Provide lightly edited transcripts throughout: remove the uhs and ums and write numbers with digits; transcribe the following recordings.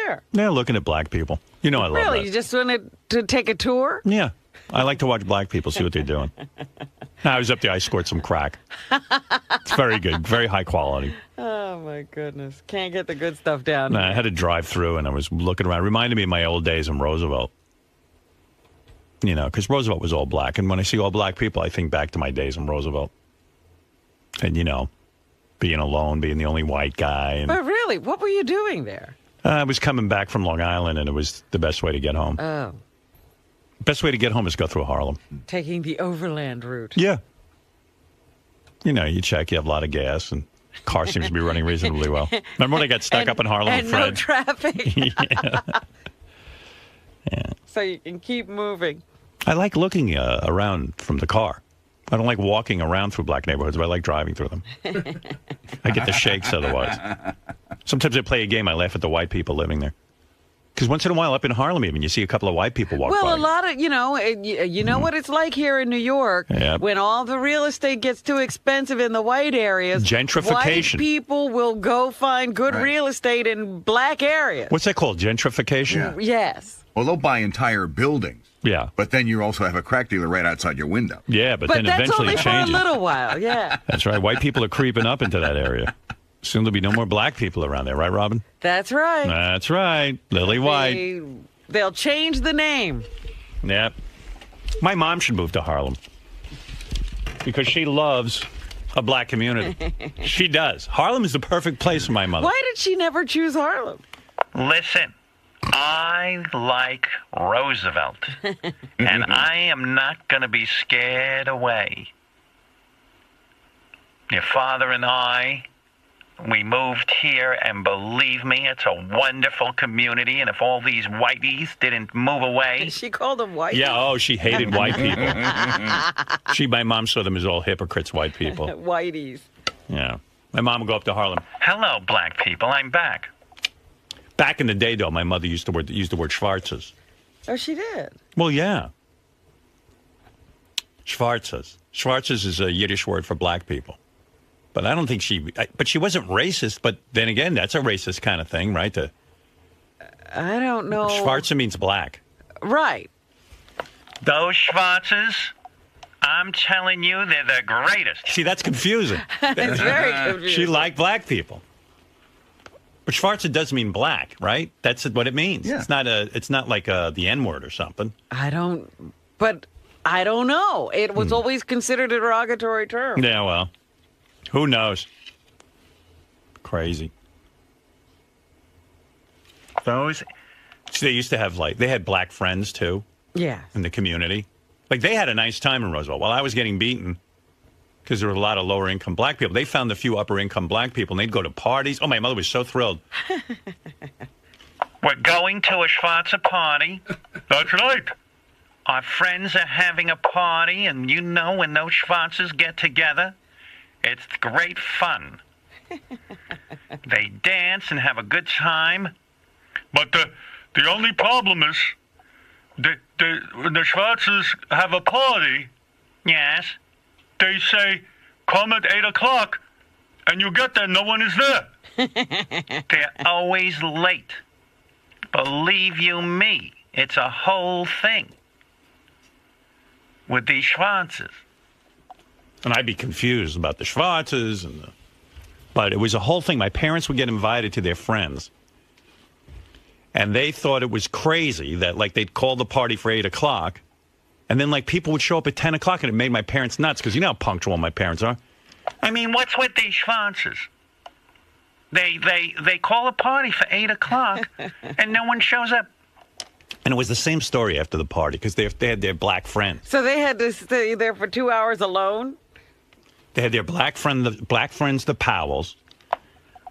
there? Yeah, looking at black people. You know I love Really? that. You just wanted to take a tour? Yeah. I like to watch black people, see what they're doing. I was up there. I scored some crack. It's very good. Very high quality. Oh, my goodness. Can't get the good stuff down here. I had to drive through, and I was looking around. It reminded me of my old days in Roosevelt. You know, because Roosevelt was all black. And when I see all black people, I think back to my days in Roosevelt. And, you know, being alone, being the only white guy. And, But really, what were you doing there? I was coming back from Long Island, and it was the best way to get home. Oh, Best way to get home is go through Harlem. taking the overland route. Yeah. You know, you check, you have a lot of gas, and car seems to be running reasonably well. Remember when I got stuck up in Harlem and with Fred? no traffic. Yeah. So you can keep moving. I like looking around from the car. I don't like walking around through black neighborhoods, but I like driving through them. I get the shakes otherwise. Sometimes I play a game. I laugh at the white people living there. Because once in a while up in Harlem even, you see a couple of white people walk by. Well, a lot of, you know what it's like here in New York. Yep. When all the real estate gets too expensive in the white areas. Gentrification. White people will go find good real estate in black areas. What's that called? Gentrification? Yeah. Yes. Well, they'll buy entire buildings. Yeah. But then you also have a crack dealer right outside your window. Yeah, but then that's eventually only it for a changes. little while, yeah. That's right. White people are creeping up into that area. Soon there'll be no more black people around there, right, Robin? That's right. That's right. Lily White. They'll change the name. Yep. My mom should move to Harlem because she loves a black community. She does. Harlem is the perfect place for my mother. Why did she never choose Harlem? Listen, I like Roosevelt, and I am not going to be scared away. Your father and I, we moved here, and believe me, it's a wonderful community, and if all these whiteys didn't move away... She called them white. Yeah, she hated white people. My mom saw them as all hypocrites, white people. Whiteys. Yeah. My mom would go up to Harlem. Hello, black people, I'm back. Back in the day, though, my mother used the word Schwarzes. Oh, she did? Well, yeah. Schwarzes. Schwarzes is a Yiddish word for black people. But I don't think but she wasn't racist. But then again, that's a racist kind of thing, right? I don't know. Schwarze means black. Right. Those Schwarzes, I'm telling you, they're the greatest. See, that's confusing. It's very confusing. She liked black people. But Schwarze does mean black, right? That's what it means. Yeah. It's not like the N-word or something. I don't know. It was always considered a derogatory term. Yeah, well, who knows? Crazy. Those, they used to have they had black friends too Yeah. in the community. Like they had a nice time in Roosevelt. While I was getting beaten because there were a lot of lower income black people, they found a few upper income black people and they'd go to parties. Oh, my mother was so thrilled. We're going to a Schwarzer party. That's right. Our friends are having a party, and you know when those Schwarzes get together, it's great fun. They dance and have a good time. But the only problem is, when the Schwarzes have a party, yes, they say, come at 8 o'clock, and you get there, no one is there. They're always late. Believe you me, it's a whole thing with these Schwarzes. And I'd be confused about the Schwarzes. But it was a whole thing. My parents would get invited to their friends. And they thought it was crazy that, they'd call the party for 8 o'clock. And then, people would show up at 10 o'clock, and it made my parents nuts, because you know how punctual my parents are. I mean, what's with these Schwarzes? They call a party for 8 o'clock, and no one shows up. And it was the same story after the party, because they had their black friends. So they had to stay there for 2 hours alone? They had their black friends, the Powells.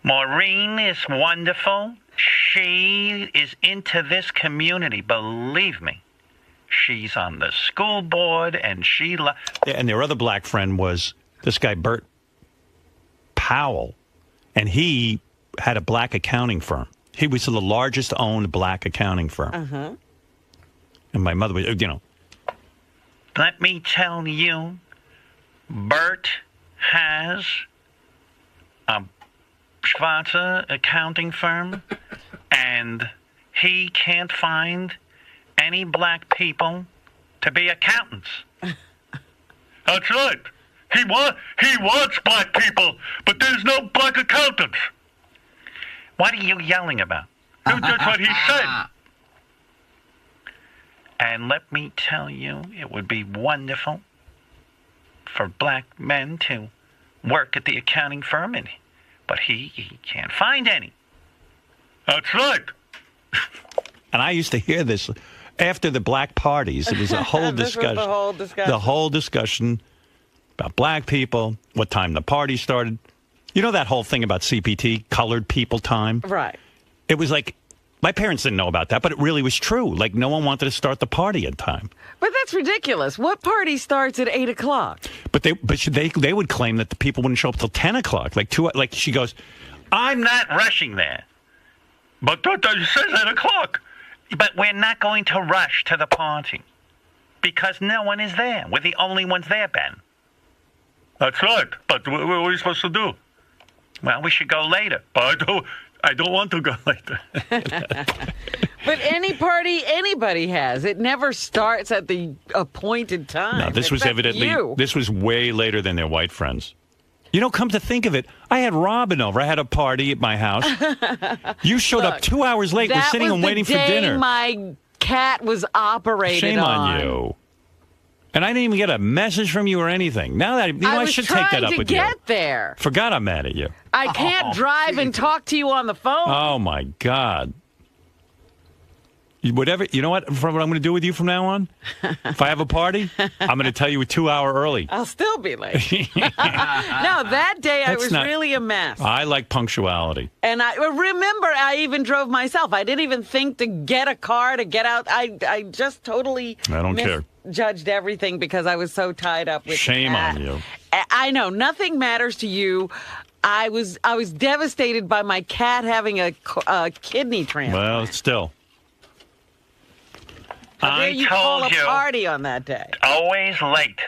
Maureen is wonderful. She is into this community, believe me. She's on the school board, and And their other black friend was this guy, Bert Powell, and he had a black accounting firm. He was the largest owned black accounting firm. Uh-huh. And my mother was, Let me tell you, Bert has a Schwarzer accounting firm, and he can't find any black people to be accountants. That's right. He wants black people, but there's no black accountants. What are you yelling about? That's what he said. And let me tell you, it would be wonderful for black men to work at the accounting firm, but he can't find any. That's right. And I used to hear this after the black parties. It was a whole discussion. The whole discussion about black people, what time the party started. You know that whole thing about CPT, colored people time? Right. It was like, my parents didn't know about that, but it really was true. Like, no one wanted to start the party in time. But that's ridiculous. What party starts at 8 o'clock? But they would claim that the people wouldn't show up till 10 o'clock. Like she goes, I'm not rushing there. But that says 8 o'clock. But we're not going to rush to the party because no one is there. We're the only ones there, Ben. That's right. But what are we supposed to do? Well, we should go later. But I don't want to go later. But any party anybody has, it never starts at the appointed time. No, this was evidently, this was way later than their white friends. You know, come to think of it, I had Robin over. I had a party at my house. You showed up 2 hours late. We're sitting and waiting for dinner. My cat was operated on. Shame on you. And I didn't even get a message from you or anything. Now that I should take that up with you. I was trying to get there. Forgot I'm mad at you. I can't drive and talk to you on the phone. Oh my God. Whatever, you know what I'm going to do with you from now on? If I have a party, I'm going to tell you a 2 hour early. I'll still be late. No, that day I was really a mess. I like punctuality. And I remember I even drove myself. I didn't even think to get a car to get out. I just totally misjudged everything because I was so tied up with Shame on you. I know. Nothing matters to you. I was devastated by my cat having a kidney transplant. Well, still. How dare you call a party on that day? Always late.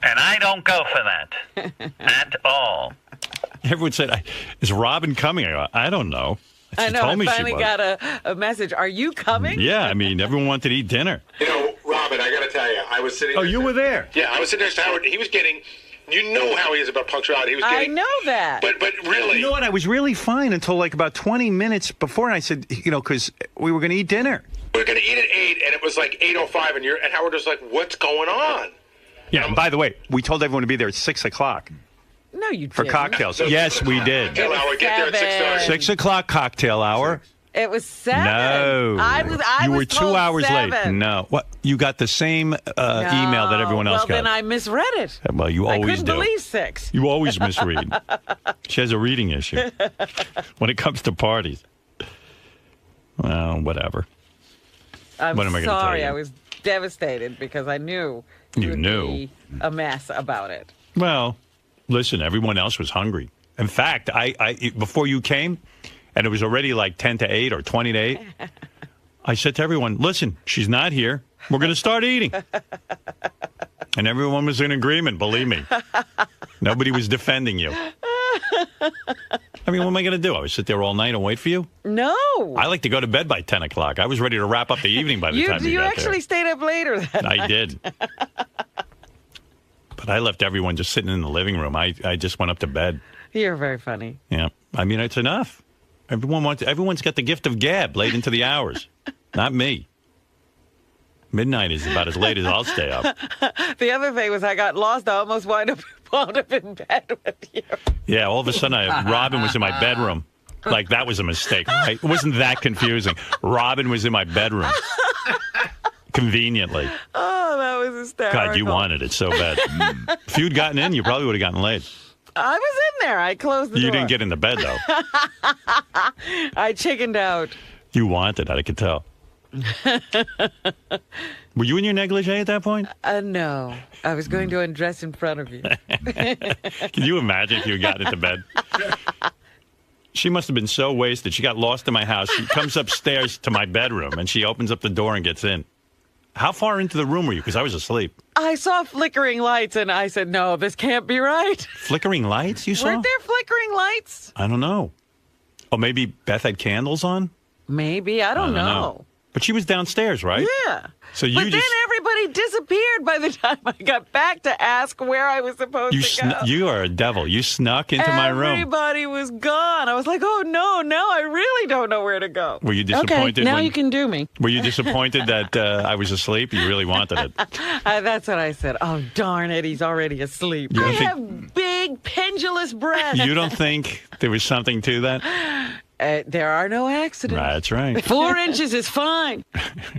And I don't go for that. At all. Everyone said, is Robin coming? I don't know. I know. I finally got a message. Are you coming? Yeah, I mean, everyone wanted to eat dinner. You know, Robin, I got to tell you, I was sitting there. Oh, you were there? Yeah, I was sitting next to Howard. He was getting... You know how he is about punctuality. He was getting, I know that. But really... You know what? I was really fine until like about 20 minutes before, and I said, you know, because we were going to eat dinner. We were going to eat at 8, and it was like 8:05, and Howard was like, what's going on? Yeah, and by the way, we told everyone to be there at 6 o'clock. No, you didn't. For cocktails. Yes, we did. Cocktail hour. Get there at 6:30. 6 o'clock cocktail hour. It was 7. No. I you was were 2 hours 7. late. No. What? You got the same email that everyone else got. Well, then I misread it. Well, you always do. I couldn't believe 6. You always misread. She has a reading issue when it comes to parties. Well, whatever. I'm what am I gonna sorry. tell you? I was devastated because I knew you would be a mess about it. Well, listen, everyone else was hungry. In fact, I before you came, and it was already like 10 to 8 or 20 to 8, I said to everyone, listen, she's not here. We're going to start eating. And everyone was in agreement, believe me. Nobody was defending you. I mean, what am I going to do? I would sit there all night and wait for you? No. I like to go to bed by 10 o'clock. I was ready to wrap up the evening by the time you got there. You actually stayed up later that night. I did. But I left everyone just sitting in the living room. I just went up to bed. You're very funny. Yeah. I mean, it's enough. Everyone's got the gift of gab late into the hours. Not me. Midnight is about as late as I'll stay up. The other thing was I got lost. I almost wound up in bed with you. Yeah, all of a sudden, Robin was in my bedroom. Like, that was a mistake, right? It wasn't that confusing. Robin was in my bedroom. Conveniently. Oh, that was hysterical. God, you wanted it so bad. If you'd gotten in, you probably would have gotten laid. I was in there. I closed the door. You didn't get in the bed, though. I chickened out. You wanted, I could tell. Were you in your negligee at that point? No. I was going to undress in front of you. Can you imagine if you had gotten into bed? She must have been so wasted. She got lost in my house. She comes upstairs to my bedroom, and she opens up the door and gets in. How far into the room were you? Because I was asleep. I saw flickering lights, and I said, no, this can't be right. Flickering lights you saw? Weren't there flickering lights? I don't know. Oh, maybe Beth had candles on? Maybe. I don't know. But she was downstairs, right? Yeah. So then everybody disappeared by the time I got back to ask where I was supposed to go. You are a devil. You snuck into my room. Everybody was gone. I was like, oh, no, now I really don't know where to go. Were you disappointed? Okay, now you can do me. Were you disappointed that I was asleep? You really wanted it. That's what I said. Oh, darn it. He's already asleep. I have big, pendulous breasts. You don't think there was something to that? There are no accidents. That's right. 4 inches is fine.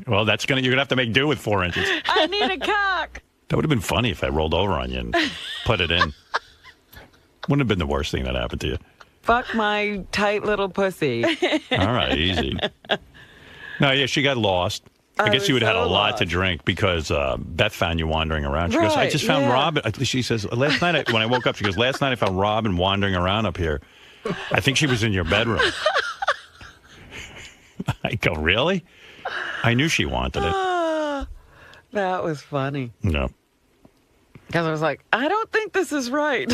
Well, you're gonna have to make do with 4 inches. I need a cock. That would have been funny if I rolled over on you and put it in. Wouldn't have been the worst thing that happened to you. Fuck my tight little pussy. All right, easy. No, yeah, she got lost. I guess you would have had a lot to drink because Beth found you wandering around. She goes, I just found Robin. She says, last night when I woke up, she goes, last night I found Robin wandering around up here. I think she was in your bedroom. I go, really? I knew she wanted it. That was funny. No. Because I was like, I don't think this is right.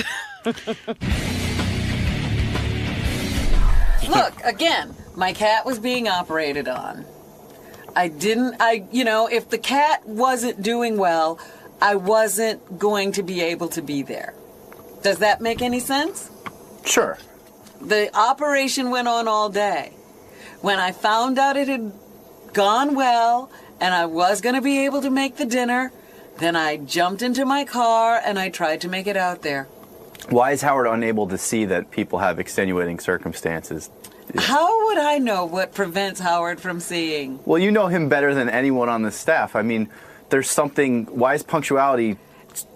Look, again, my cat was being operated on. If the cat wasn't doing well, I wasn't going to be able to be there. Does that make any sense? Sure. The operation went on all day. When I found out it had gone well and I was going to be able to make the dinner, then I jumped into my car and I tried to make it out there. Why is Howard unable to see that people have extenuating circumstances? How would I know what prevents Howard from seeing? Well, you know him better than anyone on the staff. I mean, there's something. Why is punctuality?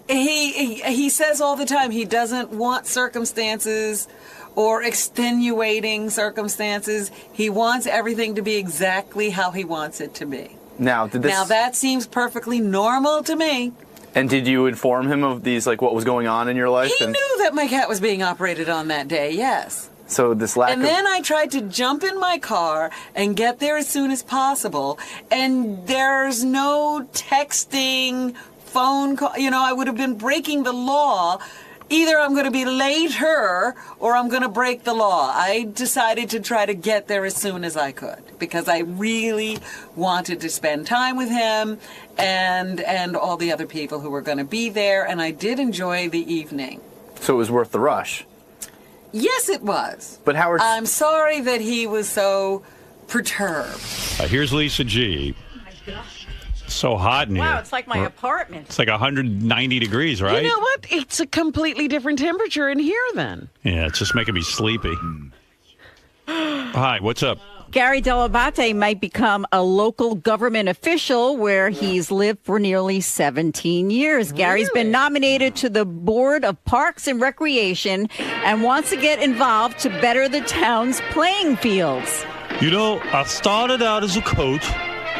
He says all the time he doesn't want circumstances or extenuating circumstances. He wants everything to be exactly how he wants it to be. Now that seems perfectly normal to me. And did you inform him of these, like what was going on in your life? He knew that my cat was being operated on that day, yes. So this lack And then I tried to jump in my car and get there as soon as possible. And there's no texting, phone call. I would have been breaking the law. Either I'm going to be later or I'm going to break the law. I decided to try to get there as soon as I could because I really wanted to spend time with him and all the other people who were going to be there, and I did enjoy the evening. So it was worth the rush? Yes, it was. But Howard... I'm sorry that he was so perturbed. Here's Lisa G. Oh my gosh. So hot in here. Wow, it's like my apartment. It's like 190 degrees, right? You know what? It's a completely different temperature in here then. Yeah, it's just making me sleepy. Hi, what's up? Gary Dell'Abate might become a local government official where he's lived for nearly 17 years. Really? Gary's been nominated to the Board of Parks and Recreation and wants to get involved to better the town's playing fields. I started out as a coach.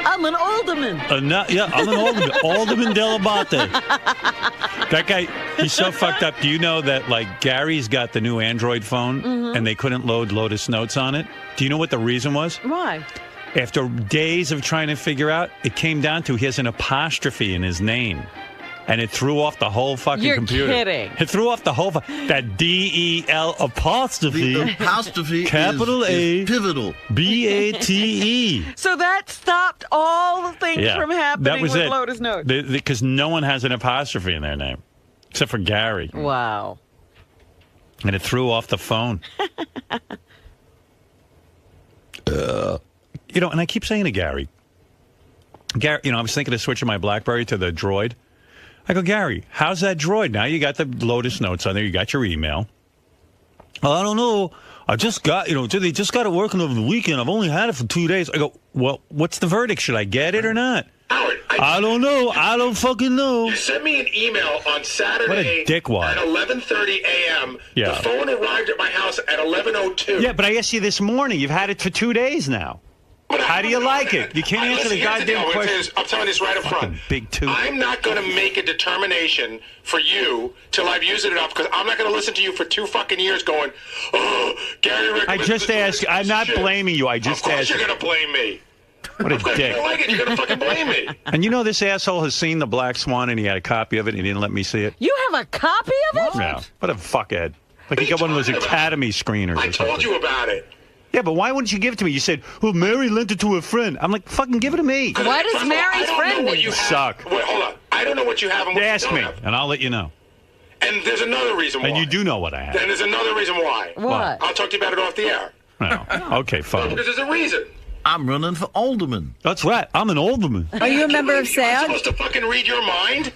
I'm an alderman. I'm an alderman. Alderman Dell'Abate. That guy, he's so fucked up. Do you know that, Gary's got the new Android phone, and they couldn't load Lotus Notes on it? Do you know what the reason was? Why? After days of trying to figure out, it came down to he has an apostrophe in his name. And it threw off the whole fucking computer. You're kidding. It threw off the whole... That D-E-L apostrophe. The apostrophe capital is pivotal. B-A-T-E. So that stopped all the things from happening with Lotus Notes. Because no one has an apostrophe in their name. Except for Gary. Wow. And it threw off the phone. And I keep saying to Gary, I was thinking of switching my BlackBerry to the Droid. I go, Gary, how's that Droid? Now you got the Lotus Notes on there. You got your email. Well, I don't know. I just got, they just got it working over the weekend. I've only had it for 2 days. I go, well, what's the verdict? Should I get it or not? Howard, I don't know. I don't fucking know. You sent me an email on Saturday what a dickwad. At 11:30 a.m. Yeah. The phone arrived at my house at 11:02. Yeah, but I asked you this morning. You've had it for 2 days now. How do you like it? You can't answer the goddamn question. I'm telling you this right up front. Big tooth. I'm not going to make a determination for you till I've used it enough, because I'm not going to listen to you for 2 fucking years going, oh, Gary recommended I just asked. I'm not blaming you. I just asked. Of course you're going to blame me. What a dick. If you don't like it, you're going to fucking blame me. And this asshole has seen the Black Swan, and he had a copy of it, and he didn't let me see it. You have a copy of it? Yeah. What a fuckhead. Like he got one of those Academy screeners or something. I told you about it. Yeah, but why wouldn't you give it to me? You said, well, Mary lent it to a friend. I'm like, fucking give it to me. Why does Mary's friend you suck? Wait, hold on. I don't know what you have and what Ask you me, don't have. and I'll let you know. And there's another reason why. And you do know what I have. Then there's another reason why. What? I'll talk to you about it off the air. No. Okay, fine. Because there's a reason. I'm running for alderman. That's right. I'm an alderman. Are you a member of I'm SAG? supposed to fucking read your mind?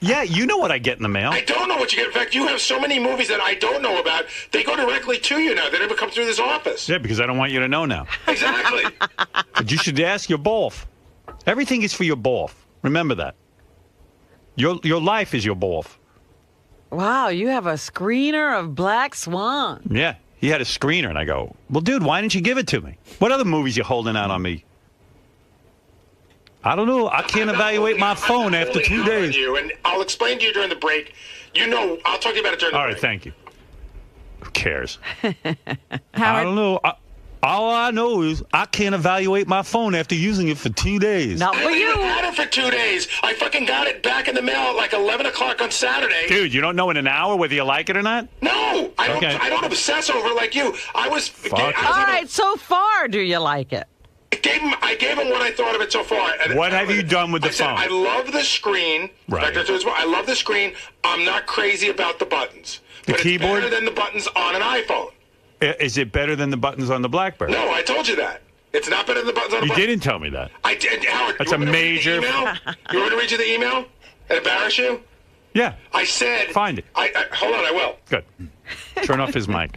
Yeah, you know what I get in the mail. I don't know what you get. In fact, you have so many movies that I don't know about. They go directly to you now. They never come through this office. Yeah, because I don't want you to know now. Exactly. But you should ask your boss. Everything is for your boss. Remember that. Your life is your boss. Wow, you have a screener of Black Swan. Yeah. He had a screener, and I go, well, dude, why didn't you give it to me? What other movies you holding out on me? I don't know. I can't evaluate my phone after 2 days. You, and I'll explain to you during the break. You know, I'll talk to you about it during the All break. right, thank you. Who cares? I Howard, don't know. All I know is I can't evaluate my phone after using it for 2 days. Not I for haven't even you. had it for 2 days. I fucking got it back in the mail at like 11 o'clock on Saturday. Dude, you don't know in an hour whether you like it or not? No, I don't. Okay. I don't obsess over it like you. I was. Fuck. All right, so far, do you like it? I gave him what I thought of it so far. And What have you done with the I said, phone? I love the screen. Right. I love the screen. I'm not crazy about the buttons. The but keyboard? It's better than the buttons on an iPhone. Is it better than the buttons on the BlackBerry? No, I told you that. It's not better than the buttons on a You button. didn't tell me that. I did, Howard. That's you want a me to read the major- email? You want me to read you the email and embarrass you? Yeah. I said. Find it. Hold on, I will. Good. Turn off his mic.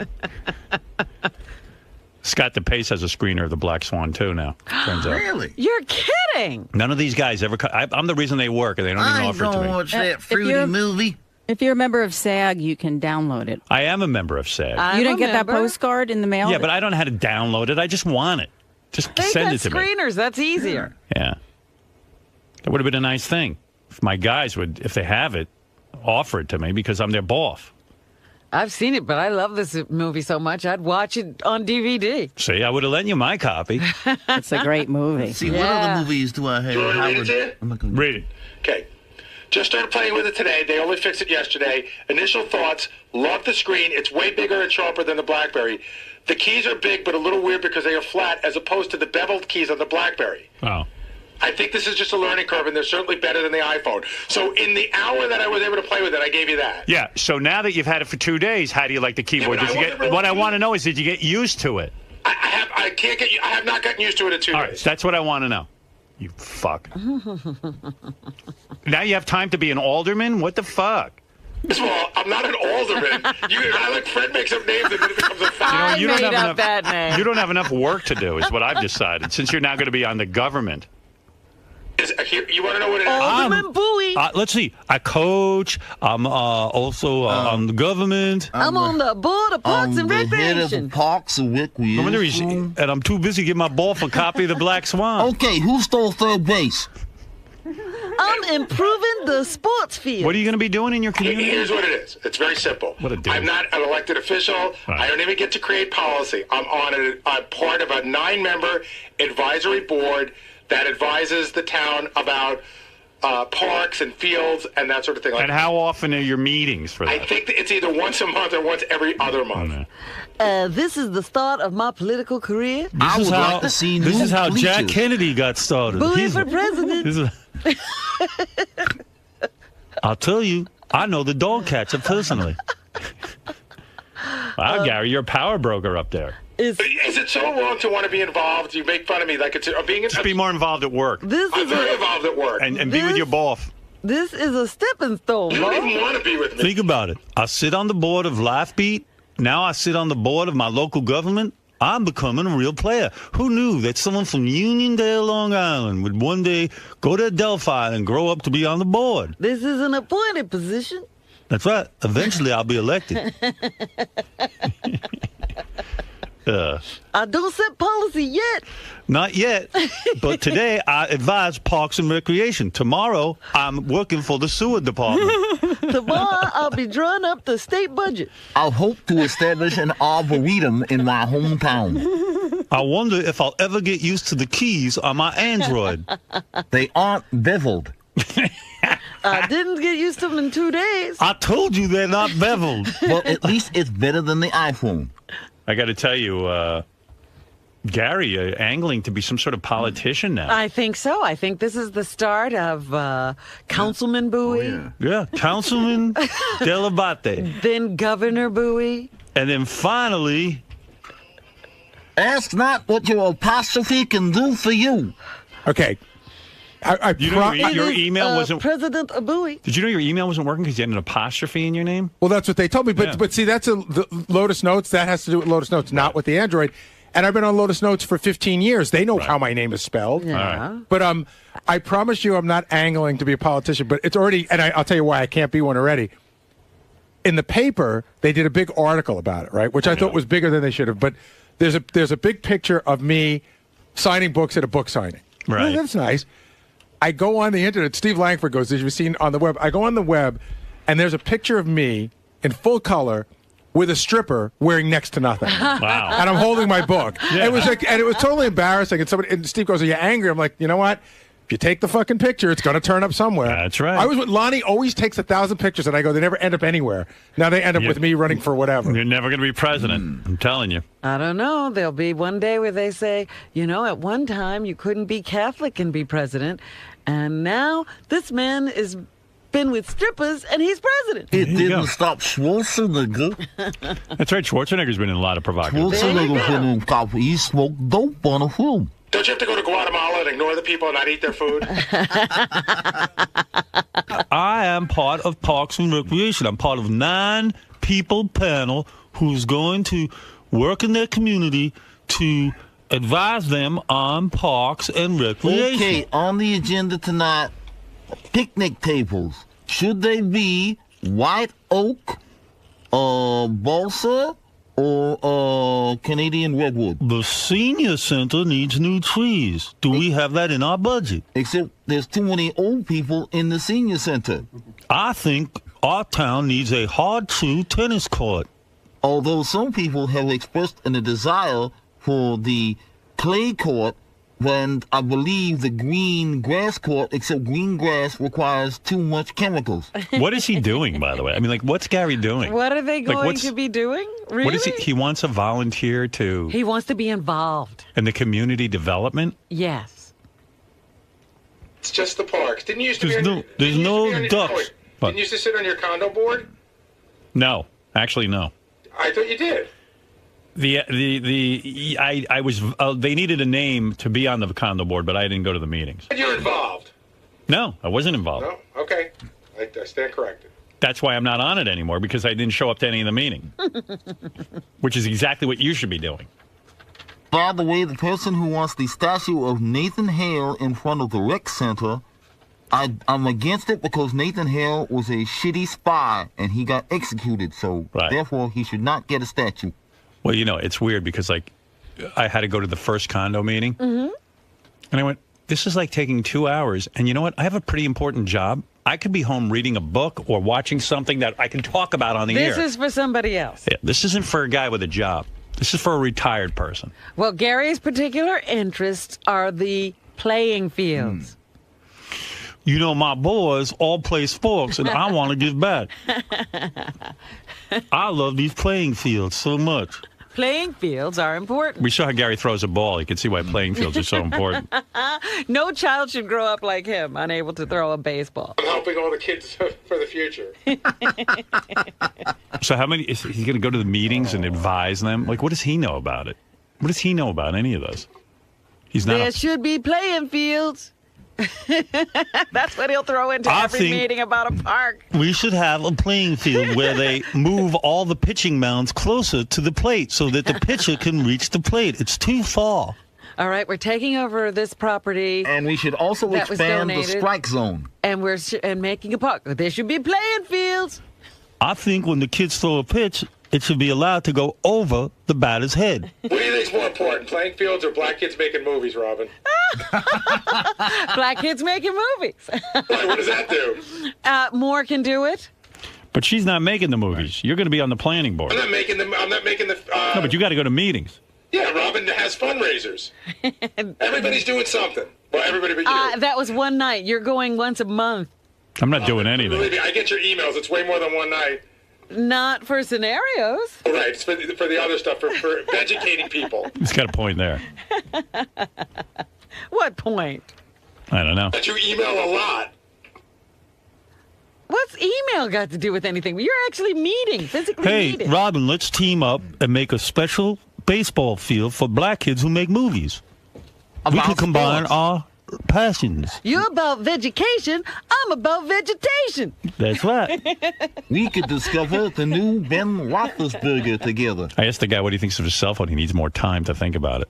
Scott DePace has a screener of the Black Swan, too, now. Turns out. Really? You're kidding. None of these guys ever... I'm the reason they work, and they don't even I offer it to don't me. watch if that fruity you're- movie. if you're a member of SAG, you can download it. I am a member of SAG. You didn't get that member. postcard in the mail? Yeah, but I don't know how to download it. I just want it. Just They send got it to me. screeners. That's easier. Yeah. That would have been a nice thing. If my guys would, if they have it, offer it to me because I'm their boss. I've seen it, but I love this movie so much, I'd watch it on DVD. See, I would have lent you my copy. It's a great movie. See, what Yeah. other movies do I have? You want me to read it to you? I'm not gonna Read it. Okay. Just started playing with it today. They only fixed it yesterday. Initial thoughts. Love the screen. It's way bigger and sharper than the BlackBerry. The keys are big, but a little weird because they are flat as opposed to the beveled keys on the BlackBerry. Oh. I think this is just a learning curve, and they're certainly better than the iPhone. So in the hour that I was able to play with it, I gave you that. Yeah, so now that you've had it for 2 days, how do you like the keyboard? Yeah, but Did I you wasn't get? really What I used- want to know is, did you get used to it? I have not gotten used to it in 2 All days. right, that's what I want to know. You fuck. Now you have time to be an alderman? What the fuck? First of all, I'm not an alderman. I like Fred makes up names and then it becomes a fact. I you don't made have up enough- that name. You don't have enough work to do, is what I've decided, since you're now going to be on the government. You want to know what it is? Alderman Bowie. Let's see. I coach. I'm also on the government. I'm on the board of Parks and the head of the Recreation. Parks and And I'm too busy giving my boss a copy of the Black Swan. Okay, who stole third base? I'm improving the sports field. What are you going to be doing in your community? Here's what it is. It's very simple. What a douche. I'm not an elected official. Right. I don't even get to create policy. I'm on a part of a 9-member advisory board that advises the town about parks and fields and that sort of thing. And how often are your meetings for I that? think that it's either once a month or once every other month. This is the start of my political career. I would like to see This new is how Jack bleachers. Kennedy got started. Bowie for president. I'll tell you, I know the dog catcher personally. Wow, Gary, you're a power broker up there. Is it so wrong to want to be involved? You make fun of me like it's being. Just be more involved at work I'm very involved at work. and be with your boss. This is a stepping stone, You don't bro. even want to be with me. Think about it. I sit on the board of Lifebeat. Now I sit on the board of my local government. I'm becoming a real player. Who knew that someone from Uniondale, Long Island would one day go to Delphi and grow up to be on the board? This is an appointed position. That's right. Eventually I'll be elected. I don't set policy yet. Not yet, but today I advise Parks and Recreation. Tomorrow I'm working for the sewer department. Tomorrow I'll be drawing up the state budget. I hope to establish an arboretum in my hometown. I wonder if I'll ever get used to the keys on my Android. They aren't beveled. I didn't get used to them in 2 days. I told you they're not beveled. Well, at least it's better than the iPhone. I got to tell you, Gary, angling to be some sort of politician now. I think so. I think this is the start of Councilman Bowie, Yeah, Councilman Delabate. then Governor Bowie. And then finally, Ask not what your apostrophe can do for you. Okay. you know your email wasn't. President Bowie. Did you know your email wasn't working because you had an apostrophe in your name? Well, that's what they told me. But Yeah. but see, that's the Lotus Notes. That has to do with Lotus Notes, not with the Android. And I've been on Lotus Notes for 15 years. They know how my name is spelled. Yeah. But I promise you, I'm not angling to be a politician. But it's already, and I'll tell you why I can't be one already. In the paper, they did a big article about it, right? Which I thought was bigger than they should have. But there's a big picture of me signing books at a book signing. Right. Well, that's nice. I go on the internet. Steve Langford goes, as you've seen on the web. I go on the web, and there's a picture of me in full color with a stripper wearing next to nothing. Wow. And I'm holding my book. Yeah. It was like, and it was totally embarrassing. And Steve goes, "Are you angry?" I'm like, you know what? If you take the fucking picture, it's going to turn up somewhere. That's right. I was with Lonnie. Always takes 1,000 pictures, and I go, they never end up anywhere. Now they end up with me running for whatever. You're never going to be president. I'm telling you. I don't know. There'll be one day where they say, at one time you couldn't be Catholic and be president, and now this man is been with strippers and he's president. It you go. didn't stop Schwarzenegger. That's right. Schwarzenegger's been in a lot of provocative. He smoked dope on a film. Don't you have to go to Guatemala and ignore the people and not eat their food? I am part of Parks and Recreation. I'm part of 9-people panel who's going to work in their community to advise them on parks and recreation. Okay, on the agenda tonight, picnic tables. Should they be white oak, balsa, or Canadian redwood? The senior center needs new trees. Do we have that in our budget? Except there's too many old people in the senior center. I think our town needs a hard-to tennis court. Although some people have expressed a desire for the clay court, and I believe the green grass court, except green grass requires too much chemicals. What is he doing, by the way? I mean, like, what's Gary doing? What are they going what's- to be doing? Really? What is he? He wants a volunteer to He wants to be involved. in the community development. Yes. It's just the parks. Didn't you used to There's be on no- your, there's didn't you no used to be on ducks. your, wait, What? didn't you used to sit on your condo board? No, actually, no. I thought you did. I was. They needed a name to be on the condo board, but I didn't go to the meetings. And you're involved. No, I wasn't involved. No? Okay. I stand corrected. That's why I'm not on it anymore, because I didn't show up to any of the meetings, which is exactly what you should be doing. By the way, the person who wants the statue of Nathan Hale in front of the rec center, I'm against it because Nathan Hale was a shitty spy and he got executed, so therefore he should not get a statue. Well, it's weird because, like, I had to go to the first condo meeting, and I went, this is like taking 2 hours, and you know what? I have a pretty important job. I could be home reading a book or watching something that I can talk about on the air. This is for somebody else. Yeah, this isn't for a guy with a job. This is for a retired person. Well, Gary's particular interests are the playing fields. My boys all play sports, and I want to give back. I love these playing fields so much. Playing fields are important. We saw how Gary throws a ball. You can see why playing fields are so important. No child should grow up like him, unable to throw a baseball. I'm helping all the kids for the future. So how many, is he going to go to the meetings and advise them? Like, what does he know about it? What does he know about any of this? He's not. There should be playing fields. That's what he'll throw into every meeting about a park. We should have a playing field where they move all the pitching mounds closer to the plate so that the pitcher can reach the plate. It's too far. All right, we're taking over this property. And we should also that was expand the donated, strike zone. And we're making a park. There should be playing fields. I think when the kids throw a pitch, it should be allowed to go over the batter's head. What do you think's more important, playing fields or black kids making movies, Robin? Black kids making movies. Why, what does that do? More can do it. But she's not making the movies. You're going to be on the planning board. I'm not making the. No, but you got to go to meetings. Yeah, Robin has fundraisers. Everybody's doing something. Well, everybody but you. That was one night. You're going once a month. I'm not doing anything. Believe me, I get your emails. It's way more than one night. not for scenarios. Right, it's for the other stuff, for educating people. He's got a point there. What point? I don't know. That you email a lot. What's email got to do with anything? You're actually meeting, physically Hey, meeting. Robin, let's team up and make a special baseball field for black kids who make movies. We can combine our passions. You're about vegetation. I'm about vegetation. That's right. We could discover the new Ben Roethlisberger together. I asked the guy what he thinks of his cell phone. He needs more time to think about it.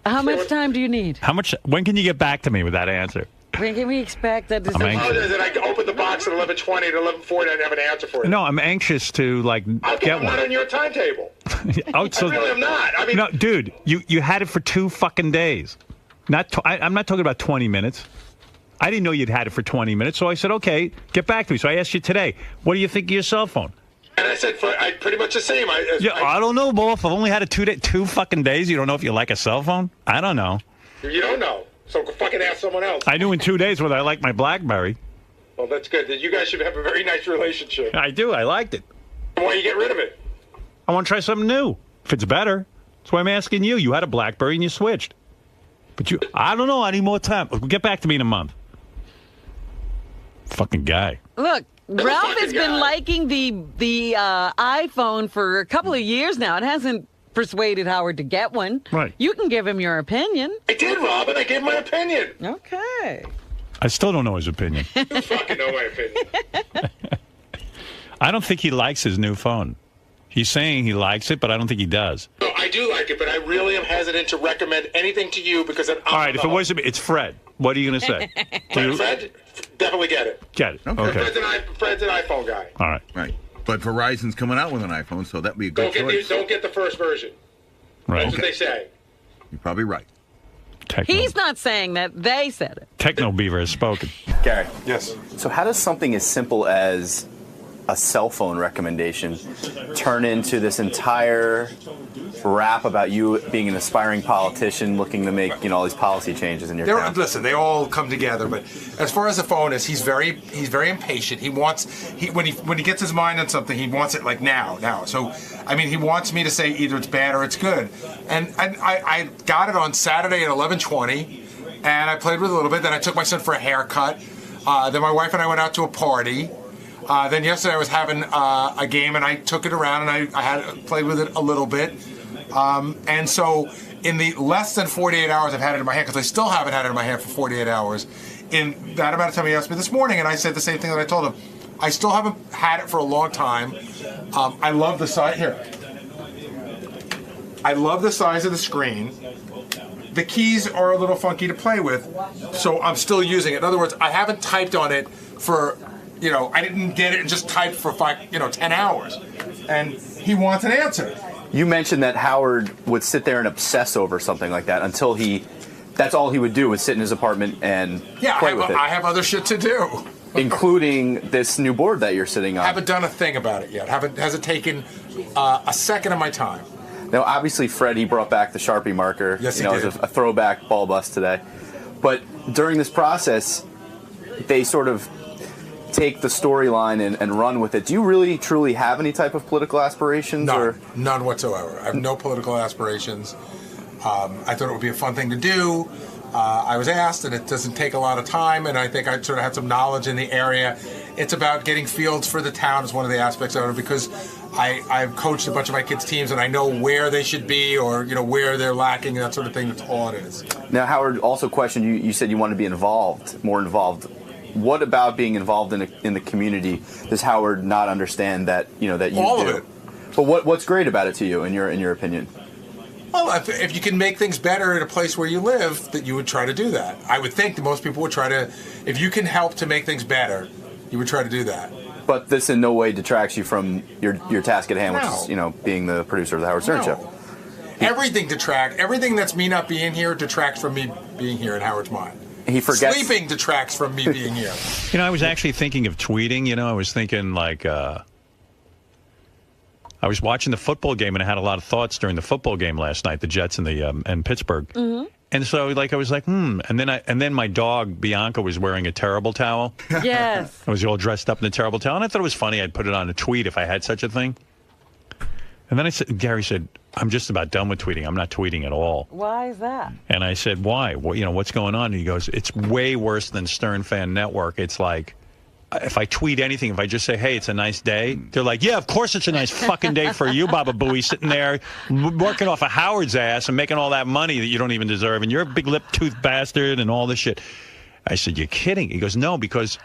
How much time do you need? When can you get back to me with that answer? When can we expect that I'm anxious. That I opened the box at 11:20 and 11:40 and I have an answer for it. No, I'm anxious to get I'm one. not on your timetable. Oh, so, I really am not. I mean, no, dude, you had it for 2 fucking days. I'm not talking about 20 minutes. I didn't know you'd had it for 20 minutes, so I said, okay, get back to me. So I asked you today, what do you think of your cell phone? and I said pretty much the same. I don't know, boss. I've only had it 2 fucking days. You don't know if you like a cell phone? I don't know. You don't know. So fucking ask someone else. I knew in 2 days whether I like my BlackBerry. Well, that's good. You guys should have a very nice relationship. I do. I liked it. Why you get rid of it? I want to try something new. If it's better. That's why I'm asking you. You had a BlackBerry and you switched. But I don't know. I need more time. Get back to me in a month. Fucking guy. Look, Ralph has been liking the iPhone for a couple of years now. It hasn't persuaded Howard to get one. Right. You can give him your opinion. I did, Robin. I gave my opinion. Okay. I still don't know his opinion. You fucking know my opinion. I don't think he likes his new phone. He's saying he likes it, but I don't think he does. No, I do like it, but I really am hesitant to recommend anything to you because I'm All right, if it wasn't me, it's Fred. What are you going to say? Fred, definitely get it. Get it. Okay. Fred's an iPhone guy. All right. Right. But Verizon's coming out with an iPhone, so that'd be a good choice. Don't get the first version. Right. That's what they say. You're probably right. He's not saying that. They said it. Techno Beaver has spoken. Gary. Yes. So how does something as simple as a cell phone recommendation turn into this entire rap about you being an aspiring politician looking to make all these policy changes in your town? Listen, they all come together, but as far as the phone is, he's very impatient. When he gets his mind on something, he wants it like now. So I mean, he wants me to say either it's bad or it's good. And I got it on Saturday at 11:20, and I played with it a little bit. Then I took my son for a haircut. Then my wife and I went out to a party. Then yesterday I was having a game, and I took it around, and I had played with it a little bit. And so in the less than 48 hours I've had it in my hand, because I still haven't had it in my hand for 48 hours, in that amount of time he asked me this morning, and I said the same thing that I told him. I still haven't had it for a long time. I love the size. Here. I love the size of the screen. The keys are a little funky to play with, so I'm still using it. In other words, I haven't typed on it for, I didn't get it and just typed for 10 hours. And he wants an answer. You mentioned that Howard would sit there and obsess over something like that until that's all he would do was sit in his apartment and play with it. I have other shit to do. Including this new board that you're sitting on. I haven't done a thing about it yet. Hasn't taken a second of my time. Now, obviously, Fred, he brought back the Sharpie marker. Yes, he did. did. It was a throwback ball bust today. But during this process, they sort of take the storyline and run with it. Do you really, truly have any type of political aspirations? None whatsoever. I have no political aspirations. I thought it would be a fun thing to do. I was asked, and it doesn't take a lot of time, and I think I sort of had some knowledge in the area. It's about getting fields for the town is one of the aspects of it, because I've coached a bunch of my kids' teams, and I know where they should be or, where they're lacking, and that sort of thing. That's all it is. Now, Howard also questioned you. You said you wanted to be more involved. What about being involved in the community does Howard not understand that, that you all do? Of it. But what's great about it to you, in your opinion? Well, if you can make things better in a place where you live, that you would try to do that. I would think that most people would try to, if you can help to make things better, you would try to do that. But this in no way detracts you from your task at hand, which is, being the producer of the Howard Stern Show. Everything that's me not being here detracts from me being here in Howard's mind. He forgets. Sleeping detracts from me being here. I was actually thinking of tweeting. I was thinking I was watching the football game, and I had a lot of thoughts during the football game last night, the Jets and Pittsburgh. Mm-hmm. And so, like, I was like, and then my dog Bianca was wearing a terrible towel. Yes. I was all dressed up in the terrible towel, and I thought it was funny. I'd put it on a tweet if I had such a thing. And then Gary said, "I'm just about done with tweeting. I'm not tweeting at all." Why is that? And I said, "Why? What's going on?" And he goes, "It's way worse than Stern Fan Network. It's like, if I tweet anything, if I just say, hey, it's a nice day, they're like, yeah, of course it's a nice fucking day for you, Baba Booey, sitting there working off of Howard's ass and making all that money that you don't even deserve, and you're a big lip-toothed bastard and all this shit." I said, "You're kidding." He goes, "No, because,"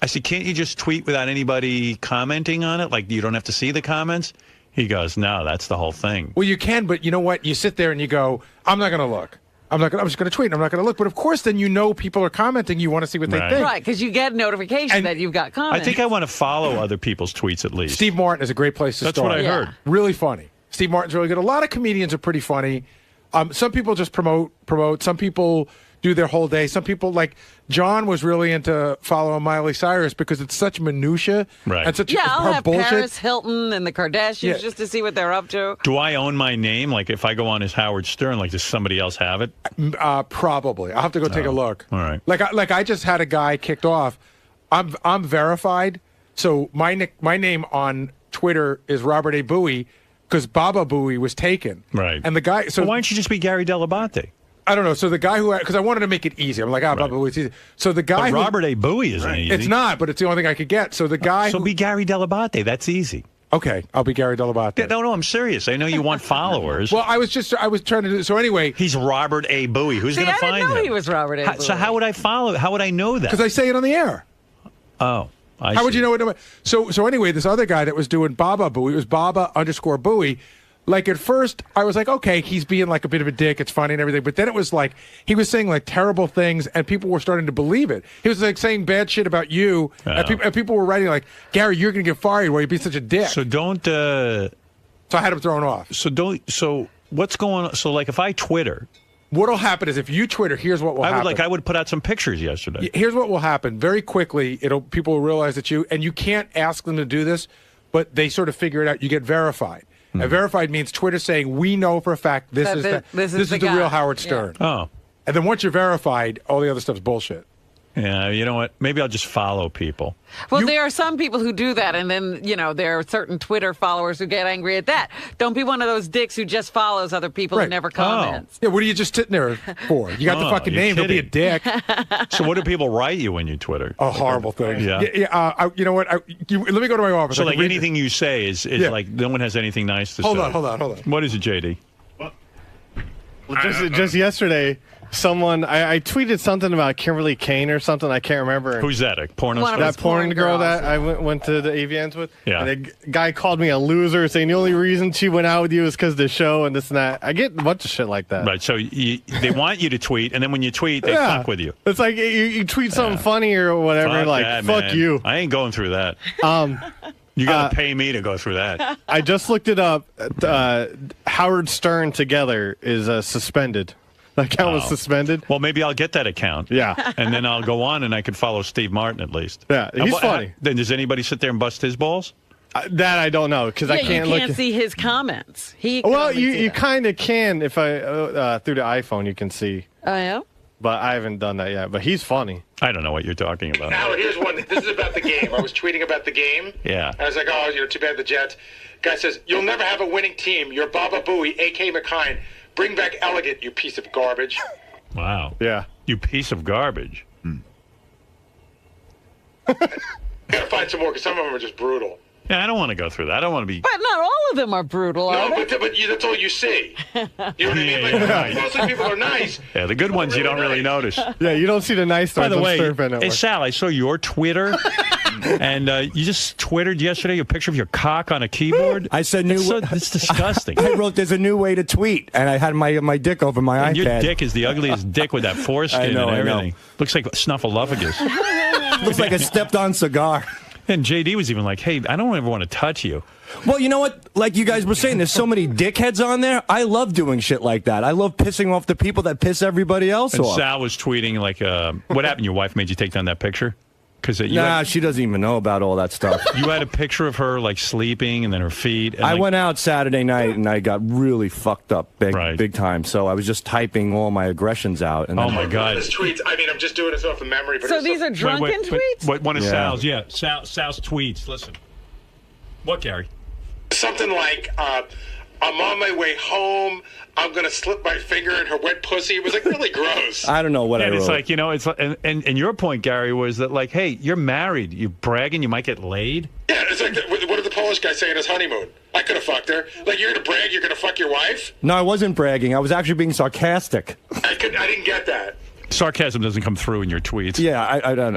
I said, "Can't you just tweet without anybody commenting on it? Like, you don't have to see the comments?" He goes, "No, that's the whole thing." Well, you can, but you know what? You sit there and you go, I'm not going to look. I'm just going to tweet. I'm not going to look. But of course, then people are commenting. You want to see what they think. Right, because you get notification that you've got comments. I think I want to follow other people's tweets at least. Steve Martin is a great place to That's start. what I heard. Really funny. Steve Martin's really good. A lot of comedians are pretty funny. Some people just promote. Some people do their whole day. Some people, like John, was really into following Miley Cyrus because it's such minutia and such I'll her have bullshit. Paris Hilton and the Kardashians just to see what they're up to. Do I own my name? Like, if I go on as Howard Stern, like, does somebody else have it? Probably. I'll have to go take a look. All right. Like I just had a guy kicked off. I'm verified, so my name on Twitter is Robert A. Bowie because Baba Booey was taken. Right. And the guy. So why don't you just be Gary Dell'Abate? I don't know. So the guy because I wanted to make it easy. I'm like, Baba Booey's easy. So the guy. But Robert A. Bowie isn't easy. It's not, but it's the only thing I could get. So the guy. So be Gary Dell'Abate. That's easy. Okay, I'll be Gary Dell'Abate. Yeah, no, I'm serious. I know you want followers. Well, I was trying to do. So anyway, he's Robert A. Bowie. Who's going to find him? I didn't know he was Robert A. Bowie. So how would I follow? How would I know that? Because I say it on the air. Oh. How would you know it? So anyway, this other guy that was doing Baba Booey, it was Baba_Booey. Like, at first, I was like, okay, he's being like a bit of a dick. It's funny and everything. But then it was like, he was saying like terrible things and people were starting to believe it. He was like saying bad shit about you. And people were writing like, Gary, you're going to get fired. Why you be such a dick? So don't. So I had him thrown off. So what's going on? So like if I Twitter. What'll happen is if you Twitter, here's what will happen. I would put out some pictures yesterday. Here's what will happen. Very quickly, people will realize that and you can't ask them to do this, but they sort of figure it out. You get verified. And verified means Twitter saying, we know for a fact this is the real Howard Stern. Yeah. Oh. And then once you're verified, all the other stuff's bullshit. Yeah, you know what? Maybe I'll just follow people. Well, there are some people who do that, and then, there are certain Twitter followers who get angry at that. Don't be one of those dicks who just follows other people and never comments. Yeah, what are you just sitting there for? You got the fucking name. Don't be a dick. So what do people write you when you Twitter? Oh, horrible things. Yeah. You know what? Let me go to my office. So like anything you say is like no one has anything nice to say. Hold on. What is it, JD? Well, just yesterday, someone I tweeted something about Kimberly Kane or something. I can't remember. Who's that? A porno star? That porn girl that I went to the AVNs with. Yeah. And the guy called me a loser, saying the only reason she went out with you is because of the show and this and that. I get a bunch of shit like that. Right. So they want you to tweet, and then when you tweet, they fuck with you. It's like you tweet something funny or whatever. Fuck like that, fuck man. you. I ain't going through that. You got to pay me to go through that. I just looked it up. Howard Stern together is suspended. That account was suspended. Well, maybe I'll get that account. Yeah. And then I'll go on and I could follow Steve Martin at least. Yeah, he's funny. Then does anybody sit there and bust his balls? That I don't know because I can't look. You can't see his comments. Well, you kind of can if I through the iPhone you can see. Oh yeah. But I haven't done that yet. But he's funny. I don't know what you're talking about. Now, here's one. This is about the game. I was tweeting about the game. Yeah. I was like, too bad the Jets. Guy says, you'll never have a winning team. You're Baba Booey, A.K. McKine. Bring back Elegant, you piece of garbage. Wow. Yeah. You piece of garbage. Gotta find some more because some of them are just brutal. Yeah, I don't want to go through that. I don't want to be. But not all of them are brutal, are they? But that's all you see. You know what I mean? Yeah. Most of the people are nice. Yeah, the good ones you don't really notice. Yeah, you don't see the nice ones. By the way, hey, hey, Sal, I saw your Twitter, and you just twittered yesterday a picture of your cock on a keyboard. I said it's disgusting. I wrote, "There's a new way to tweet," and I had my dick over my iPad. Your dick is the ugliest dick with that foreskin and everything. Looks like Snuffleupagus. Looks like a stepped-on cigar. And JD was even like, hey, I don't ever want to touch you. Well, you know what? Like you guys were saying, there's so many dickheads on there. I love doing shit like that. I love pissing off the people that piss everybody else and off. Sal was tweeting like, what happened? Your wife made you take down that picture? Because she doesn't even know about all that stuff. You had a picture of her like sleeping and then her feet. And, I went out Saturday night and I got really fucked up big time. So I was just typing all my aggressions out. And oh my God! His tweets. I mean, I'm just doing this off of memory. But So these are drunken tweets? What one of Sal's? Yeah, Sal's tweets. Listen. What, Gary? Something like, "I'm on my way home. I'm gonna slip my finger in her wet pussy." It was like really gross. I don't know what I wrote. It's like, it's like, and your point, Gary, was that like, hey, you're married, you're bragging, you might get laid. Yeah, it's like what did the Polish guy say in his honeymoon? I could have fucked her. Like, you're gonna brag, you're gonna fuck your wife? No, I wasn't bragging. I was actually being sarcastic. I didn't get that. Sarcasm doesn't come through in your tweets. Yeah,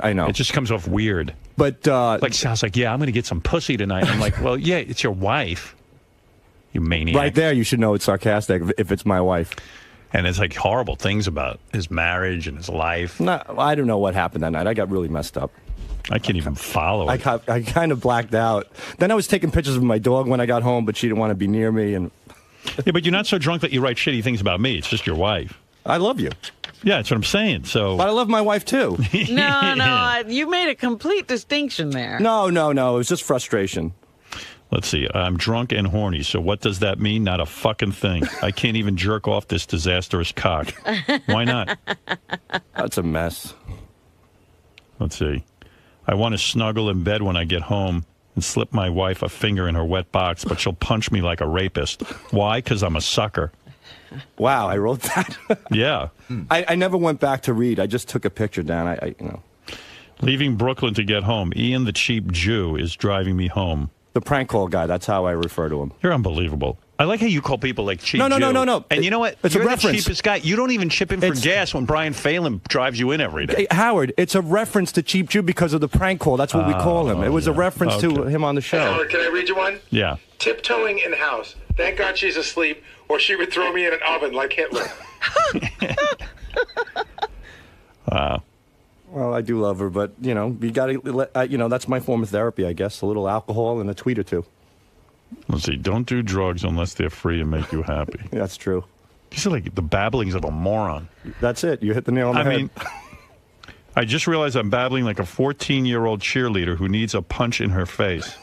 I know. It just comes off weird. But like Sal's like, yeah, I'm gonna get some pussy tonight. I'm like, well, yeah, it's your wife. You maniac. Right there, you should know it's sarcastic if it's my wife. And it's like horrible things about his marriage and his life. No, I don't know what happened that night. I got really messed up. I can't even follow it. I kind of blacked out. Then I was taking pictures of my dog when I got home, but she didn't want to be near me. And yeah, but you're not so drunk that you write shitty things about me. It's just your wife. I love you. Yeah, that's what I'm saying. So, but I love my wife too. No, you made a complete distinction there. No. It was just frustration. Let's see. I'm drunk and horny. So what does that mean? Not a fucking thing. I can't even jerk off this disastrous cock. Why not? That's a mess. Let's see. I want to snuggle in bed when I get home and slip my wife a finger in her wet box, but she'll punch me like a rapist. Why? Because I'm a sucker. Wow, I wrote that. Yeah. I never went back to read. I just took a picture down. Leaving Brooklyn to get home. Ian the cheap Jew is driving me home. The prank call guy, that's how I refer to him. You're unbelievable. I like how you call people like cheap Jew. No. And you know what? It's You're a reference. The cheapest guy. You don't even chip in for gas when Brian Phelan drives you in every day. Hey, Howard, it's a reference to Cheap Jew because of the prank call. That's what we call him. It was a reference to him on the show. Hey, Howard, can I read you one? Yeah. Tiptoeing in house. Thank God she's asleep, or she would throw me in an oven like Hitler. Wow. Well, I do love her, but, you got to, that's my form of therapy, I guess. A little alcohol and a tweet or two. Let's see. Don't do drugs unless they're free and make you happy. That's true. These are like the babblings of a moron. That's it. You hit the nail on the head. I just realized I'm babbling like a 14-year-old cheerleader who needs a punch in her face.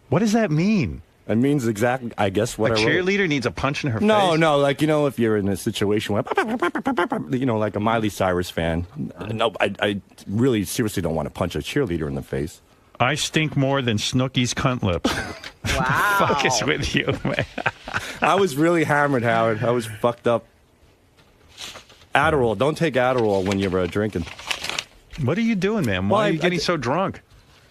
What does that mean? It means exactly, I guess, what a I wrote. cheerleader needs a punch in her face? No, like, if you're in a situation where, like a Miley Cyrus fan. No, I really seriously don't want to punch a cheerleader in the face. I stink more than Snooki's cunt lips. Wow. Fuck is with you, man? I was really hammered, Howard. I was fucked up. Adderall. Don't take Adderall when you're drinking. What are you doing, man? Why are you getting so drunk?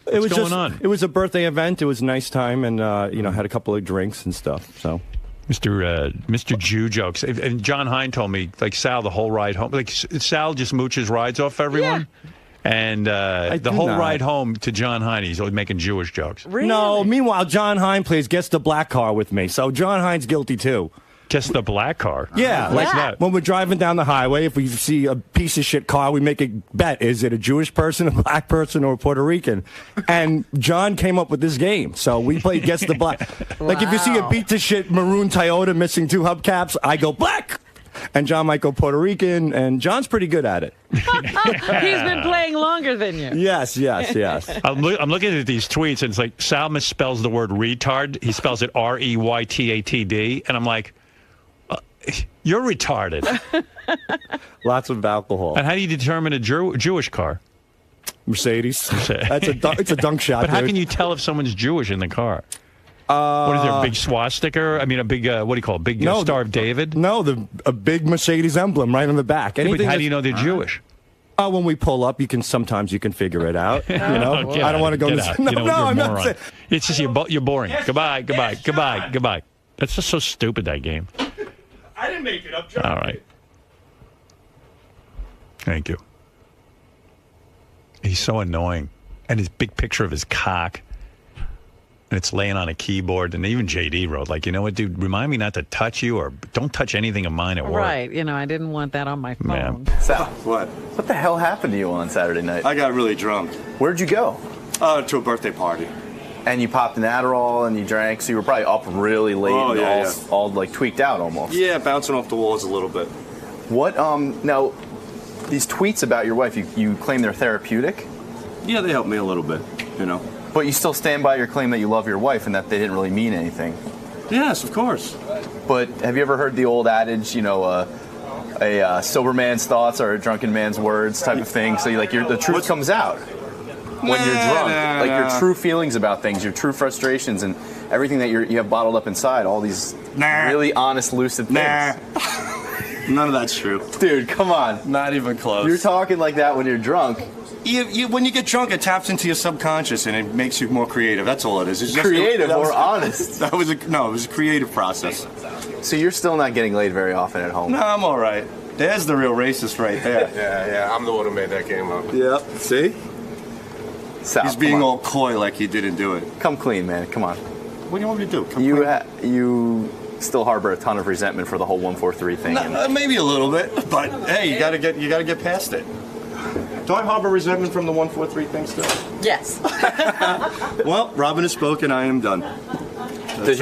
What's going on? It was a birthday event. It was a nice time, and had a couple of drinks and stuff. So, Mr. Jew jokes. And John Hine told me, like Sal, the whole ride home, like Sal just mooches rides off everyone. Yeah. And the whole ride home to John Hine, he's always making Jewish jokes. Really? No, meanwhile, John Hine plays Gets the Black Car with me. So John Hine's guilty, too. Gets the black car? Yeah. Like that. When we're driving down the highway, if we see a piece of shit car, we make a bet. Is it a Jewish person, a black person, or a Puerto Rican? And John came up with this game. So we play Gets the Black. Like if you see a beat to shit maroon Toyota missing 2 hubcaps, I go black. And John might go Puerto Rican, and John's pretty good at it. He's been playing longer than you. Yes. I'm looking at these tweets, and it's like Sal misspells the word retard. He spells it R-E-Y-T-A-T-D. And I'm like, you're retarded. Lots of alcohol. And how do you determine a Jewish car? Mercedes. It's a dunk shot. But how can you tell if someone's Jewish in the car? What is there, a big swastika? I mean, a big, what do you call it? Big Star of David? No, a big Mercedes emblem right on the back. Yeah, but how do you know they're Jewish? When we pull up, sometimes you can figure it out. I don't want to go. I'm not saying. It's just you're boring. Goodbye. That's just so stupid, that game. I didn't make it up. All right. Thank you. He's so annoying, and his big picture of his cock. And it's laying on a keyboard. And even JD wrote, like, you know what, dude, remind me not to touch you or don't touch anything of mine at work. Right. I didn't want that on my phone. Sal, What? what the hell happened to you on Saturday night? I got really drunk. Where'd you go? To a birthday party. And you popped an Adderall and you drank, so you were probably up really late and all like tweaked out almost. Yeah, bouncing off the walls a little bit. What, now, these tweets about your wife, you claim they're therapeutic? Yeah, they helped me a little bit, you know. But you still stand by your claim that you love your wife and that they didn't really mean anything. Yes, of course. But have you ever heard the old adage, you know, a sober man's thoughts are a drunken man's words type of thing? So the truth comes out when you're drunk. Your true feelings about things, your true frustrations, and everything that you have bottled up inside, all these really honest, lucid things. None of that's true. Dude, come on. Not even close. You're talking like that when you're drunk. When you get drunk, it taps into your subconscious and it makes you more creative. That's all it is. It's just creative or honest? It was a creative process. So you're still not getting laid very often at home? No, I'm all right. There's the real racist right there. Yeah, I'm the one who made that game up. Yep. See? Sal, he's being all coy like he didn't do it. Come clean, man. Come on. What do you want me to do? You still harbor a ton of resentment for the whole 143 thing. Maybe a little bit, but hey, you gotta get past it. Do I harbor resentment from the 143 thing still? Yes. Well, Robin has spoken. I am done.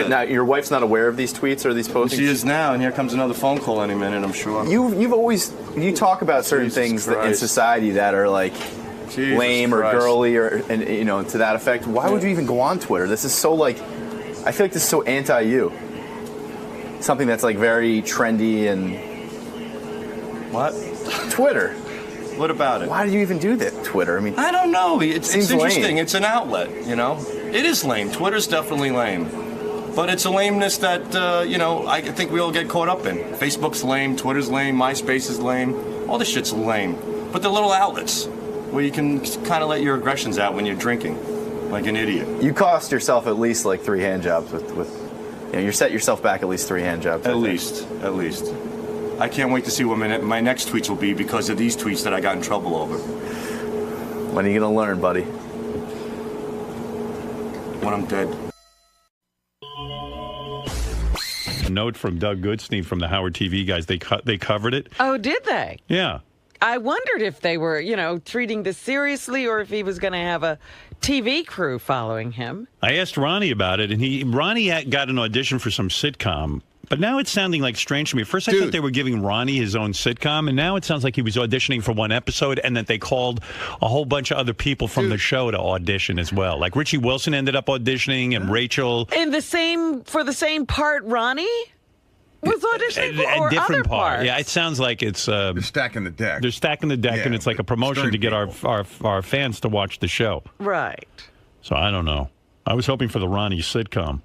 Now, your wife's not aware of these tweets or these postings? She is now, and here comes another phone call any minute, I'm sure. You talk about certain things in society that are like lame or girly or to that effect. Why would you even go on Twitter? This is so I feel like this is so anti-you. Something that's like very trendy and what? Twitter. What about it? Why do you even do that, Twitter? I mean, I don't know. It's interesting. Lame. It's an outlet, It is lame. Twitter's definitely lame. But it's a lameness that, I think we all get caught up in. Facebook's lame, Twitter's lame, MySpace is lame. All this shit's lame. But they're little outlets where you can kind of let your aggressions out when you're drinking, like an idiot. You cost yourself at least like 3 hand jobs with you set yourself back at least 3 hand jobs. At least. I can't wait to see what my next tweets will be because of these tweets that I got in trouble over. When are you going to learn, buddy? When I'm dead. A note from Doug Goodstein from the Howard TV guys. They covered it. Oh, did they? Yeah. I wondered if they were, treating this seriously or if he was going to have a TV crew following him. I asked Ronnie about it, and Ronnie got an audition for some sitcom. But now it's sounding like strange to me. First, I thought they were giving Ronnie his own sitcom, and now it sounds like he was auditioning for one episode, and that they called a whole bunch of other people from the show to audition as well. Like Richie Wilson ended up auditioning, and Rachel. For the same part, Ronnie was auditioning for, a different other part. parts. Yeah, it sounds like it's they're stacking the deck. They're stacking the deck, and it's like a promotion to get our fans to watch the show. Right. So I don't know. I was hoping for the Ronnie sitcom.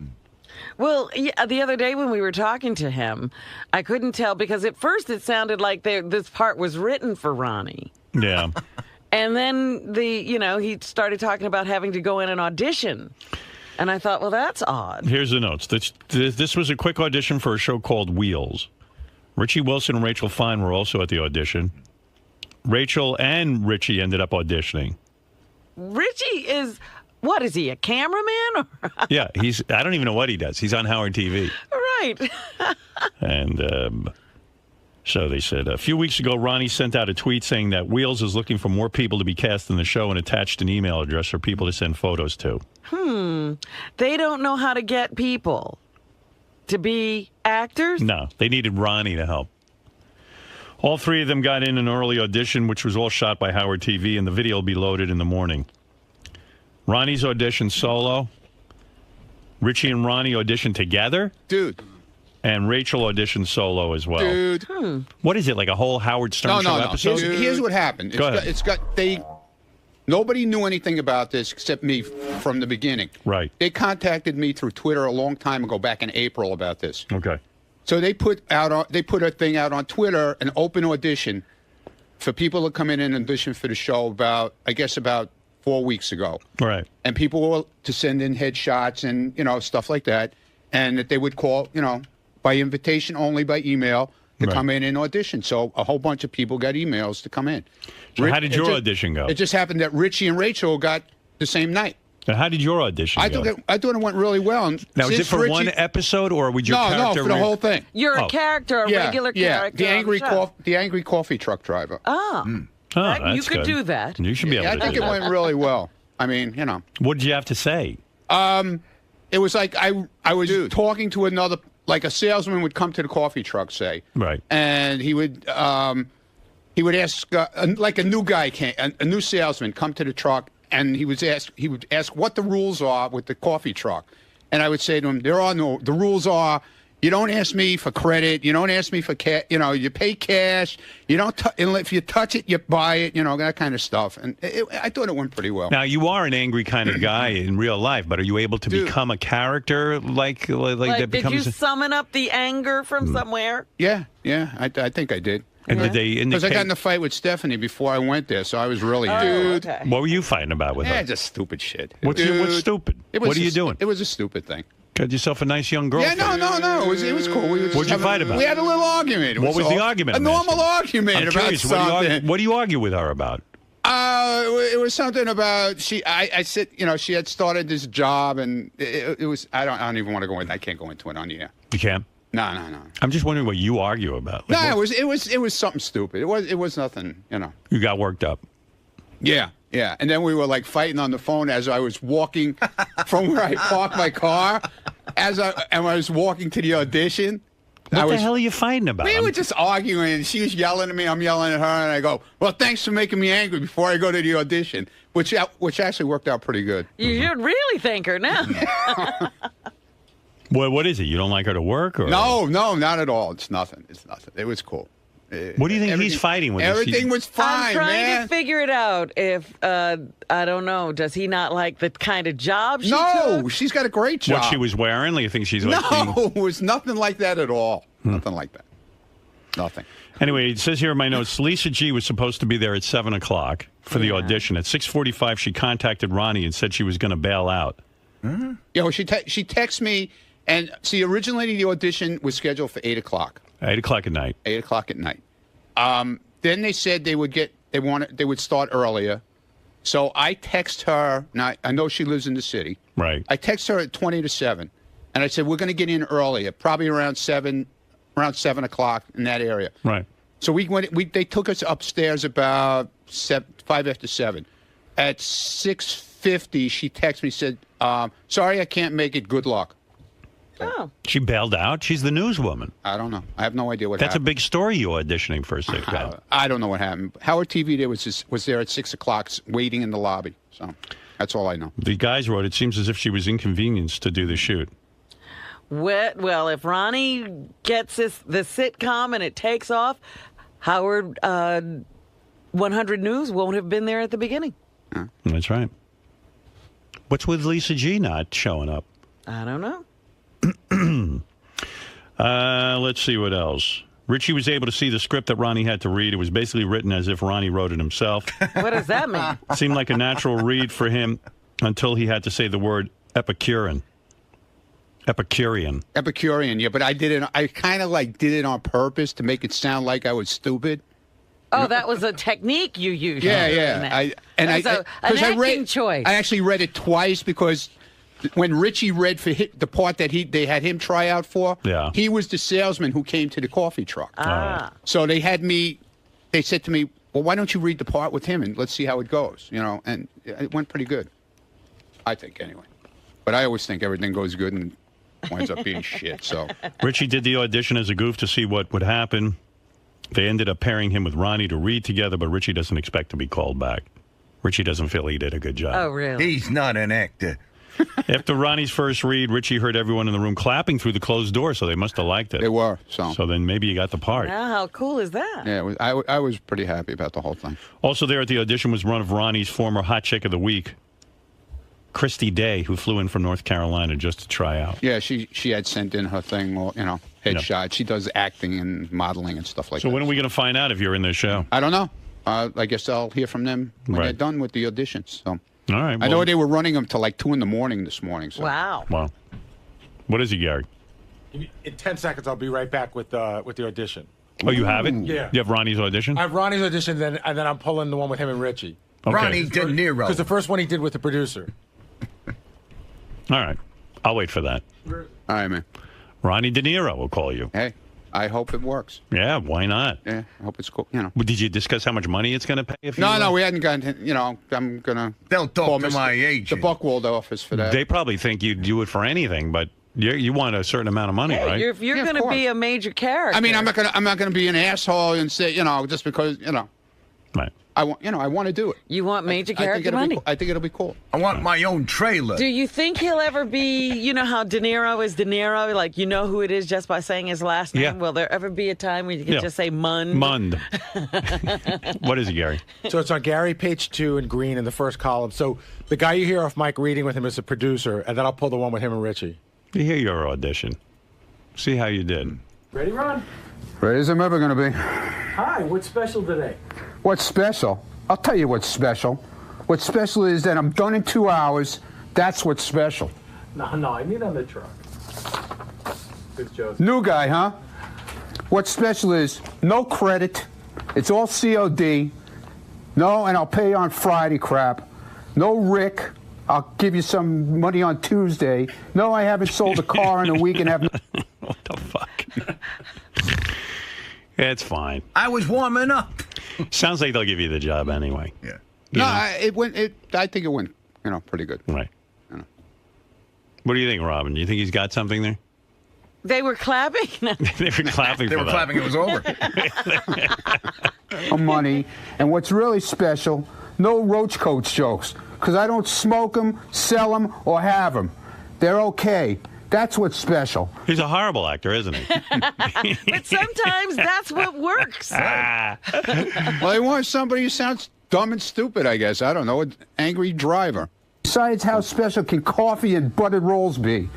Well, yeah, the other day when we were talking to him, I couldn't tell because at first it sounded like this part was written for Ronnie. Yeah. And then he started talking about having to go in and audition. And I thought, well, that's odd. Here's the notes. This was a quick audition for a show called Wheels. Richie Wilson and Rachel Fine were also at the audition. Rachel and Richie ended up auditioning. Richie is... What is he, a cameraman? Yeah, I don't even know what he does. He's on Howard TV. Right. And so they said, a few weeks ago, Ronnie sent out a tweet saying that Wheels is looking for more people to be cast in the show and attached an email address for people to send photos to. They don't know how to get people to be actors? No, they needed Ronnie to help. All 3 of them got in an early audition, which was all shot by Howard TV, and the video will be loaded in the morning. Ronnie's auditioned solo. Richie and Ronnie auditioned together. Dude. And Rachel auditioned solo as well. Dude. What is it, like a whole Howard Stern show episode? Here's what happened. Nobody knew anything about this except me from the beginning. Right. They contacted me through Twitter a long time ago, back in April, about this. Okay. So they put a thing out on Twitter, an open audition for people to come in and audition for the show about 4 weeks ago. Right. And people were to send in headshots and, stuff like that. And that they would call, by invitation only, by email, to come in and audition. So a whole bunch of people got emails to come in. So how did your audition go? It just happened that Richie and Rachel got the same night. Now, how did your audition go? I thought it went really well. And now, is it for one episode, or would your character... No, for the whole thing. You're a character, a regular character. The angry coffee truck driver. Oh. That's you could good. do that. You should be able to do that. I think it went really well. I mean, What did you have to say? It was like I was talking to another, like a salesman would come to the coffee truck, say. Right. And he would ask, like a new guy came, a new salesman come to the truck and he would ask what the rules are with the coffee truck, and I would say to him, the rules are. You don't ask me for credit. You don't ask me for cash. You know, you pay cash. You don't. If you touch it, you buy it. You know, that kind of stuff. And I thought it went pretty well. Now, you are an angry kind of guy in real life, but are you able to become a character like that? Did you summon up the anger from somewhere? Yeah, I think I did. And did they indicate? Because I got in a fight with Stephanie before I went there, so I was really dude. Okay. What were you fighting about with her? Just stupid shit. What's stupid? What are you doing? It was a stupid thing. Got yourself a nice young girl. Yeah, no. It was cool. What'd you fight about? We had a little argument. What was the argument? A normal argument I'm about curious, something. What do you argue with her about? It was something about I said, she had started this job, and it was. I don't even want to go into. I can't go into it on the air. You can't. No. I'm just wondering what you argue about. It was something stupid. It was nothing. You got worked up. Yeah. And then we were like fighting on the phone as I was walking from where I parked my car. As I was walking to the audition. What the hell are you fighting about? We were just arguing. She was yelling at me. I'm yelling at her, and I go, "Well, thanks for making me angry before I go to the audition," which actually worked out pretty good. You should really thank her now. What is it? You don't like her to work? Or? No, not at all. It's nothing. It was cool. What do you think he's fighting with? Everything was fine, I'm trying man. to figure it out. If I don't know, does he not like the kind of job she took? She's got a great job. What she was wearing? You think she's like? No, it was nothing like that at all. Nothing like that. Nothing. Anyway, it says here in my notes, Lisa G was supposed to be there at 7 o'clock for the audition. At 6:45, she contacted Ronnie and said she was going to bail out. Yeah, well, she texted me, and see, originally the audition was scheduled for 8 o'clock. 8 o'clock at night. 8 o'clock at night. Then they said they would start earlier. So I text her. Now I know she lives in the city. Right. I text her at 20 to 7, and I said we're going to get in earlier, probably around 7 o'clock in that area. Right. So they took us upstairs about 5 after 7. At 6:50, she texted me, said, "Sorry, I can't make it. Good luck." Oh. She bailed out? She's the newswoman. I don't know. I have no idea what That's happened. a big story, you auditioning for a sitcom. I don't know what happened. Howard TV was there at 6 o'clock waiting in the lobby. So that's all I know. The guys wrote, it seems as if she was inconvenienced to do the shoot. Well, if Ronnie gets the sitcom and it takes off, Howard 100 News won't have been there at the beginning. That's right. What's with Lisa G not showing up? I don't know. Let's see what else. Richie was able to see the script that Ronnie had to read. It was basically written as if Ronnie wrote it himself. What does that mean? It seemed like a natural read for him until he had to say the word Epicurean. Epicurean, yeah, but I did it. I kind of did it on purpose to make it sound like I was stupid. Oh, that was a technique you used. Yeah. An acting choice. I actually read it twice because when Richie read for the part that they had him try out for, he was the salesman who came to the coffee truck. So they said to me, well, why don't you read the part with him and let's see how it goes, and it went pretty good. I think, anyway. But I always think everything goes good and winds up being shit, so. Richie did the audition as a goof to see what would happen. They ended up pairing him with Ronnie to read together, but Richie doesn't expect to be called back. Richie doesn't feel he did a good job. Oh, really? He's not an actor. After Ronnie's first read, Richie heard everyone in the room clapping through the closed door, so they must have liked it. They were, so. So then maybe you got the part. Now, how cool is that? Yeah, I was pretty happy about the whole thing. Also there at the audition was one of Ronnie's former hot chick of the week, Christy Day, who flew in from North Carolina just to try out. Yeah, she had sent in her thing, headshot. Yep. She does acting and modeling and stuff like that. So when are we going to find out if you're in this show? I don't know. I guess I'll hear from them when they're done with the auditions. So. All right. I know they were running them till like 2 a.m. this morning. So. Wow. What is it, Gary? In 10 seconds, I'll be right back with the audition. Oh, you have it? Yeah. You have Ronnie's audition? I have Ronnie's audition, and then I'm pulling the one with him and Richie. Okay. Ronnie De Niro. Because the first one he did with the producer. All right. I'll wait for that. All right, man. Ronnie De Niro will call you. Hey, I hope it works. Yeah, why not? Yeah, I hope it's cool. Did you discuss how much money it's going to pay? No, we hadn't gotten. I'm gonna. They'll talk to my agent. The Buckwald office for that. They probably think you'd do it for anything, but you want a certain amount of money, right? If you're going to be a major character. I mean, I'm not gonna be an asshole and say, just because, Right. I want to do it. You want major character money? I think it'll be cool. I want my own trailer. Do you think he'll ever be, you know how De Niro is De Niro? Like, you know who it is just by saying his last name? Yeah. Will there ever be a time where you can just say Mund? Mund. What is it, Gary? So it's on Gary, page 2, in green in the first column. So the guy you hear off mic reading with him is the producer, and then I'll pull the one with him and Richie. You hear your audition. See how you did. Ready, Ron? Ready as I'm ever going to be. Hi, what's special today? What's special? I'll tell you what's special. What's special is that I'm done in 2 hours. That's what's special. No, I need on the truck. Good joke. New guy, huh? What's special is no credit. It's all COD. No, and I'll pay you on Friday crap. No Rick. I'll give you some money on Tuesday. No, I haven't sold a car in a week and have... What the fuck? It's fine. I was warming up. Sounds like they'll give you the job anyway. Yeah. No, I think it went, pretty good. Right. What do you think, Robin? You think he's got something there? They were clapping? No. They were clapping They for were that. clapping. It was over. Money. And what's really special, no roach coats jokes. Because I don't smoke them, sell them, or have them. They're okay. That's what's special. He's a horrible actor, isn't he? But sometimes that's what works. Well, they want somebody who sounds dumb and stupid, I guess. I don't know, an angry driver. Besides, how special can coffee and buttered rolls be?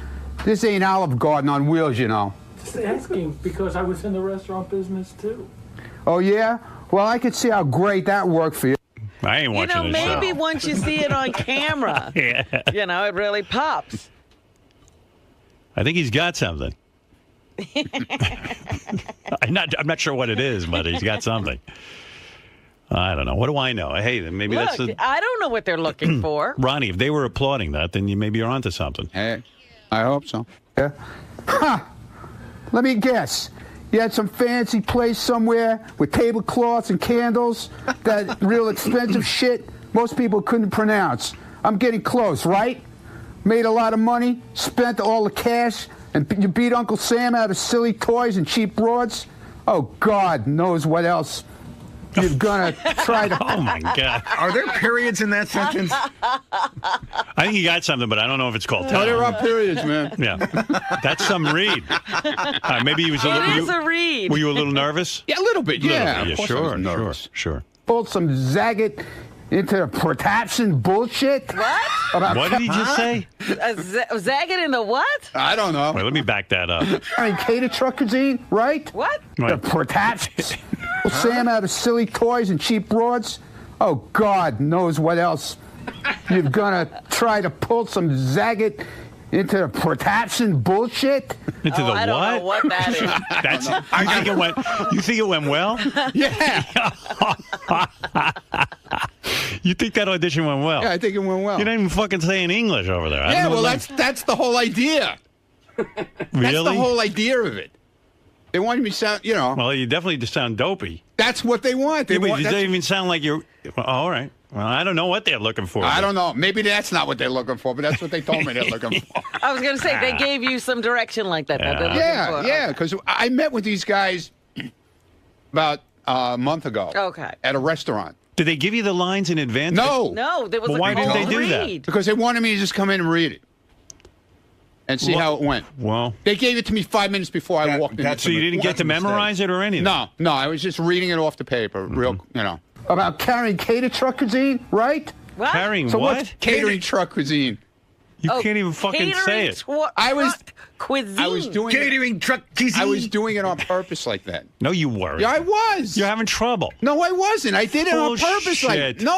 This ain't Olive Garden on wheels, you know. Just asking because I was in the restaurant business too. Oh, yeah? Well, I could see how great that worked for you. I ain't watching this show. Maybe once you see it on camera, it really pops. I think he's got something. I'm not sure what it is, but he's got something. I don't know. What do I know? Hey, maybe Look, that's the... I don't know what they're looking for. Ronnie, if they were applauding that, then maybe you're onto something. Hey, I hope so. Yeah. Ha! Let me guess. You had some fancy place somewhere with tablecloths and candles, that real expensive shit most people couldn't pronounce. I'm getting close, right? Made a lot of money, spent all the cash, and you beat Uncle Sam out of silly toys and cheap broads? Oh, God knows what else you're gonna try to... Oh, my God. Are there periods in that sentence? I think he got something, but I don't know if it's called No, there are periods, man. Yeah. That's some read. Maybe he was a little... It is a read. Were you a little nervous? Yeah, a little bit, yeah. Little bit, Of course I was nervous. Sure. Pulled some Zagat into protection bullshit. What? What did he just say? Zagging in the what? I don't know. Wait, let me back that up. I mean, cater truck cuisine, right? What? The protection. Sam out of silly toys and cheap broads. Oh, God knows what else you're gonna try to pull some Zagat into protection bullshit. Into the I don't know what that is. That's. You think it went well? Yeah. You think that audition went well? Yeah, I think it went well. You didn't even fucking say in English over there. Yeah, well, that's the whole idea. Really? That's the whole idea of it. They wanted me to sound, Well, you definitely just sound dopey. That's what they want. They want. Does that even sound like you're... Well, all right. Well, I don't know what they're looking for. I don't know. Maybe that's not what they're looking for, but that's what they told me they're looking for. I was going to say, they gave you some direction like that. Yeah, because I met with these guys about a month ago. Okay. At a restaurant. Did they give you the lines in advance? No, there was Well, a why didn't they do read. that? Because they wanted me to just come in and read it. And see how it went. Well, they gave it to me 5 minutes before I walked in. So you didn't get to memorize it or anything? No, I was just reading it off the paper, About carrying cater truck cuisine, right? What? Carrying so what? What's catering truck cuisine? You can't even fucking say it. I was cuisine. doing catering truck cuisine. I was doing it on purpose like that. No, you weren't. Yeah, I was. You're having trouble. No, I wasn't. I did it on purpose. Bullshit.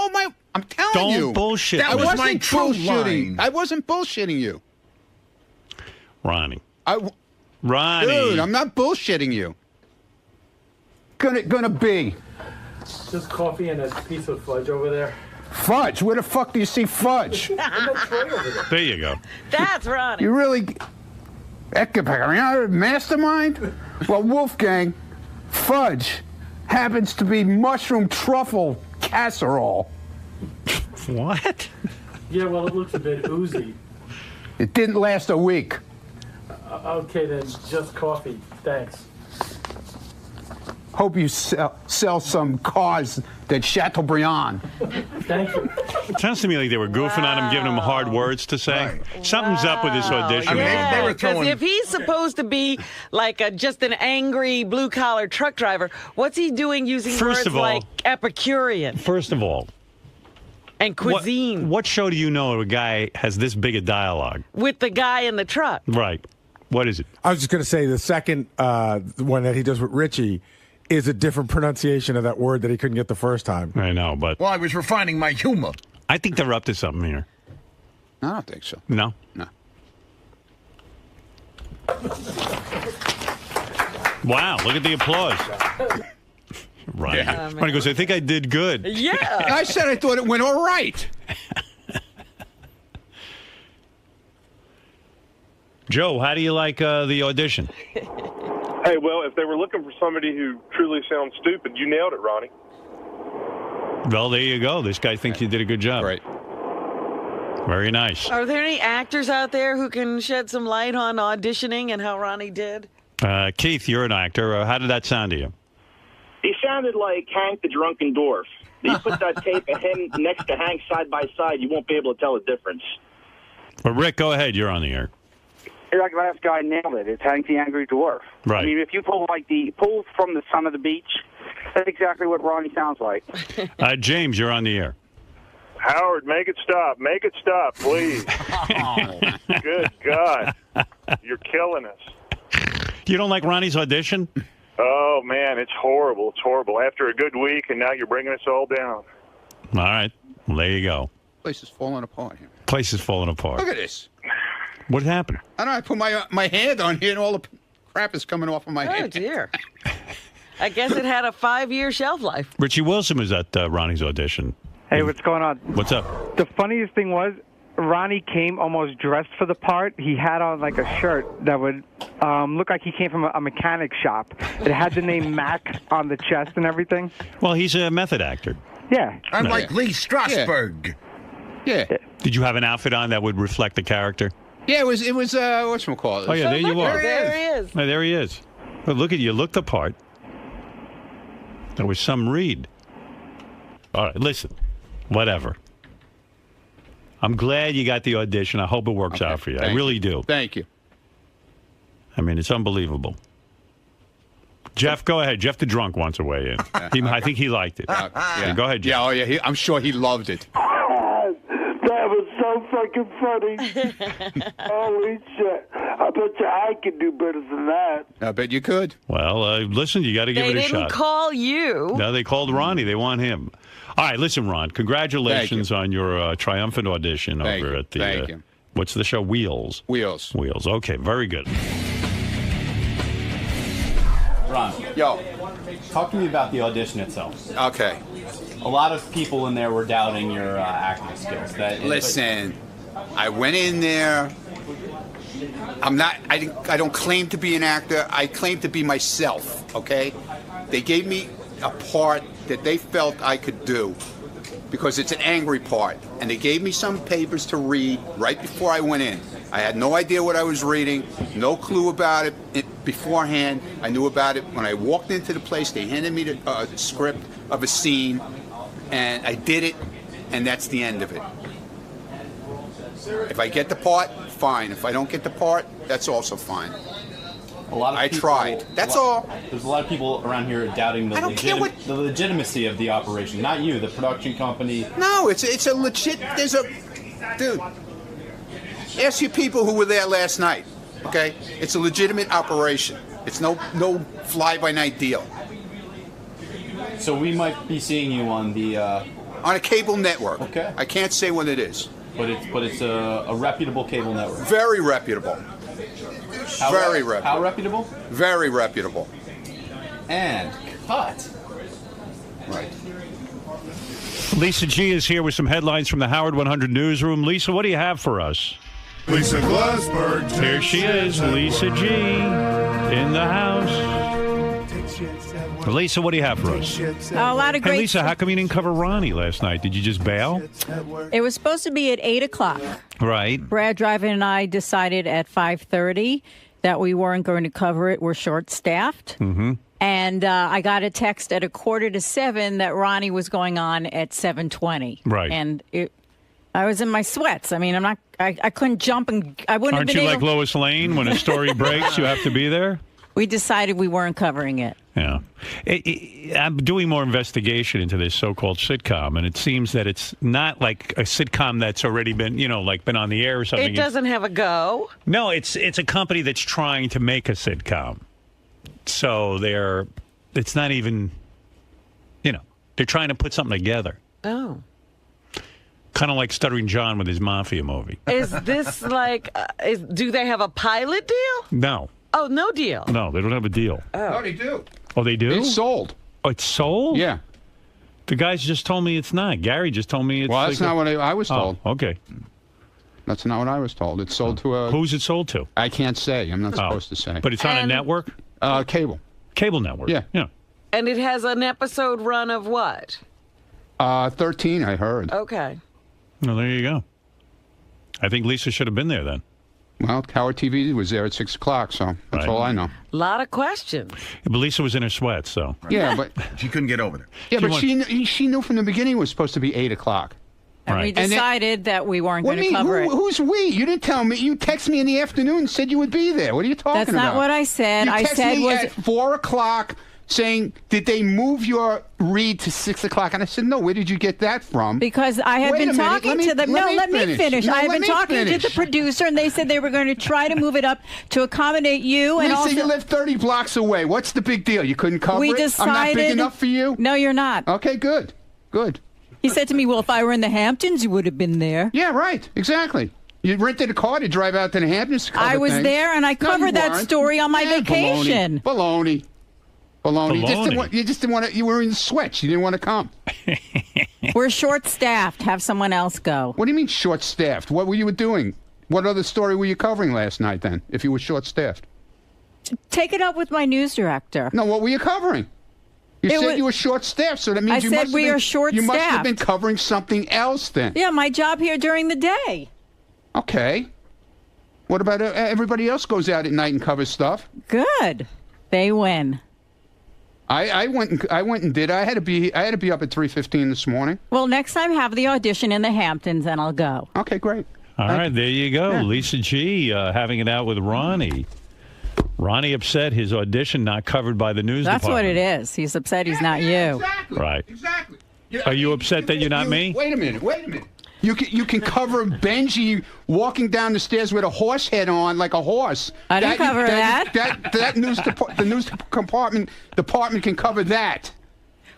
I'm telling you. Don't bullshit. I was wasn't my true bullshitting. line. I wasn't bullshitting you. Ronnie. Ronnie. Dude, I'm not bullshitting you. Gonna be. Just coffee and a piece of fudge over there. Fudge? Where the fuck do you see fudge? There you go. That's Ronnie. You really... Mastermind? Well, Wolfgang, fudge happens to be mushroom truffle casserole. What? Yeah, well, it looks a bit oozy. It didn't last a week. Okay, then, just coffee. Thanks. Hope you sell some cars that Chateaubriand. Thank you. It sounds to me like they were goofing on him, giving him hard words to say. Something's up with this audition. I mean, they were Because throwing. if he's supposed to be like just an angry blue-collar truck driver, what's he doing using First words of all- like Epicurean First of all, and cuisine what show do you know a guy has this big a dialogue? with the guy in the truck? Right. What is it? I was just going to say the second one that he does with Richie is a different pronunciation of that word that he couldn't get the first time. I know, but Well, I was refining my humor. I think they're up to something here. I don't think so. No? No. Wow, look at the applause. Ronnie. Yeah. Ronnie goes, I think I did good. Yeah. I said I thought it went all right. Joe, how do you like the audition? Hey, well, if they were looking for somebody who truly sounds stupid, you nailed it, Ronnie. Well, there you go. This guy thinks you did a good job. Right. Very nice. Are there any actors out there who can shed some light on auditioning and how Ronnie did? Keith, you're an actor. How did that sound to you? He sounded like Hank the Drunken Dwarf. You put that tape of him next to Hank side by side, you won't be able to tell the difference. Well, Rick, go ahead. You're on the air. Like the last guy nailed it. It's Hank the Angry Dwarf. Right. I mean, if you pull from the son of the beach, that's exactly what Ronnie sounds like. James, you're on the air. Howard, make it stop. Make it stop, please. Good God. You're killing us. You don't like Ronnie's audition? Oh, man, it's horrible. It's horrible. After a good week, and now you're bringing us all down. All right. Well, there you go. Place is falling apart here. Place is falling apart. Look at this. What happened? I don't know. I put my hand on here, and all the crap is coming off of my head. Oh, dear. I guess it had a 5-year shelf life. Richie Wilson was at Ronnie's audition. Hey, what's going on? What's up? The funniest thing was Ronnie came almost dressed for the part. He had on like a shirt that would look like he came from a mechanic shop. It had the name Mac on the chest and everything. Well, he's a method actor. Yeah. I'm like Lee Strasberg. Yeah. Did you have an outfit on that would reflect the character? Yeah, it was whatchamacallit. Oh, yeah, there you are. There he is. Oh, there he is. Well, look at you. Look the part. That was some read. All right, listen. Whatever. I'm glad you got the audition. I hope it works out for you. I really do. Thank you. I mean, it's unbelievable. Jeff, go ahead. Jeff the drunk wants to weigh in. I think he liked it. Yeah. Go ahead, Jeff. Yeah, oh, yeah. I'm sure he loved it. That was so fucking funny. Holy shit. I bet you I could do better than that. I bet you could. Well, listen, you got to give They it a didn't shot. call you. No, they called Ronnie. They want him. All right, listen, Ron. Congratulations on your triumphant audition over at the. Thank you. What's the show? Wheels. Wheels. Wheels. Okay, very good. Ron, yo, talk to me about the audition itself. Okay. A lot of people in there were doubting your acting skills. Listen, I went in there. I don't claim to be an actor. I claim to be myself, okay? They gave me a part that they felt I could do because it's an angry part. And they gave me some papers to read right before I went in. I had no idea what I was reading, no clue about it beforehand. I knew about it when I walked into the place. They handed me the script of a scene, and I did it, and that's the end of it. If I get the part, fine. If I don't get the part, that's also fine. I tried. That's all. There's a lot of people around here doubting the legitimacy of the operation. Not you, the production company. No, it's a legit. Dude. Ask you people who were there last night. Okay, it's a legitimate operation. It's no fly-by-night deal. So we might be seeing you on the on a cable network. Okay. I can't say what it is. But it's a reputable cable network. Very reputable. Very reputable. How reputable? Very reputable. And cut. Right. Lisa G is here with some headlines from the Howard 100 newsroom. Lisa, what do you have for us? Lisa Glassberg. Here she is, Lisa G, in the house. Lisa, what do you have for us? A lot of great. Hey, Lisa, how come you didn't cover Ronnie last night? Did you just bail? It was supposed to be at 8 o'clock. Right. Brad Driver and I decided at 5:30 that we weren't going to cover it. We're short-staffed. Mm-hmm. And I got a text at 6:45 that Ronnie was going on at 7:20. Right. And I was in my sweats. I mean, I couldn't jump, and I wouldn't Aren't have been you able. like Lois Lane? When a story breaks, you have to be there? We decided we weren't covering it. Yeah. I'm doing more investigation into this so-called sitcom, and it seems that it's not like a sitcom that's already been, been on the air or something. It doesn't have a go. No, it's a company that's trying to make a sitcom. So it's not even, they're trying to put something together. Oh. Kind of like Stuttering John with his mafia movie. Is this like, do they have a pilot deal? No. Oh, no deal. No, they don't have a deal. No, they do. Oh, they do? It's sold. Oh, it's sold? Yeah. The guys just told me it's not. Gary just told me it's Well, that's not what I was told. Oh, okay. That's not what I was told. It's sold to a... Who's it sold to? I can't say. I'm not supposed to say. But it's on a network? Cable. Cable network? Yeah. Yeah. And it has an episode run of what? 13, I heard. Okay. Well, there you go. I think Lisa should have been there then. Well, Howard TV was there at 6 o'clock, so that's Right. all I know. A lot of questions. But Lisa was in her sweats, so. Yeah, but she couldn't get over there. Yeah, but she knew from the beginning it was supposed to be 8 o'clock. And we decided that we weren't going to cover it. Who's we? You didn't tell me. You texted me in the afternoon and said you would be there. What are you talking about? That's not what I said. You I texted said me was at 4 o'clock saying, did they move your read to 6 o'clock? And I said, no, where did you get that from? Because I had Wait been a minute, talking to them. Let me finish. No, I had let been me talking finish. to the producer, and they said they were going to try to move it up to accommodate you. And Lisa, also, you live 30 blocks away. What's the big deal? You couldn't cover we it? decided, I'm not big enough for you? No, you're not. Okay, good. Good. He said to me, well, if I were in the Hamptons, you would have been there. Yeah, right. Exactly. You rented a car to drive out to the Hamptons to cover I was things. there, and I No, covered you that weren't. story on my vacation. Baloney. You just didn't want to. You were in sweats. You didn't want to come. We're short-staffed. Have someone else go. What do you mean short-staffed? What were you doing? What other story were you covering last night then, if you were short-staffed? Take it up with my news director. No, what were you covering? You said you were short-staffed, so that means I said we are You must have been short-staffed. covering something else then. Yeah, my job here during the day. Okay. What about everybody else goes out at night and covers stuff? Good. They win. I went and did. I had to be up at 3:15 this morning. Well, next time have the audition in the Hamptons, and I'll go. Okay, great. All right, there you go. Lisa G having it out with Ronnie. Ronnie upset his audition not covered by the news That's what department. it is. He's upset he's not you. Exactly. Right. Exactly. Are you upset that you're not me? Wait a minute. You can cover Benji walking down the stairs with a horse head on like a horse. I didn't cover that. The news department can cover that.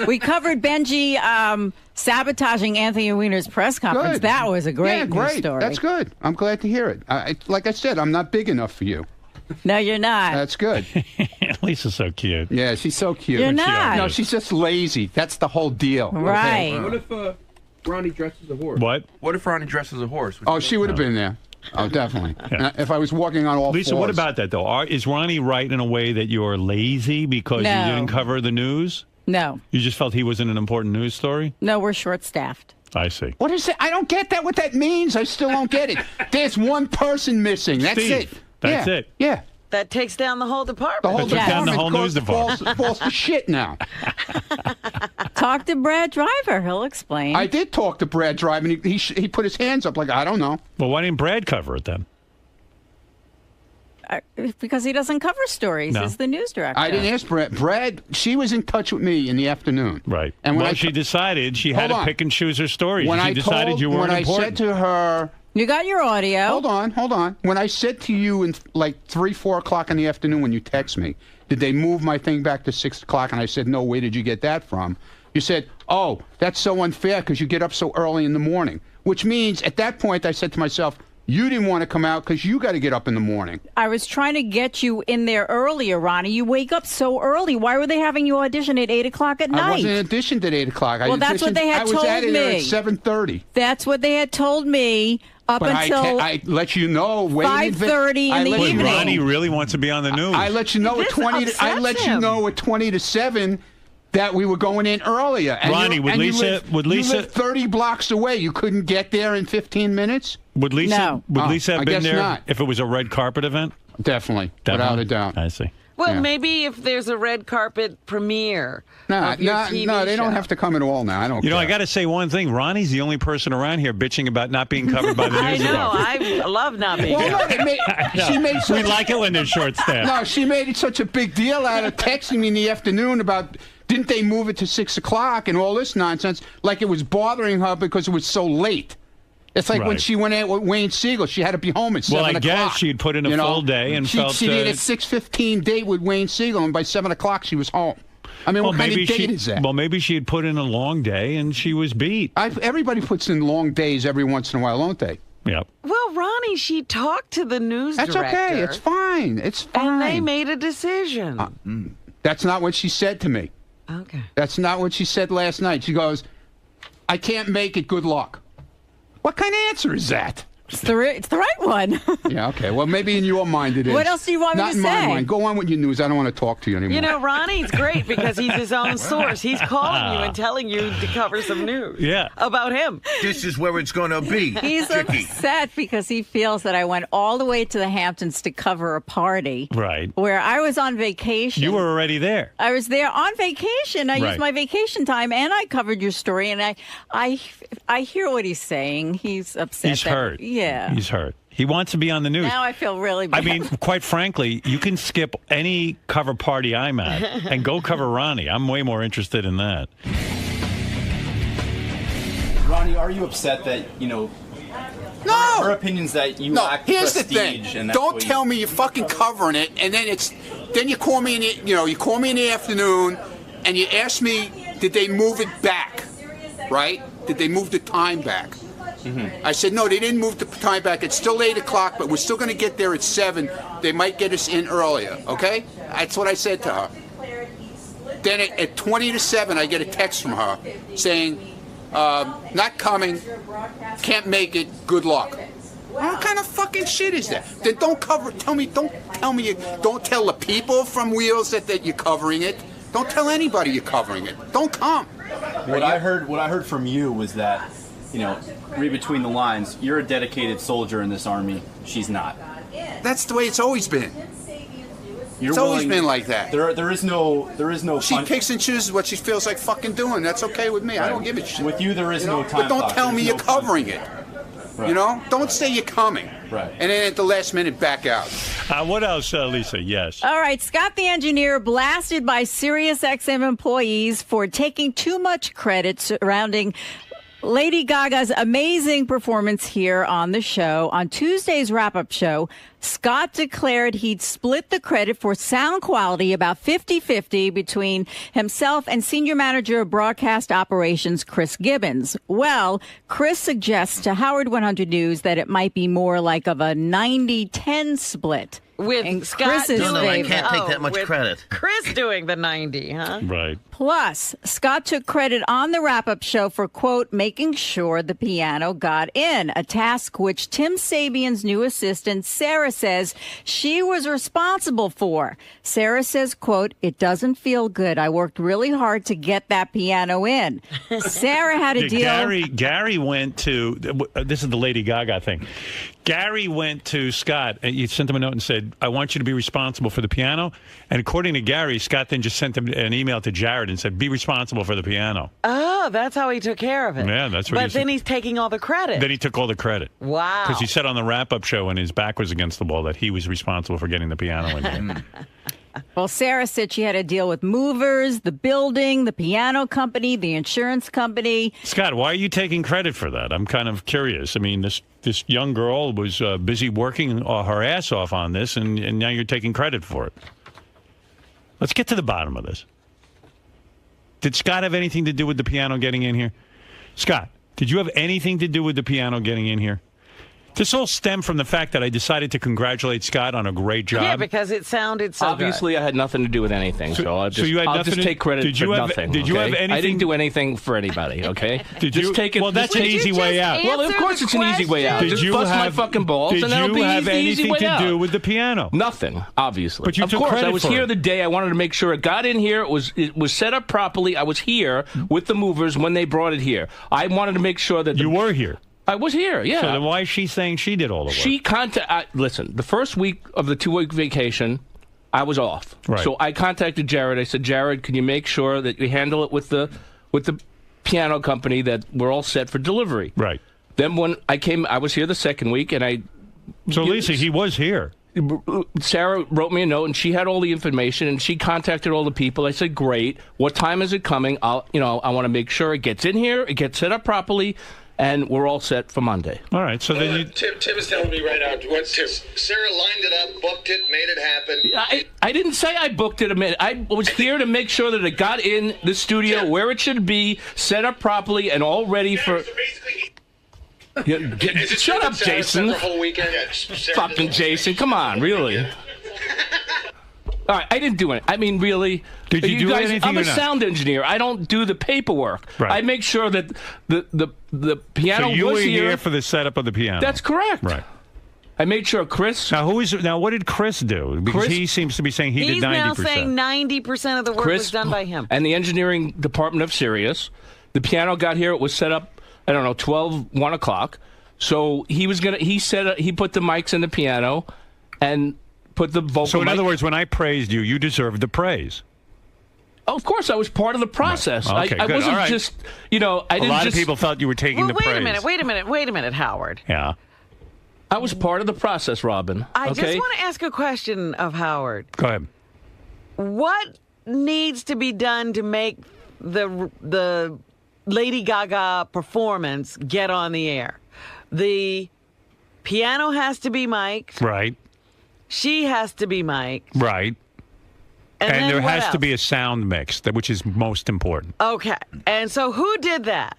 We covered Benji sabotaging Anthony Weiner's press conference. Good. That was a great news great. story. That's good. I'm glad to hear it. Like I said, I'm not big enough for you. No, you're not. That's good. Lisa's so cute. Yeah, she's so cute. You're not. No, she's just lazy. That's the whole deal. Right. What if Ronnie dresses as a horse? What? What if Ronnie dresses as a horse? Oh, she would have been there. Oh, definitely. If I was walking on all Lisa, fours. what about that, though? Is Ronnie right in a way that you're lazy because No. you didn't cover the news? No. You just felt he wasn't an important news story? No, we're short-staffed. I see. What is it? I don't get that. What that means? I still don't get it. There's one person missing. That's Steve. it. That's Yeah. it. Yeah. That takes down the whole department. The whole That took down the department whole news department. falls to shit now. Talk to Brad Driver. He'll explain. I did talk to Brad Drive, and he put his hands up like, I don't know. Well, why didn't Brad cover it then? Because he doesn't cover stories. No. He's the news director. I didn't ask Brad. Brad, she was in touch with me in the afternoon. Right. And when well, I she decided she had Hold to on. pick and choose her stories. When She I decided told, you weren't when I important. said to her, You got your audio. hold on. When I said to you in like 3, 4 o'clock in the afternoon when you text me, did they move my thing back to 6 o'clock? And I said, no, where did you get that from? You said, oh, that's so unfair because you get up so early in the morning. Which means at that point I said to myself, you didn't want to come out because you got to get up in the morning. I was trying to get you in there earlier, Ronnie. You wake up so early. Why were they having you audition at 8 o'clock at night? I wasn't auditioned at 8 o'clock. Well, that's what they had told I was at me. at 7:30. That's what they had told me up But until I let you know way 5:30 in the Wait, evening. Ronnie really wants to be on the news. I let you know at 20. I let you know at 20 to 7 that we were going in earlier. And Ronnie, would Lisa- you would Lisa- lived 30 blocks away. You couldn't get there in 15 minutes. Would Lisa? No. Would Oh, Lisa have I been guess there not. if it was a red carpet event? Definitely, without a doubt. I see. Well, Yeah. maybe if there's a red carpet premiere. No, of your no, TV no, they don't show. have to come at all now. I don't You know, care. I got to say one thing. Ronnie's the only person around here bitching about not being covered by the news. I know. department. I love not being. Well, no, she made We such like it when they're short staffed. No, she made it such a big deal out of texting me in the afternoon about didn't they move it to 6 o'clock and all this nonsense, like it was bothering her because it was so late. It's like when Right. she went out with Wayne Siegel, she had to be home at 7 Well, I o'clock. guess she'd put in a full day and she, felt, she did a uh, 6:15 date with Wayne Siegel, and by 7 o'clock she was home. I mean, Well, what kind maybe of date is that? Well, maybe she had put in a long day and she was beat. Everybody puts in long days every once in a while, don't they? Yep. Well, Ronnie, she talked to the news That's director. okay. It's fine. It's fine. And they made a decision. That's not what she said to me. Okay. That's not what she said last night. She goes, I can't make it. Good luck. What kind of answer is that? It's the right one. Yeah, okay. Well, maybe in your mind it is. What else do you want me Not to in my say? mind. Go on with your news. I don't want to talk to you anymore. You know, Ronnie's great because he's his own source. He's calling you and telling you to cover some news about him. This is where it's going to be. He's Tricky. upset because he feels that I went all the way to the Hamptons to cover a party Right. where I was on vacation. You were already there. I was there on vacation. I Right. used my vacation time, and I covered your story. And I hear what he's saying. He's upset. He's that- hurt. Yeah. He's hurt. He wants to be on the news. Now I feel really bad. I mean, quite frankly, you can skip any cover party I'm at and go cover Ronnie. I'm way more interested in that. Ronnie, are you upset that, No! her opinion's that you No, lack here's the prestige thing. and that's Don't what tell me you're fucking covering it, and then you call me in the, you call me in the afternoon, and you ask me, did they move it back? Right? Did they move the time back? I said, no, they didn't move the time back. It's still 8 o'clock, but we're still going to get there at 7. They might get us in earlier, okay? That's what I said to her. Then at 20 to 7, I get a text from her saying, not coming, can't make it, good luck. What kind of fucking shit is that? Then don't tell the people from Wheels that you're covering it. Don't tell anybody you're covering it. Don't come. What I heard from you was that, read between the lines, you're a dedicated soldier in this army. She's not. That's the way it's always been. You're It's always willing- been like that. There is no. She picks and chooses what she feels like fucking doing. That's okay with me. I don't give a shit. With you, there is no time But don't clock. tell me There's you're no covering it. Right. Don't say you're coming. Right. And then at the last minute, back out. What else, Lisa? Yes. All right, Scott the engineer blasted by SiriusXM employees for taking too much credit surrounding Lady Gaga's amazing performance here on the show. On Tuesday's wrap-up show, Scott declared he'd split the credit for sound quality about 50-50 between himself and senior manager of broadcast operations, Chris Gibbons. Well, Chris suggests to Howard 100 News that it might be more like of a 90-10 split. With in Scott Chris's doing, favor. I can't take that much with credit. Chris doing the 90, huh? Right. Plus, Scott took credit on the wrap-up show for, quote, making sure the piano got in, a task which Tim Sabian's new assistant, Sarah, says she was responsible for. Sarah says, quote, it doesn't feel good. I worked really hard to get that piano in. Sarah had a deal. Gary went to, this is the Lady Gaga thing. Gary went to Scott, and he sent him a note and said, I want you to be responsible for the piano. And according to Gary, Scott then just sent him an email to Jared and said, be responsible for the piano. Oh, that's how he took care of it. Yeah, that's what he But said. then he's taking all the credit. Then he took all the credit. Wow. Because he said on the wrap-up show when his back was against the wall that he was responsible for getting the piano in there. Well, Sarah said she had to deal with movers, the building, the piano company, the insurance company. Scott, why are you taking credit for that? I'm kind of curious. I mean, this young girl was busy working her ass off on this, and now you're taking credit for it. Let's get to the bottom of this. Did Scott have anything to do with the piano getting in here? Scott, did you have anything to do with the piano getting in here? This all stemmed from the fact that I decided to congratulate Scott on a great job. Yeah, because it sounded so Obviously, I had nothing to do with anything, so I'll just, you had I'll nothing just to- take credit did for you have- nothing. did you okay? have anything- I didn't do anything for anybody, okay? Did just you- take it. well, that's just an take easy it- way out. Well, of course, it's an easy way out. Did Just you bust my have- fucking balls, did and that'll you be have the easy anything way to out. do with the piano? Nothing, obviously. But you of took course, credit I was for here it. the day. I wanted to make sure it got in here. It was set up properly. I was here with the movers when they brought it here. I wanted to make sure that You were here. I was here, yeah. So then why is she saying she did all the work? Listen, the first week of the 2-week vacation, I was off. Right. So I contacted Jared. I said, Jared, can you make sure that you handle it with the piano company, that we're all set for delivery? Right. Then when I was here the second week, and So, Lisa, he was here. Sarah wrote me a note, and she had all the information, and she contacted all the people. I said, great. What time is it coming? I want to make sure it gets in here, it gets set up properly, and we're all set for Monday. All right. So then you... Tim is telling me right now. What's Tim? Sarah lined it up, booked it, made it happen. I didn't say I booked it a minute. I was here to make sure that it got in the studio where it should be, set up properly, and all ready for... Shut up, Jason. Whole weekend? Fucking Jason. Come on, really. All right, I didn't do it. I mean, really. Did you do guys, anything I'm or a not? sound engineer. I don't do the paperwork. Right. I make sure that the piano So you was were here. here for the setup of the piano. That's correct. Right. I made sure Chris... Now, what did Chris do? Because Chris- he seems to be saying he He's did 90%. now saying 90% of the work was done by him. And the engineering department of Sirius. The piano got here. It was set up, 1 o'clock. So he put the mics in the piano and put the vocal So in mic- other words, when I praised you, you deserved the praise. Oh, of course, I was part of the process. Right. Okay, I good. wasn't All right. just, I didn't A lot just... of people thought you were taking the praise. Wait a minute, Howard. Yeah. I was part of the process, Robin. I okay? just want to ask a question of Howard. Go ahead. What needs to be done to make the Lady Gaga performance get on the air? The piano has to be mic'd. Right. She has to be mic'd. Right. And then there what has to else? be a sound mix, which is most important. Okay. And so who did that?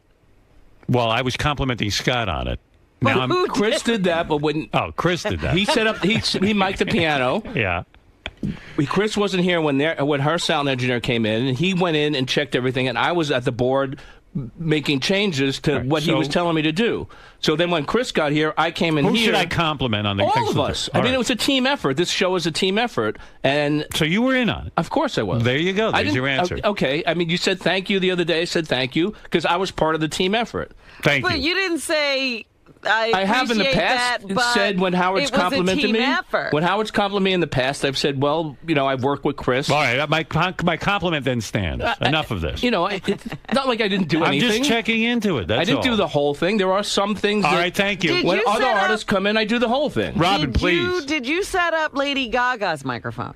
Well, I was complimenting Scott on it. Well, who Chris did that, but when... Oh, Chris did that. He set up... He mic'd the piano. Yeah. Chris wasn't here when her sound engineer came in, and he went in and checked everything, and I was at the board making changes to what he was telling me to do. So then when Chris got here, I came in Who here. should I compliment on the All of us. I mean, it was a team effort. This show is a team effort. And so you were in on it? Of course I was. There you go. There's your answer. Okay. I mean, you said thank you the other day. I said thank you because I was part of the team effort. But you didn't say... I have in the appreciate past that, but said when Howard's it was a complimented team me. effort. When Howard's complimented me in the past, I've said, well, I've worked with Chris. All right, my compliment then stands. Enough of this. It's not like I didn't do anything. I'm just checking into it. That's I didn't do all. the whole thing. There are some things. All right, thank you. When other artists come in, I do the whole thing. Robin, please. Did you set up Lady Gaga's microphone?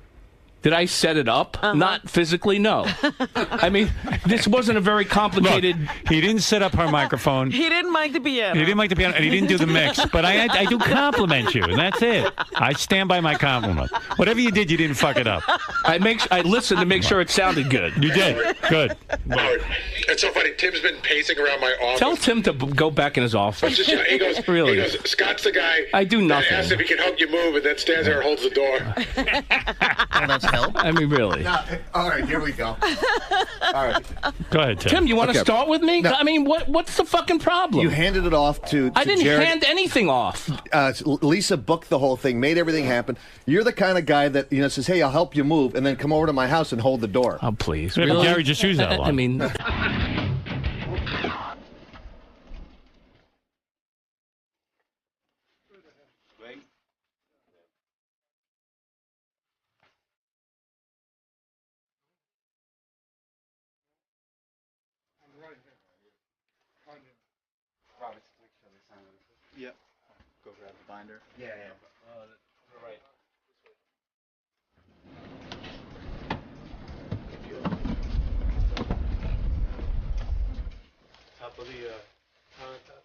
Did I set it up? Not physically, no. I mean, this wasn't a very complicated... Look, he didn't set up her microphone. He didn't mic the piano. He didn't mic the piano, and he didn't do the mix. But I do compliment you, and that's it. I stand by my compliment. Whatever you did, you didn't fuck it up. I listened to make sure it sounded good. You did. Good. Howard, it's so funny. Tim's been pacing around my office. Tell Tim to go back in his office. He goes, Really? he goes, Scott's the guy I do nothing. that asks if he can help you move and then stands there and holds the door. Oh, that's help. I mean, really. All right, here we go. All right. Go ahead, Tim. Tim, you want to Okay. start with me? No. I mean, what's the fucking problem? You handed it off to I didn't Jared. hand anything off. Lisa booked the whole thing, made everything happen. You're the kind of guy that says, "Hey, I'll help you move," and then come over to my house and hold the door. Oh, please. Yeah, but Gary just used that line. I mean... Yep. Go grab the binder. Yeah. Right. Top of the countertop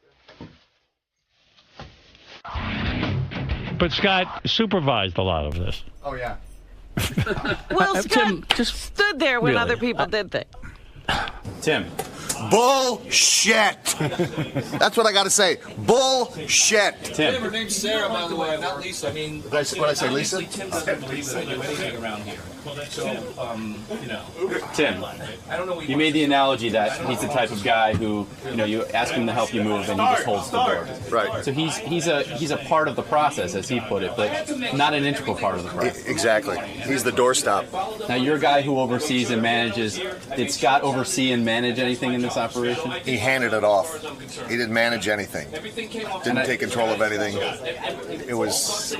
there. But Scott supervised a lot of this. Oh yeah. Well, Scott Tim, just stood there when really. other people did things. Tim. Bullshit. That's what I got to say. Bullshit. Tim. Her name's Sarah, by the way, not Lisa. I mean, What did I say, Lisa? Tim doesn't believe that I do anything around here. So, Tim, you made the analogy that he's the type of guy who, you ask him to help you move and he just holds the door. Right. So he's a part of the process, as he put it, but not an integral part of the process. Exactly. He's the doorstop. Now, you're a guy who oversees and manages. Did Scott oversee and manage anything in this operation? He handed it off. He didn't manage anything. Didn't take control of anything. He was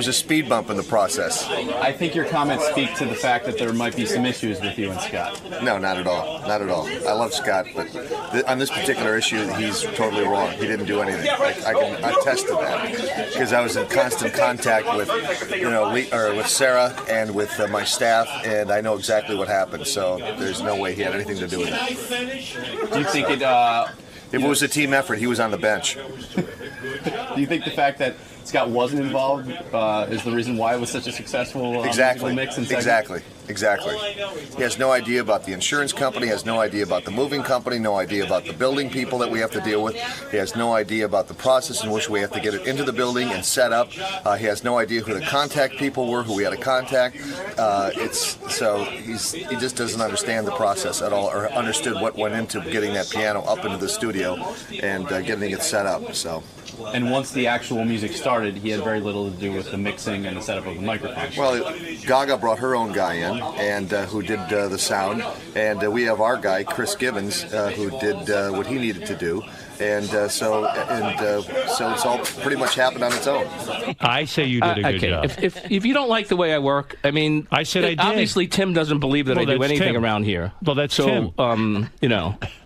a speed bump in the process. I think your comments speak to the fact that there might be some issues with you and Scott. No, not at all. Not at all. I love Scott, but on this particular issue, he's totally wrong. He didn't do anything. I can attest to that because I was in constant contact with, with Sarah and with my staff, and I know exactly what happened. So there's no way he had anything to do with it. Do you think it? If it was a team effort, he was on the bench. Do you think the fact that Scott wasn't involved is the reason why it was such a successful exactly. mix and segment? Exactly. He has no idea about the insurance company, has no idea about the moving company, no idea about the building people that we have to deal with. He has no idea about the process in which we have to get it into the building and set up. He has no idea who the contact people were, who we had to contact. He just doesn't understand the process at all, or understood what went into getting that piano up into the studio and getting it set up. So. And once the actual music started, he had very little to do with the mixing and the setup of the microphone. Well, Gaga brought her own guy in, and who did the sound, and we have our guy Chris Gibbons, who did what he needed to do, and so it's all pretty much happened on its own. I say you did a good job. If you don't like the way I work, I mean, I said I did. Obviously, Tim doesn't believe that I do anything around here. Well, that's so. Tim.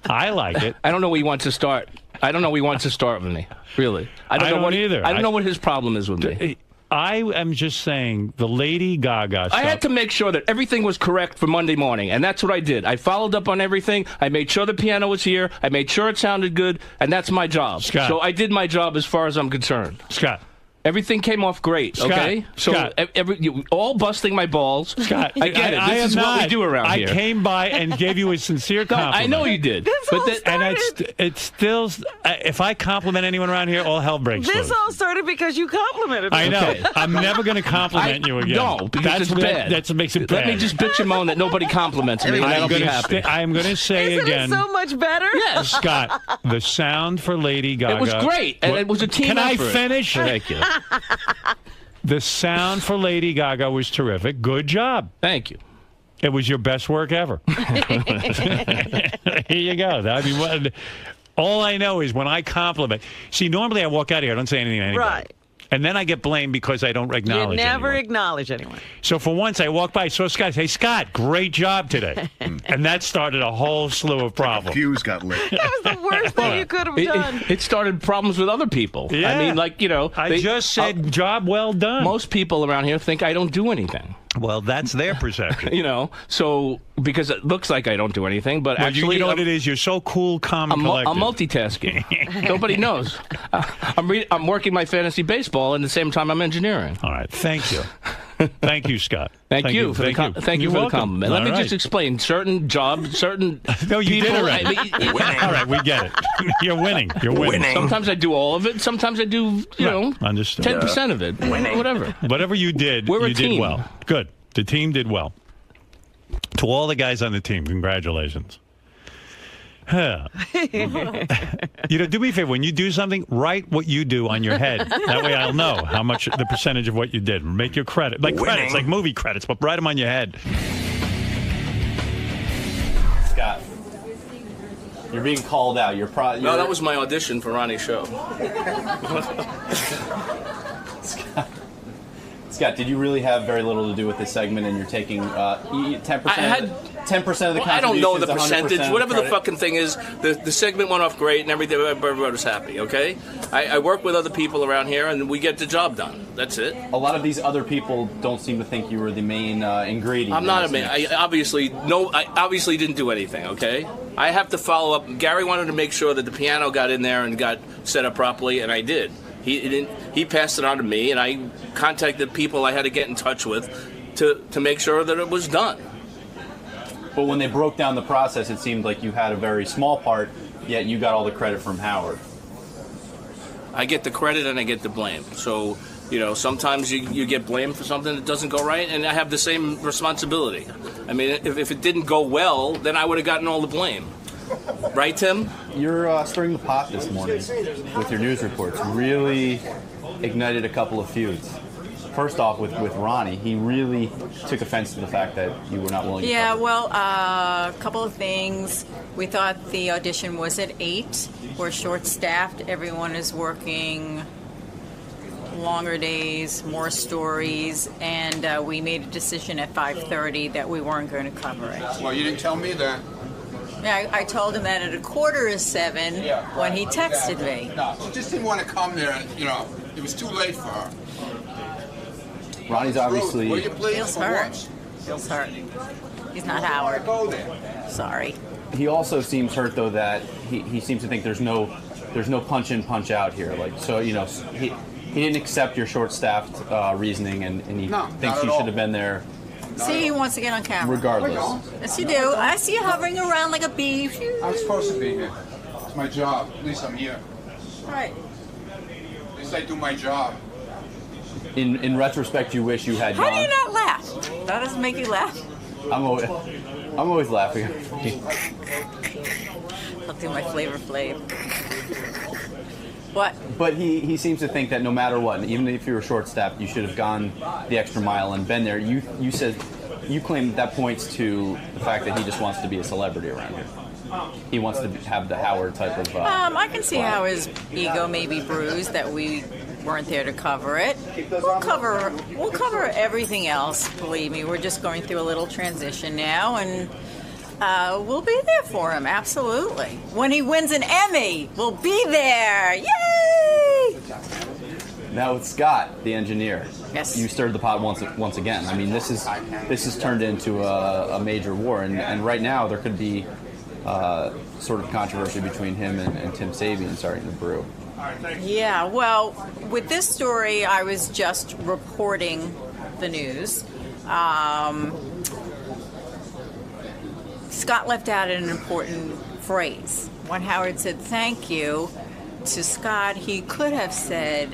I like it. I don't know where he wants to start. I don't know where he wants to start with me. Really, I don't know either. I don't know what his problem is with me. I am just saying the Lady Gaga stuff. I had to make sure that everything was correct for Monday morning, and that's what I did. I followed up on everything. I made sure the piano was here. I made sure it sounded good, and that's my job. Scott. So I did my job as far as I'm concerned. Scott. Everything came off great, okay? Scott. So you all busting my balls. Scott, I get it. This is what we do around here. I came by and gave you a sincere compliment. I know you did. It's still, if I compliment anyone around here, all hell breaks loose. This all started because you complimented me. I know. Okay. I'm never going to compliment you again. No, because it's bad. That's what makes it bad. Let me just bitch and moan that nobody compliments me, and I'll be happy. I'm going to say again. Isn't it so much better? Yes. Scott, the sound for Lady Gaga. It was great, and it was a team effort. Can I finish? Thank you. The sound for Lady Gaga was terrific. Good job. Thank you. It was your best work ever. Here you go. I mean, all I know is when I compliment. See, normally I walk out of here, I don't say anything to anybody. Right. And then I get blamed because I don't acknowledge You never anyone. acknowledge anyone. So for once, I walked by, saw Scott, say, Scott, great job today. And that started a whole slew of problems. Fuse got lit. That was the worst thing you could have done. It started problems with other people. Yeah. I mean, I just said, job well done. Most people around here think I don't do anything. Well, that's their perception. So because it looks like I don't do anything, but actually, you know what it is? You're so cool, calm, and collected. I'm multitasking. Nobody knows. I'm working my fantasy baseball, and at the same time, I'm engineering. All right, thank you. Thank you, Scott. Thank you for the compliment. Let me just explain. Certain jobs, certain No, you people, did already. All right, we get it. You're winning. You're winning. Sometimes I do all of it. Sometimes I do, understood. 10% of it. Whatever. Whatever you did, you did well. Good. The team did well. To all the guys on the team, congratulations. Do me a favor. When you do something, write what you do on your head. That way I'll know how much the percentage of what you did. Make your credit. Like credits, like movie credits, but write them on your head. Scott, you're being called out. No, that was my audition for Ronnie's show. Scott, did you really have very little to do with this segment, and you're taking 10%? I had 10% of the contributions. I don't know the 100% percentage. Whatever the credit? fucking thing is, the segment went off great, and everybody was happy. Okay, I work with other people around here, and we get the job done. That's it. A lot of these other people don't seem to think you were the main ingredient. I'm not a man. I obviously didn't do anything. Okay, I have to follow up. Gary wanted to make sure that the piano got in there and got set up properly, and I did. He passed it on to me, and I contacted people I had to get in touch with to make sure that it was done. But when they broke down the process, it seemed like you had a very small part, yet you got all the credit from Howard. I get the credit and I get the blame. So You know, sometimes you get blamed for something that doesn't go right, and I have the same responsibility. I mean, if it didn't go well, then I would have gotten all the blame. Right, Tim? You're stirring the pot this morning with your news reports. Really ignited a couple of feuds. First off, with Ronnie, he really took offense to the fact that you were not willing to Yeah, cover. well, a couple of things. We thought the audition was at 8. We're short-staffed. Everyone is working longer days, more stories, and we made a decision at 5:30 that we weren't going to cover it. Well, you didn't tell me that. Yeah, I told him that at 6:45 when he texted me. No, she just didn't want to come there, and it was too late for her. Ronnie's obviously... Will you please? Feels hurt. Feels hurt. He's not Howard. Go there. Sorry. He also seems hurt, though, that he seems to think there's no punch in, punch out here. Like, so, he didn't accept your short-staffed reasoning, and he thinks you should have been there. See, he wants to get on camera. Regardless. Yes, you do. I see you hovering around like a bee. I'm supposed to be here. It's my job. At least I'm here. Right. At least I do my job. In retrospect, you wish you had How gone. do you not laugh? That doesn't make you laugh. I'm always laughing. I'll do my Flavor Flav. What? But he seems to think that no matter what, even if you were short-staffed, you should have gone the extra mile and been there. You said you claim that points to the fact that he just wants to be a celebrity around here. He wants to have the Howard type of. I can see how his ego may be bruised that we weren't there to cover it. We'll cover everything else. Believe me, we're just going through a little transition now, and we'll be there for him. Absolutely. When he wins an Emmy, we'll be there. Yay! Now with Scott, the engineer. Yes. You stirred the pot once again. I mean, this is turned into a major war, and right now there could be sort of controversy between him and Tim Sabian starting to brew. Yeah, well, with this story, I was just reporting the news. Scott left out an important phrase. When Howard said thank you to Scott, he could have said,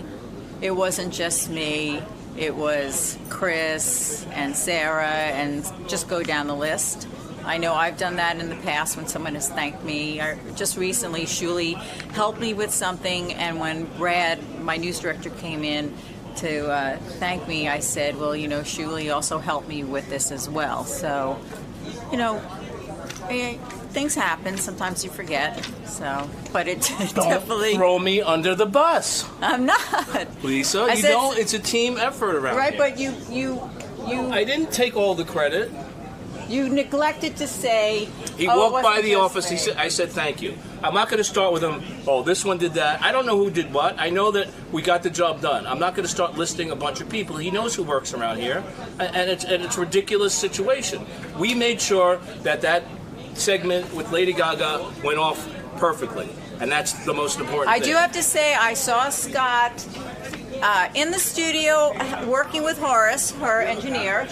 it wasn't just me, it was Chris and Sarah, and just go down the list. I know I've done that in the past when someone has thanked me. Just recently, Shuli helped me with something, and when Brad, my news director, came in to thank me, I said, well, Shuli also helped me with this as well. So, things happen. Sometimes you forget. So, but it definitely... Throw me under the bus. I'm not. Lisa, it's a team effort around right, here. But you... I didn't take all the credit. You neglected to say... He walked by the office. I said, thank you. I'm not going to start with him, this one did that. I don't know who did what. I know that we got the job done. I'm not going to start listing a bunch of people. He knows who works around here. And it's a ridiculous situation. We made sure that segment with Lady Gaga went off perfectly. And that's the most important thing. I do have to say, I saw Scott... in the studio working with Horace, her engineer,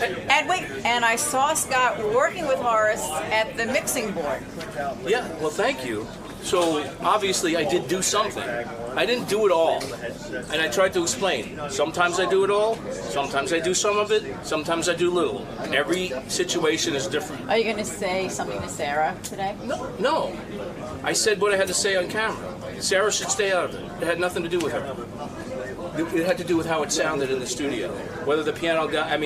and I saw Scott working with Horace at the mixing board. Yeah, well, thank you. So, obviously, I did do something. I didn't do it all. And I tried to explain. Sometimes I do it all, sometimes I do some of it, sometimes I do little. Every situation is different. Are you going to say something to Sarah today? No. I said what I had to say on camera. Sarah should stay out of it. It had nothing to do with her. It had to do with how it sounded in the studio. Whether the piano guy,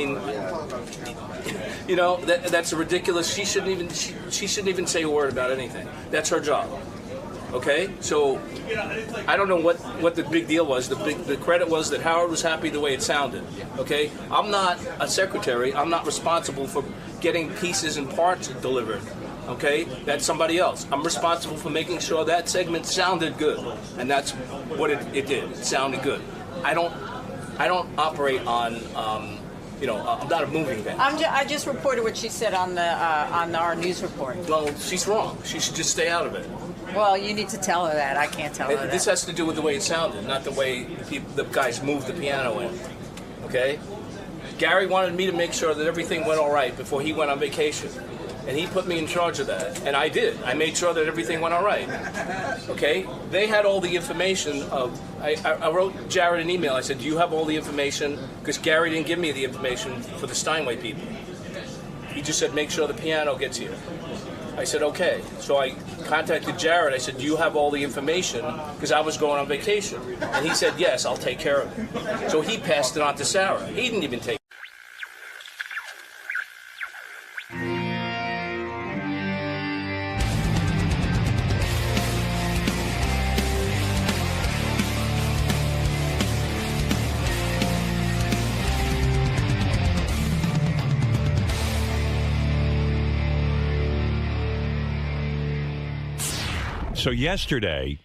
that's ridiculous. She shouldn't even say a word about anything. That's her job. Okay? So I don't know what the big deal was. The credit was that Howard was happy the way it sounded. Okay? I'm not a secretary. I'm not responsible for getting pieces and parts delivered. Okay? That's somebody else. I'm responsible for making sure that segment sounded good. And that's what it did. It sounded good. I don't operate on, I'm not a moving van. I just reported what she said on our news report. Well, she's wrong. She should just stay out of it. Well, you need to tell her that. I can't tell her that. This has to do with the way it sounded, not the way the guys moved the piano in. Okay? Gary wanted me to make sure that everything went all right before he went on vacation. and he put me in charge of that. And I did. I made sure that everything went all right. Okay? They had all the information of... I wrote Jared an email. I said, do you have all the information? Because Gary didn't give me the information for the Steinway people. He just said, make sure the piano gets here. I said, okay. So I contacted Jared. I said, do you have all the information? Because I was going on vacation. And he said, yes, I'll take care of it. So he passed it on to Sarah. He didn't even take it. So yesterday,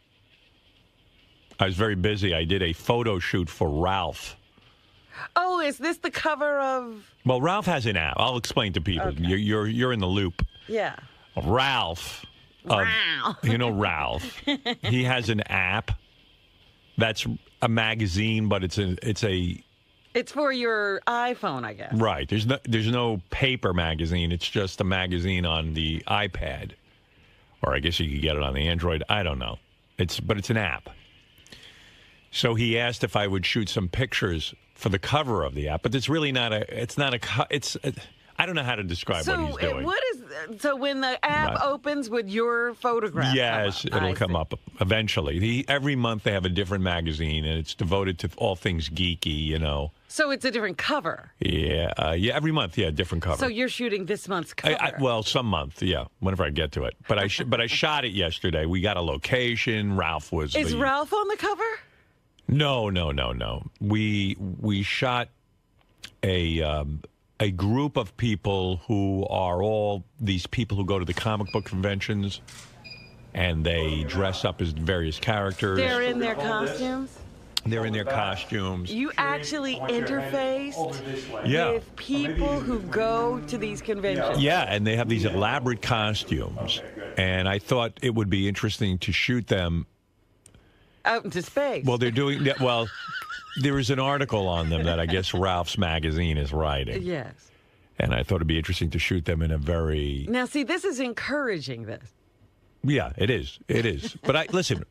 I was very busy. I did a photo shoot for Ralph. Oh, is this the cover of... Well, Ralph has an app. I'll explain to people. Okay. You're in the loop. Yeah. Ralph. Wow. You know Ralph. He has an app that's a magazine, but it's a It's for your iPhone, I guess. right. There's no paper magazine. It's just a magazine on the iPad. Or I guess you could get it on the Android. I don't know. But it's an app. So he asked if I would shoot some pictures for the cover of the app, but it's really not I don't know how to describe what he's doing. So when the app opens, would your photograph Yes, come up? it'll come up eventually. Every month they have a different magazine, and it's devoted to all things geeky, you know. So it's a different cover. Yeah, every month, different cover. So you're shooting this month's cover. Well, some month, whenever I get to it. But I shot it yesterday. We got a location. Ralph was. Is Ralph on the cover? No. We shot a group of people who are all these people who go to the comic book conventions, and they dress up as various characters. They're in their costumes? They're in their costumes. You actually interfaced with people who go to these conventions? Yeah, and they have these elaborate costumes, and I thought it would be interesting to shoot them out into space. Well, they're doing well. There is an article on them that I guess Ralph's magazine is writing. Yes. And I thought it'd be interesting to shoot them in a very... Now, see, this is encouraging this. Yeah, it is. It is. But listen,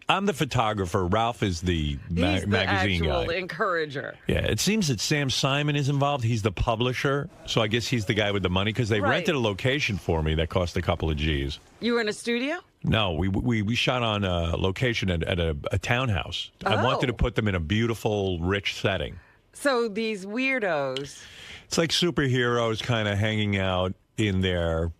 I'm the photographer. Ralph is the magazine guy. He's the actual encourager. Yeah, it seems that Sam Simon is involved. He's the publisher. So I guess he's the guy with the money because they rented a location for me that cost a couple of G's. You were in a studio? No, we shot on a location at a townhouse. I wanted to put them in a beautiful, rich setting. So these weirdos... It's like superheroes kind of hanging out in their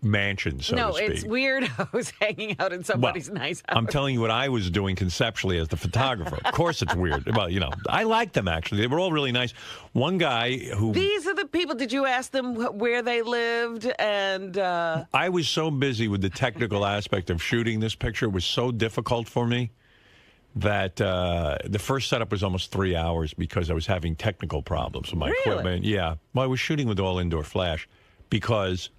mansion, so to speak. No, it's weirdos hanging out in somebody's nice house. I'm telling you what I was doing conceptually as the photographer. Of course it's weird. Well, you know, I liked them, actually. They were all really nice. One guy who... These are the people... Did you ask them where they lived and... I was so busy with the technical aspect of shooting this picture. It was so difficult for me that the first setup was almost 3 hours because I was having technical problems with my equipment. Yeah. Well, I was shooting with all indoor flash because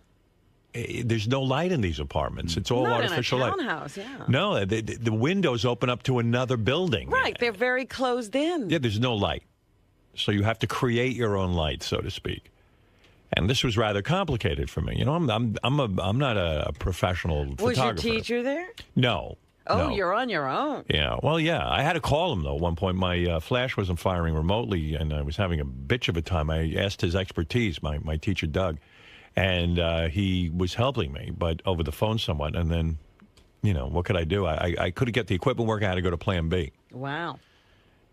there's no light in these apartments. It's all artificial light. Not in a townhouse, yeah. No, the windows open up to another building. Right, they're very closed in. Yeah, there's no light. So you have to create your own light, so to speak. And this was rather complicated for me. You know, I'm not a professional photographer. Was your teacher there? No. Oh, no. You're on your own. Yeah. Well, yeah. I had to call him, though, at one point. My flash wasn't firing remotely, and I was having a bitch of a time. I asked his expertise, my teacher, Doug, and he was helping me, but over the phone somewhat. And then, you know, what could I do? I couldn't get the equipment working. I had to go to Plan B. Wow.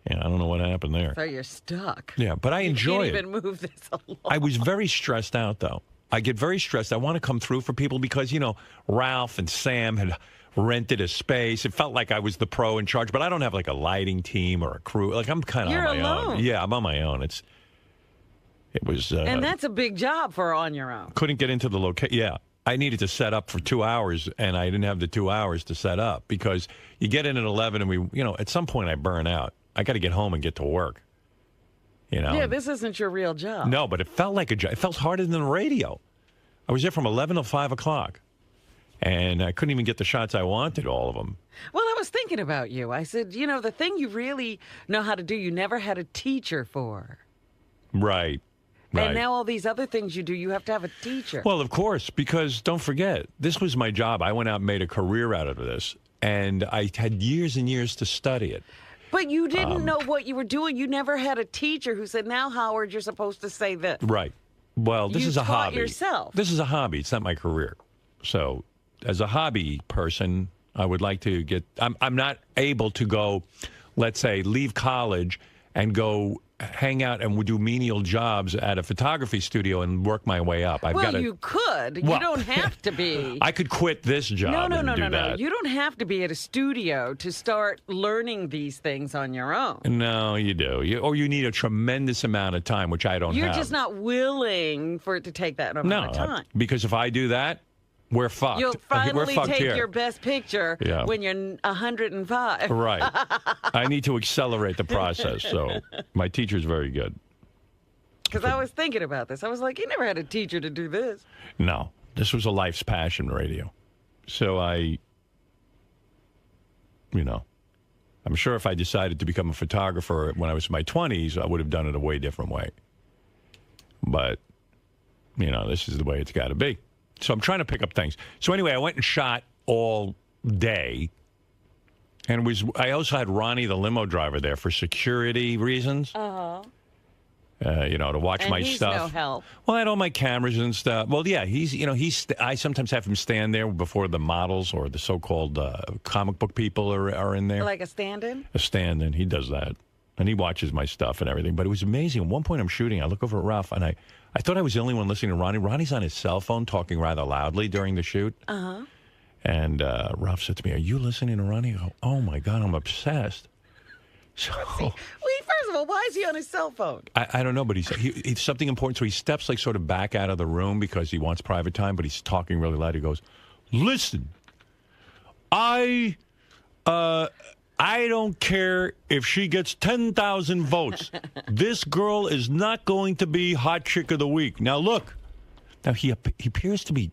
Yeah, I don't know what happened there. So you're stuck. Yeah, but I enjoy it. You can't even move this along. I was very stressed out, though. I get very stressed. I want to come through for people because, you know, Ralph and Sam had rented a space. It felt like I was the pro in charge, but I don't have like a lighting team or a crew. Like I'm kind of on my own. Yeah, I'm on my own. It was. And that's a big job for on your own. Couldn't get into the location. Yeah, I needed to set up for 2 hours, and I didn't have the 2 hours to set up because you get in at 11, and at some point I burn out. I got to get home and get to work. You know. Yeah, this isn't your real job. No, but it felt like a job. It felt harder than the radio. I was there from 11 till 5 o'clock. And I couldn't even get the shots I wanted, all of them. Well, I was thinking about you. I said, you know, the thing you really know how to do, you never had a teacher for. Right. Right. And now all these other things you do, you have to have a teacher. Well, of course, because don't forget, this was my job. I went out and made a career out of this, and I had years and years to study it. But you didn't know what you were doing. You never had a teacher who said, now, Howard, you're supposed to say this. Right. Well, this You is a taught hobby. yourself. This is a hobby. It's not my career. So, as a hobby person, I would like to get. I'm not able to go, let's say, leave college and go hang out and do menial jobs at a photography studio and work my way up. I've Well, got you could. You Well, don't have to be. I could quit this job No. and do that. You don't have to be at a studio to start learning these things on your own. No, you do. Or you need a tremendous amount of time, which I don't You're have. just not willing for it to take that amount of time. Because if I do that, we're fucked. You'll We're finally fucked take here. your best picture Yeah. when you're 105. Right. I need to accelerate the process. So my teacher's very good. Because I was thinking about this. I was like, you never had a teacher to do this. No, this was a life's passion, radio. So I'm sure if I decided to become a photographer when I was in my 20s, I would have done it a way different way. But, this is the way it's got to be. So I'm trying to pick up things. So anyway, I went and shot all day. And I also had Ronnie, the limo driver, there for security reasons. Uh-huh. To watch And my he's stuff. no help. Well, I had all my cameras and stuff. Well, yeah, I sometimes have him stand there before the models or the so-called comic book people are in there. Like a stand-in? A stand-in. He does that. And he watches my stuff and everything. But it was amazing. At one point I'm shooting, I look over at Ralph, and I thought I was the only one listening to Ronnie. Ronnie's on his cell phone talking rather loudly during the shoot. Uh-huh. And Ralph said to me, "Are you listening to Ronnie?" I go, "Oh, my God, I'm obsessed." So, First of all, why is he on his cell phone? I don't know, but it's something important. So he steps sort of back out of the room because he wants private time, but he's talking really loud. He goes, "Listen, I don't care if she gets 10,000 votes. This girl is not going to be hot chick of the week. Now look." Now he appears to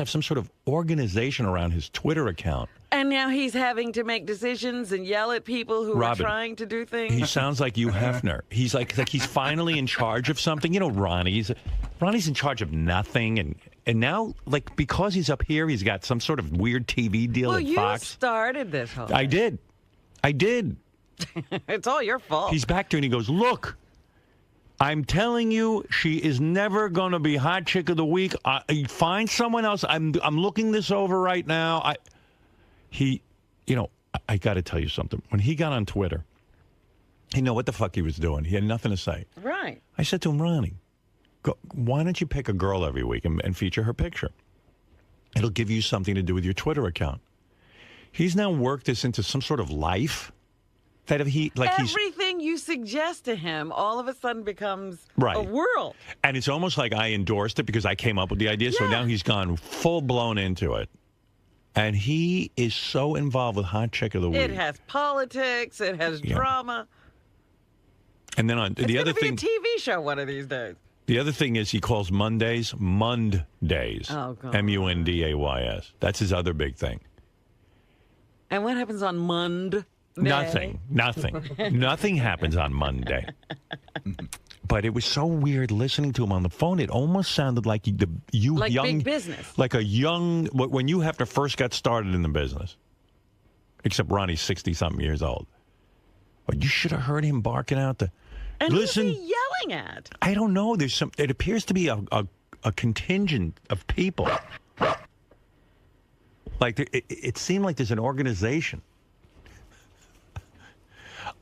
have some sort of organization around his Twitter account. And now he's having to make decisions and yell at people who Robin, are trying to do things. He sounds like Hugh Hefner. He's like he's finally in charge of something. Ronnie's in charge of nothing, and now because he's up here, he's got some sort of weird TV deal at you Fox. started this whole I did. It's all your fault. He's back there and he goes, "Look, I'm telling you, she is never going to be hot chick of the week. Find someone else. I'm looking this over right now." I got to tell you something. When he got on Twitter, he knew what the fuck he was doing. He had nothing to say. Right. I said to him, "Ronnie, why don't you pick a girl every week and feature her picture? It'll give you something to do with your Twitter account." He's now worked this into some sort of life that everything you suggest to him all of a sudden becomes a world. And it's almost like I endorsed it because I came up with the idea. So now he's gone full blown into it. And he is so involved with Hot Chick of the Week. It has politics. It has drama. And then the other thing, it's going to be a TV show one of these days. the other thing is he calls Mondays Mund-days. Oh, God. Mundays. That's his other big thing. And what happens on Monday? Nothing. Nothing happens on Monday. But it was so weird listening to him on the phone. It almost sounded like young big business. Like when you have to first got started in the business. Except Ronnie's 60-something years old. But you should have heard him barking out the. And listen, who's he yelling at? I don't know. It appears to be a contingent of people. Like it seemed like there's an organization.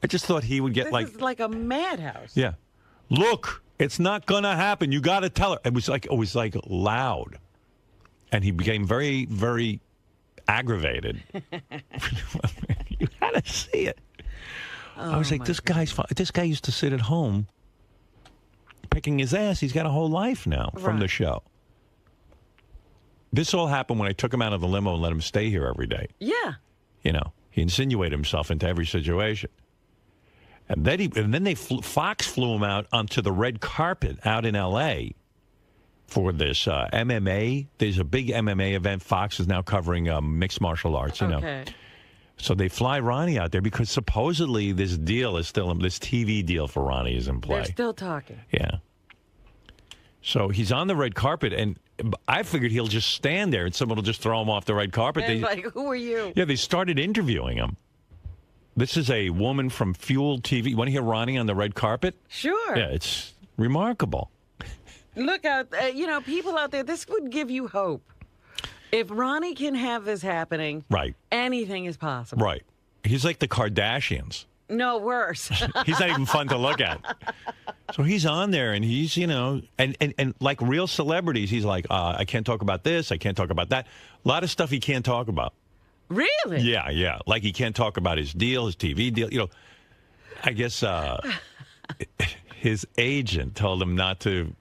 I just thought he would get This is like a madhouse. Yeah. Look, it's not gonna happen. You got to tell her. It was like loud, and he became very, very aggravated. You got to see it. I was like, this guy used to sit at home picking his ass. He's got a whole life now from the show. This all happened when I took him out of the limo and let him stay here every day. Yeah. He insinuated himself into every situation. And then Fox flew him out onto the red carpet out in L.A. for this MMA. There's a big MMA event. Fox is now covering mixed martial arts, Okay. So they fly Ronnie out there because supposedly this TV deal for Ronnie is in play. They're still talking. Yeah. So he's on the red carpet, and I figured he'll just stand there and someone will just throw him off the red carpet. And like, who are you? Yeah, they started interviewing him. This is a woman from Fuel TV. You want to hear Ronnie on the red carpet? Sure. Yeah, it's remarkable. Look out, people out there, this would give you hope. If Ronnie can have this happening, right, anything is possible. Right. He's like the Kardashians. No, worse. He's not even fun to look at. So he's on there, and he's, and like real celebrities, he's like, I can't talk about this, I can't talk about that. A lot of stuff he can't talk about. Really? Yeah. Like he can't talk about his deal, his TV deal. I guess his agent told him not to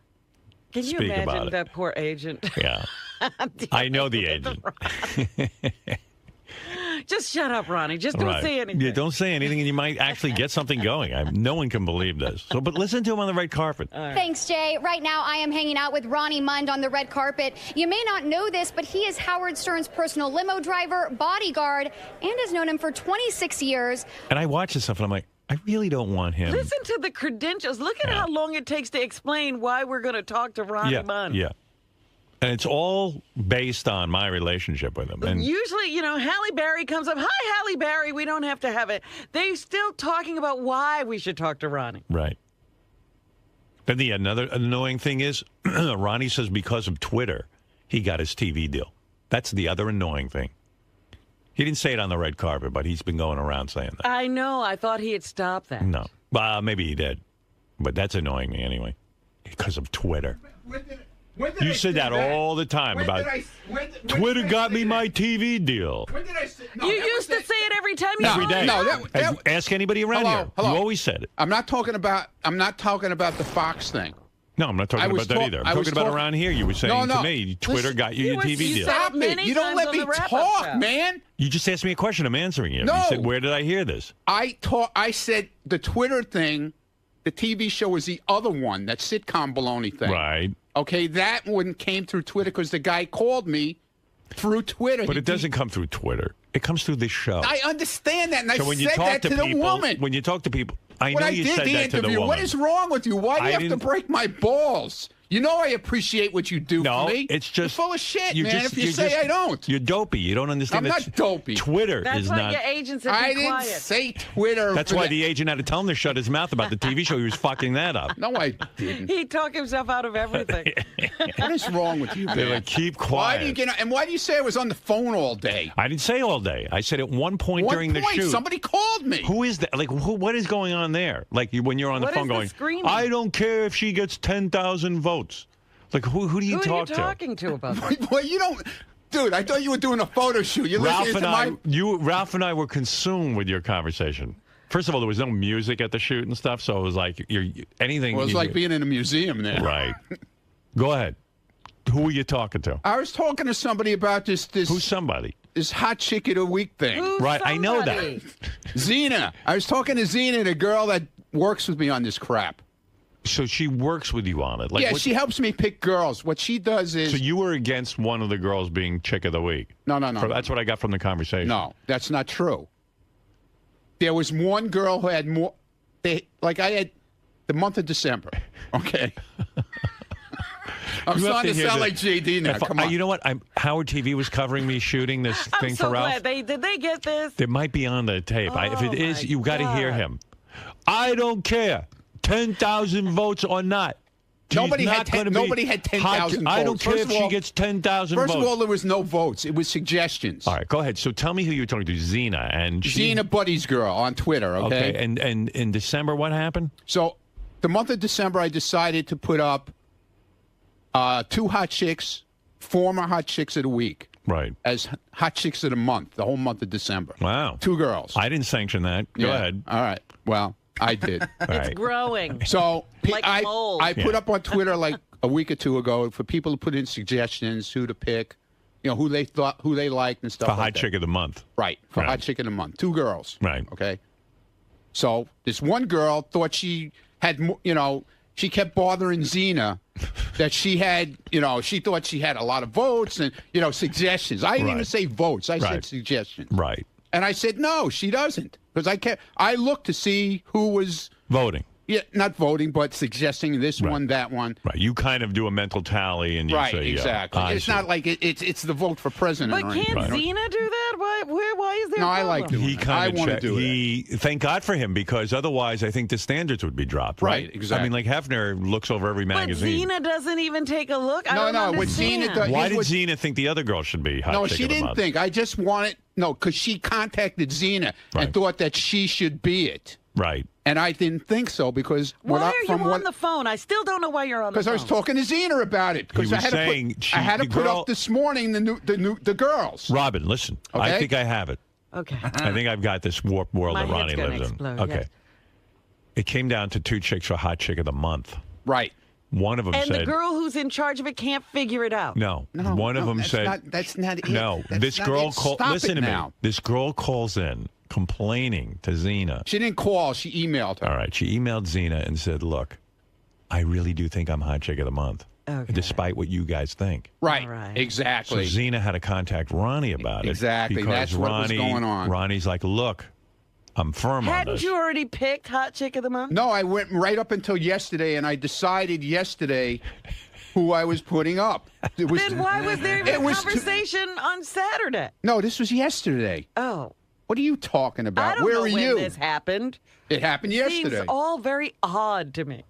Can you speak about imagine it. that poor agent? Yeah. I know the agent. Just shut up, Ronnie. Just don't say anything. Yeah, don't say anything, and you might actually get something going. No one can believe this. But listen to him on the red carpet. Thanks, Jay. Right now, I am hanging out with Ronnie Mund on the red carpet. You may not know this, but he is Howard Stern's personal limo driver, bodyguard, and has known him for 26 years. And I watch this stuff, and I'm like, I really don't want him. Listen to the credentials. Look at how long it takes to explain why we're going to talk to Ronnie Mund. Yeah. And it's all based on my relationship with him. And usually, Halle Berry comes up. Hi, Halle Berry. We don't have to have it. They're still talking about why we should talk to Ronnie. Right. Then the another annoying thing is, Ronnie says because of Twitter, he got his TV deal. That's the other annoying thing. He didn't say it on the red carpet, but he's been going around saying that. I know. I thought he had stopped that. No. Maybe he did. But that's annoying me anyway. Because of Twitter. You said that all the time about Twitter got me my TV deal. When did I say? You used to say it every time you Every day. No, ask anybody around here. Hello. You always said it. I'm not talking about the Fox thing. No, I'm not talking about that either. I'm talking about around here. You were saying to me, Twitter got you your TV deal. Stop it. You don't let me talk, man. You just asked me a question. I'm answering you. No. You said, where did I hear this? I said the Twitter thing, the TV show was the other one, that sitcom baloney thing. Right. Okay, that one came through Twitter because the guy called me through Twitter. But it doesn't come through Twitter. It comes through this show. I understand that, and so I when said you talk that to the people, woman. When you talk to people, I when know I you did said the that interview, to the woman. what is wrong with you? Why do you have to break my balls? You know I appreciate what you do for me. It's just you're full of shit, man. If you you're say I don't. You're dopey. You don't understand. I'm not dopey. Twitter That's is why not. your agent said I be didn't quiet. say Twitter. That's why the agent had to tell him to shut his mouth about the TV show. He was fucking that up. No, I didn't. He talked himself out of everything. What is wrong with you, man? They're like, keep quiet. Why do you get? And why do you say I was on the phone all day? I didn't say all day. I said at one point during the shoot. Somebody called me. Who is that? Like, what is going on there? Like, when you're on the What phone is the going, screaming? I don't care if she gets 10,000 votes. Like, who do you Who talk are you to? talking to about that? Well, you don't, dude. I thought you were doing a photo shoot. You're Ralph listening and to Ralph and I were consumed with your conversation. First of all, there was no music at the shoot and stuff, so it was like anything. Well, it was like being in a museum there. Right. Go ahead. Who were you talking to? I was talking to somebody about this. Who's somebody? This hot chick of the week thing. Who's Right, I know somebody? that. Xena. I was talking to Xena, the girl that works with me on this crap. So she works with you on it. Like, Yeah, she helps me pick girls. What she does is. So you were against one of the girls being chick of the week? No. That's what I got from the conversation. No, that's not true. There was one girl who had more. I had the month of December. Okay. I'm You have starting to hear sound the- like JD now. Come on. You know what? Howard TV was covering me shooting this I'm thing so for Ralph. glad. Did they get this? It might be on the tape. If it is, you got to hear God. him. I don't care. 10,000 votes or not. She's Nobody not had gonna be nobody had 10,000 votes. I don't care if she gets 10,000 votes. First of all, there was no votes. It was suggestions. All right, go ahead. So tell me who you're talking to. Xena. And Xena Buddy's girl on Twitter, okay? And in December, what happened? So the month of December, I decided to put up 2 hot chicks, former hot chicks of the week. Right. As hot chicks of the month, the whole month of December. Wow. 2 girls. I didn't sanction that. Go Yeah. ahead. All right. Well, I did. It's growing. So Like mold. I put up on Twitter like a week or 2 ago for people to put in suggestions, who to pick, who they liked and stuff For like Hot that. Chick of the Month. Right. For Right. Hot Chick of the Month. 2 girls. Right. Okay. So this one girl thought she had, she kept bothering Xena that she had, she thought she had a lot of votes and, suggestions. I didn't even say votes. I said suggestions. Right. And I said, no, she doesn't. Because I looked to see who was voting. Yeah, not voting, but suggesting this one, that one. Right. You kind of do a mental tally and you Right, say, exactly. I It's see. not like it's the vote for president. But or can't anything. Xena do that? Why is there No, a I problem? like doing He it. kind I of want to do it. Thank God for him, because otherwise I think the standards would be dropped. Right, I exactly. mean, like Hefner looks over every But magazine. Xena doesn't even take a look. I No, don't no, what understand. Xena does- Why did here's what- Xena think the other girl should be hot No, chick she of the didn't month? think. I just wanted because she contacted Xena and thought that she should be it. Right. And I didn't think so because Why are you on the phone? I still don't know why you're on the phone. because I was talking to Xena about it. Because He I was had saying to put, I had to the put girl- up this morning the girls. Robin, listen. I Okay? think I have it. Okay. I think I've got this warped world My that Ronnie head's gonna lives explode, in. Okay. yes. It came down to 2 chicks for hot chick of the month. Right. One of them And said, the girl who's in charge of it can't figure it out. No. One of them that's said, not, that's not it. no. That's This not girl it. called. Stop Listen it to me. now. This girl calls in complaining to Xena. She didn't call. She emailed her. All right. She emailed Xena and said, "Look, I really do think I'm hot chick of the month, despite what you guys think." Right. All right. Exactly. So Xena had to contact Ronnie about it. Exactly. Because That's what was going on. Ronnie's like, "Look, I'm firm on Hadn't this." you already picked Hot Chick of the Month? No, I went right up until yesterday, and I decided yesterday who I was putting up. It was, Then why was there even it a was conversation on Saturday? No, this was yesterday. Oh. What are you talking about? I don't Where know are when you? this happened. It happened yesterday. Seems all very odd to me.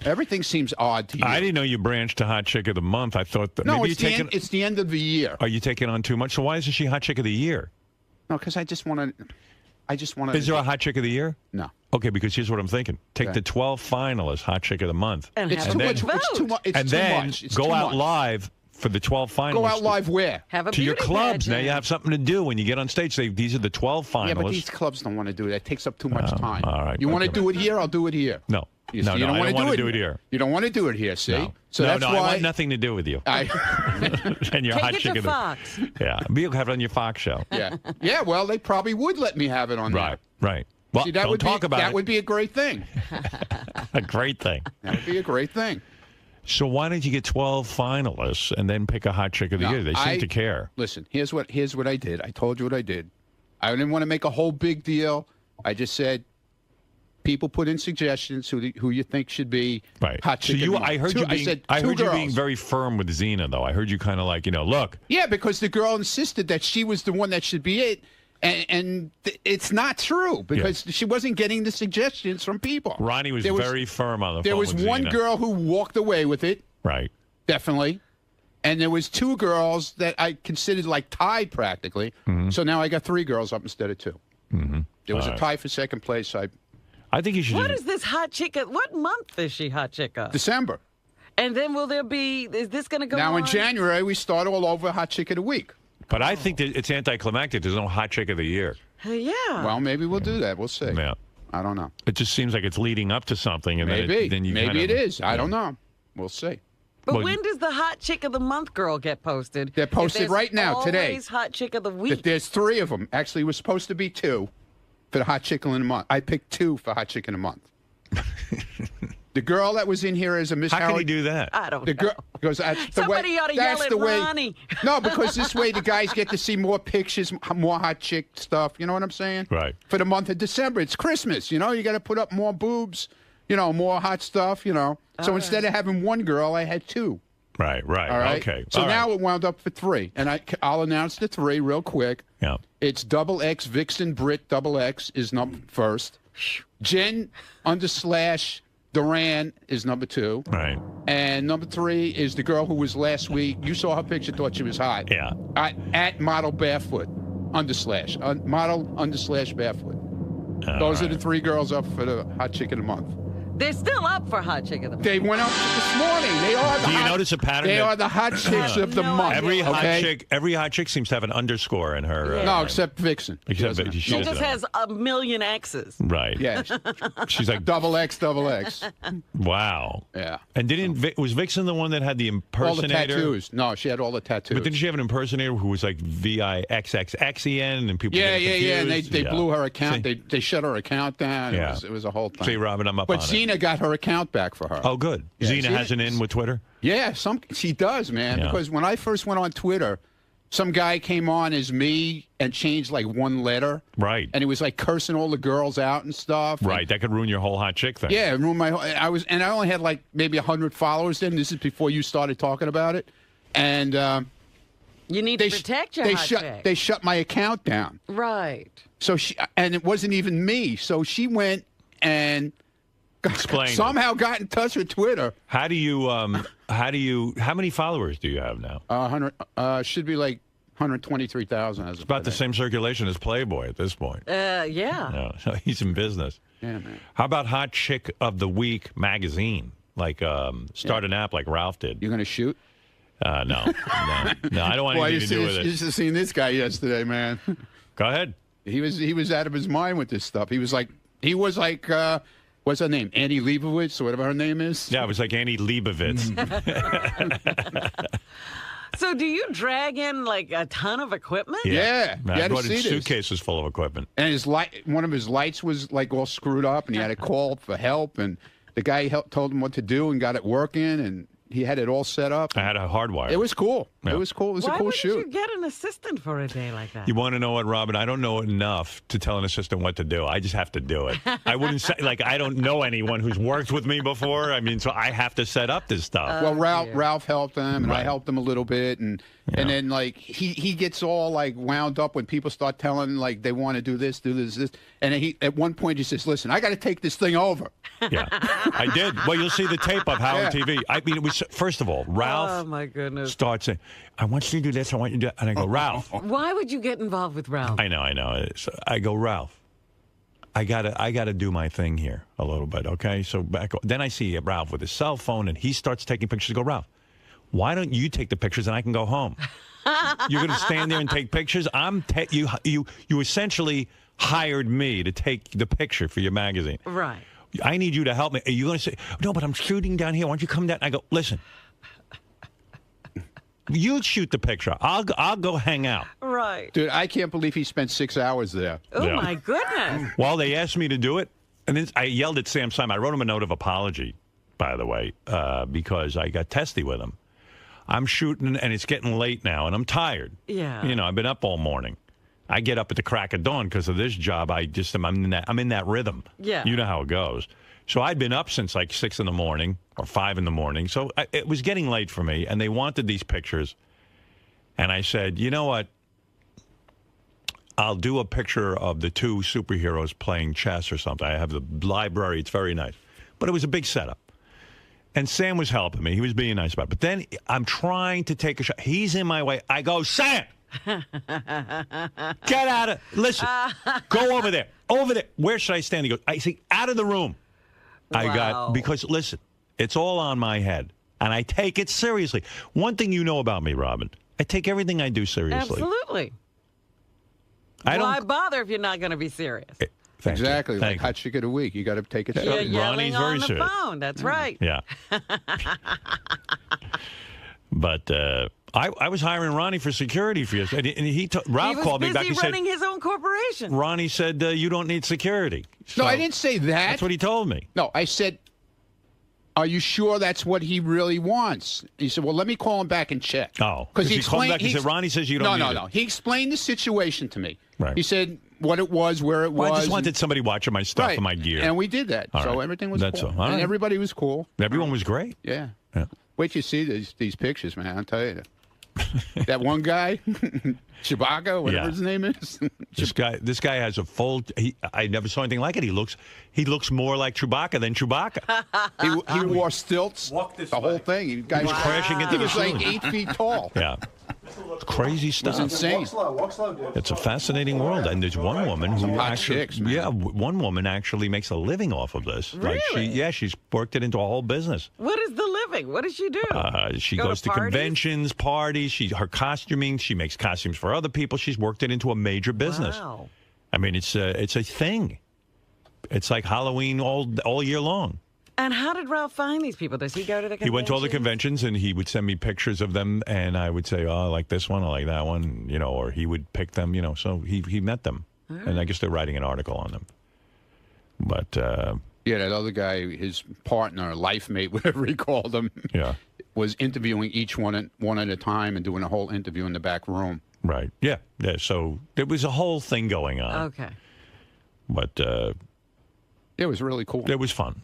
Everything seems odd to you. I didn't know you branched to hot chick of the month. I thought that No, maybe it's you're the, taking. end, it's the end of the year. Are you taking on too much? So why isn't she hot chick of the year? No, because I just want to. Is there a hot chick of the year? No. Okay, because here's what I'm thinking: take Okay. the 12 finalists, hot chick of the month, And It's have too a much. vote. It's too much. It's and too then much. It's go too out much. live for the 12 finalists. Go out live where? Have a to your beauty clubs. Now pageant. you have something to do when you get on stage. These are the 12 finalists. Yeah, but these clubs don't want to do that. It takes up too much time. all right, You want to okay. do it here? I'll do it here. No, You no, see, you no. don't I want don't to want to do do it here. You don't want to do it here. See? No. So no, that's no, why I want nothing to do with you. and your Take hot it chick to of the Fox. Yeah, you'll have it on your Fox show. Yeah. Yeah. Well, they probably would let me have it on Right, there. right. Well, See, that don't would talk be, about that it. would be a great thing. A great thing. That would be a great thing. So why don't you get 12 finalists and then pick a hot chick of the No, year? They seem I- to care. Listen, here's what I did. I told you what I did. I didn't want to make a whole big deal. I just said, people put in suggestions who you think should be Right. hot So chick. of the month. I heard Two- you being, I said I two heard you girls. being very firm with Xena, though. I heard you kind of like, look. Yeah, because the girl insisted that she was the one that should be it. And it's not true because she wasn't getting the suggestions from people. Ronnie was There very firm on the There phone was with one Xena. girl who walked away with it. Right. Definitely. And there was 2 girls that I considered like tied practically. Mm-hmm. So now I got 3 girls up instead of 2. Mm-hmm. There was All a right. tie for second place. I think you should. What is this hot chick of? What month is she hot chick of? December. And then will there be? Is this going to go Now on? in January we start all over hot chick of the week. But I think that it's anticlimactic. There's no hot chick of the year. Yeah. Well, maybe we'll do that. We'll see. Yeah. I don't know. It just seems like it's leading up to something, and Maybe. then you Maybe kind of, it is. I don't know. We'll see. But Well, when does the hot chick of the month girl get posted? They're posted If there's right now, today. Always hot chick of the week. There's 3 of them. Actually, it was supposed to be 2 for the hot chicken in a month. I picked 2 for hot chicken a month. The girl that was in here is a Miss How Howard. can he do that? I don't The know. girl because that's the Somebody way. ought to that's yell at the way. Ronnie. No, because this way the guys get to see more pictures, more hot chick stuff. You know what I'm saying? Right. For the month of December, it's Christmas. You got to put up more boobs. More hot stuff. So instead of having 1 girl, I had 2. Right. All right. Okay. So All now right. it wound up for 3, and I'll announce the 3 real quick. Yeah. It's XX Vixen Brit XX is number first. Jen _ Duran is number 2. Right. And number 3 is the girl who was last week. You saw her picture, thought she was hot. Yeah. At model barefoot _ model _ barefoot. Those are the 3 girls up for the hot chick of the month. They're still up for hot chick of the month. They went up this morning. They are the Do you hot, notice a pattern? They that- are the hot chicks of the month. Every hot okay? chick seems to have an underscore in her. No, except Vixen. Except doesn't. she She doesn't just have. has a million X's. Right. Yeah. She's like, XX. wow. Yeah. And was Vixen the one that had the All the impersonator? tattoos. No, she had all the tattoos. But didn't she have an impersonator who was like VIXXXEN and people? Yeah, get yeah, and confused? they blew her account. See? They shut her account down. Yeah. It was a whole thing. See, Robin, I'm up But on it. Xena got her account back for her. Oh, good. Yeah, Xena has an in with Twitter? Yeah, she does, man. Yeah. Because when I first went on Twitter, some guy came on as me and changed like one letter. Right. And he was like cursing all the girls out and stuff. Right. That could ruin your whole hot chick thing. Yeah, it ruined my whole. I only had like maybe 100 followers then. This is before you started talking about it. And you need to protect your hot chick. They shut my account down. Right. So and it wasn't even me. So she went and somehow got in touch with Twitter. How many followers do you have now? 100 should be like 123,000. It's about the same circulation as Playboy at this point. Yeah. No, so he's in business. Yeah, man. How about Hot Chick of the Week magazine? Like start an app like Ralph did. You going to shoot? No, I don't want anything to do with it. You should have seen this guy yesterday, man. Go ahead. He was out of his mind with this stuff. He was like, what's her name? Annie Leibovitz, or whatever her name is. Yeah, it was like Annie Leibovitz. So do you drag in like a ton of equipment? Yeah. I brought in suitcases full of equipment. And one of his lights was like all screwed up, and he had to call for help. And the guy told him what to do and got it working, and he had it all set up. I had a hardwire. It was cool. Yeah. It was cool. It was a cool shoot. Why wouldn't you get an assistant for a day like that? You want to know what, Robin? I don't know enough to tell an assistant what to do. I just have to do it. I wouldn't say, I don't know anyone who's worked with me before. I mean, so I have to set up this stuff. Well, Ralph helped him, and I helped him a little bit, and then like he gets all like wound up when people start telling like they want to do this, and then at one point he says, "Listen, I got to take this thing over." Yeah, I did. Well, you'll see the tape of how on TV. I mean, it was first of all, Ralph. Oh my goodness! Starts saying, "I want you to do this. I want you to do," and I go, "Ralph." Why would you get involved with Ralph? I know. So I go, "Ralph, I gotta do my thing here a little bit, okay?" So then I see Ralph with his cell phone, and he starts taking pictures. I go, "Ralph, why don't you take the pictures and I can go home? You're going to stand there and take pictures? You essentially hired me to take the picture for your magazine. Right. I need you to help me." Are you going to say, "No, but I'm shooting down here. Why don't you come down?" I go, "Listen, you shoot the picture. I'll go hang out." Right. Dude, I can't believe he spent 6 hours there. Oh, my goodness. Well, they asked me to do it, and then I yelled at Sam Simon. I wrote him a note of apology, by the way, because I got testy with him. I'm shooting, and it's getting late now, and I'm tired. Yeah. You know, I've been up all morning. I get up at the crack of dawn because of this job. I'm in that rhythm. Yeah. You know how it goes. So I'd been up since like 6 in the morning or 5 in the morning. So it was getting late for me, and they wanted these pictures. And I said, you know what? I'll do a picture of the two superheroes playing chess or something. I have the library. It's very nice. But it was a big setup. And Sam was helping me. He was being nice about it. But then I'm trying to take a shot. He's in my way. I go, "Sam! Get out of... Listen, go over there. Over there. Where should I stand?" He goes, I say, "Out of the room." Because, listen, it's all on my head. And I take it seriously. One thing you know about me, Robin, I take everything I do seriously. Absolutely. Why bother if you're not going to be serious? Exactly. Like Hot Chick of the Week. You got to take it You're seriously. yelling on the phone. That's right. Yeah. But I was hiring Ronnie for security for you. And Ralph called me back. He was busy running his own corporation. Ronnie said, "You don't need security." So no, I didn't say that. That's what he told me. No, I said, "Are you sure that's what he really wants?" He said, "Well, let me call him back and check." Oh, because he called back and said, "Ronnie says you don't need it." No. He explained the situation to me. Right. He said what it was, where it was. I just wanted somebody watching my stuff and my gear. And we did that. All so right. everything was That's cool. all. All and right. everybody was cool. Everyone was great. Yeah. Yeah. Wait till you see these pictures, man. I'll tell you. That one guy, Chewbacca, whatever his name is. This guy has a full. I never saw anything like it. He looks more like Chewbacca than Chewbacca. He wore stilts. The whole thing. He was crashing into He the was like ceiling. 8 feet tall. Yeah. Crazy stuff. It was insane. It's a fascinating world, and there's one woman who hot actually, chicks, man. one woman actually makes a living off of this. Really? She's worked it into a whole business. What is the living? What does she do? She Go goes to parties? conventions, parties. Her costuming. She makes costumes for other people. She's worked it into a major business. Wow. I mean, it's a thing. It's like Halloween all year long. And how did Ralph find these people? Does he go to the conventions? He went to all the conventions, and he would send me pictures of them, and I would say, "Oh, I like this one, I like that one," or he would pick them, So he met them, and I guess they're writing an article on them. But yeah, that other guy, his partner, life mate, whatever he called him. Yeah. was interviewing each one at a time and doing a whole interview in the back room. Right. Yeah. Yeah. So there was a whole thing going on. Okay. But it was really cool. It was fun.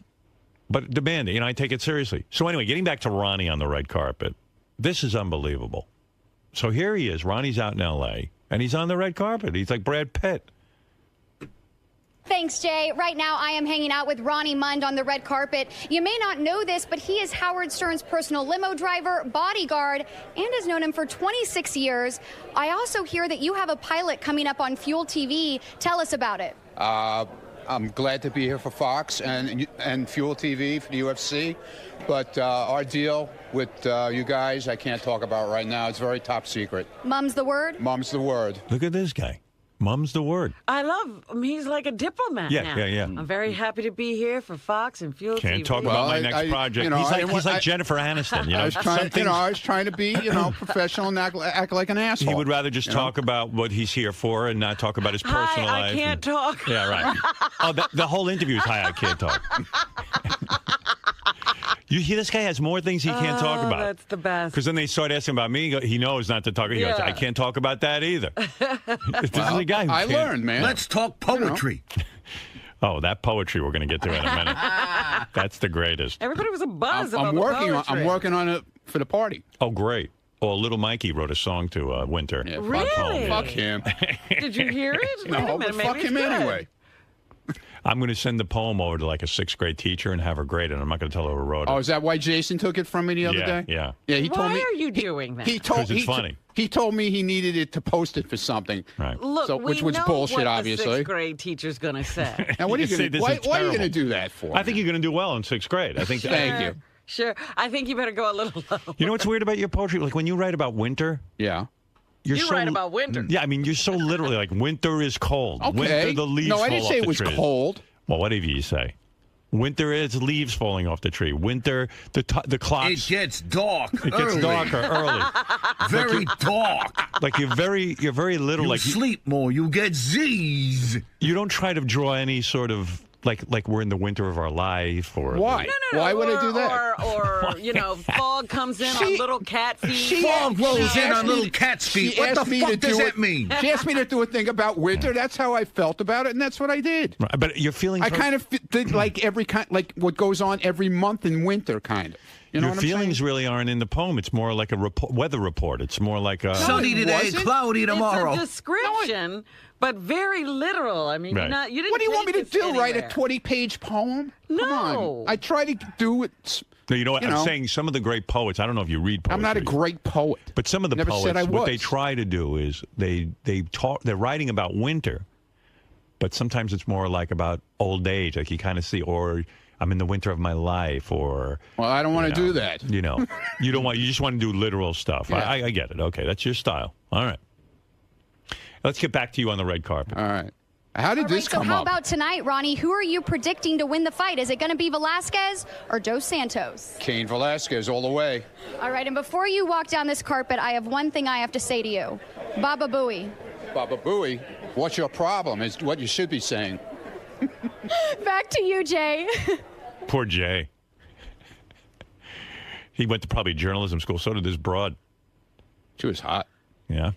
But demanding, I take it seriously. So anyway, getting back to Ronnie on the red carpet, this is unbelievable. So here he is. Ronnie's out in L.A., and he's on the red carpet. He's like Brad Pitt. Thanks, Jay. Right now, I am hanging out with Ronnie Mund on the red carpet. You may not know this, but he is Howard Stern's personal limo driver, bodyguard, and has known him for 26 years. I also hear that you have a pilot coming up on Fuel TV. Tell us about it. I'm glad to be here for Fox and Fuel TV for the UFC. But our deal with you guys, I can't talk about right now. It's very top secret. Mum's the word? Mum's the word. Look at this guy. Mum's the word. I love him. He's like a diplomat now. Yeah. I'm very happy to be here for Fox and Fuel Can't TV. talk about my next project. He's like Jennifer Aniston. I was trying to be, professional and act like an asshole. He would rather just talk about what he's here for and not talk about his personal life. I can't talk. Yeah, right. Oh, the whole interview is hi, I can't talk. You hear this guy has more things he can't talk about. That's the best. Because then they start asking about me. He knows not to talk. He goes, I can't talk about that either. This is the guy who I can't. learned, man. Let's talk poetry. Oh, that poetry we're going to get to in a minute. That's the greatest. Everybody was a buzz about I'm working on it for the party. Oh, great. Oh, Little Mikey wrote a song to Winter. Yeah, Really? Fuck him. Did you hear it? No, but fuck him anyway. I'm going to send the poem over to like a 6th grade teacher and have her grade it. I'm not going to tell her who wrote it. Oh, is that why Jason took it from me the other day? Yeah. Yeah, he told Why me. are you doing that? Because it's funny. He told me he needed it to post it for something. Right. Look, which we was know bullshit, what obviously. the 6th grade teacher's going to say. Now, what are you say going to this Why is are you terrible. going to do that for? I think you're going to do well in 6th grade. I think. Thank you. Sure. I think you better go a little low. You know what's weird about your poetry? Like when you write about winter. Yeah. You write about winter. Yeah, I mean, you're so literally like winter is cold. Okay. Winter, the leaves No, fall I didn't off say the it was trees. cold. Well, whatever you say. Winter is leaves falling off the tree. Winter, the clocks. It gets dark. It gets darker early. Very dark. Like you're very little. You like sleep more. You get Z's. You don't try to draw any sort of like we're in the winter of our life or why? No. Why would I do that? Or fog comes in on little cat feet. Fog rolls in on little cat's feet. What the fuck does that mean? She asked me to do a thing about winter. That's how I felt about it, and that's what I did. Right, but you're feeling. I kind of did like like what goes on every month in winter, kind of. You know your what I'm feelings saying? really aren't in the poem. It's more like a weather report. It's more like a sunny today, cloudy tomorrow. It's a description, but very literal. I mean, Right. you didn't. What do you want me to take do? this Write a anywhere. 20-page poem? No. Come on. I try to do it. No, you know what? I'm saying some of the great poets. I don't know if you read poetry. I'm not a great poet. But some of the Never said I poets, what they was. try to do is they talk. They're writing about winter, but sometimes it's more like about old age. Like you kind of see, or I'm in the winter of my life, or Well, I don't want to do that. you know, you don't want. You just want to do literal stuff. Yeah. I get it. Okay, that's your style. All right. Let's get back to you on the red carpet. All right. How did All this right, so come how up? about tonight, Ronnie? Who are you predicting to win the fight? Is it going to be Velasquez or Dos Santos? Cain Velasquez all the way. All right, and before you walk down this carpet, I have one thing I have to say to you. Baba Booey. Baba Booey, what's your problem is what you should be saying. Back to you, Jay. Poor Jay. He went to probably journalism school. So did this broad. She was hot. Yeah.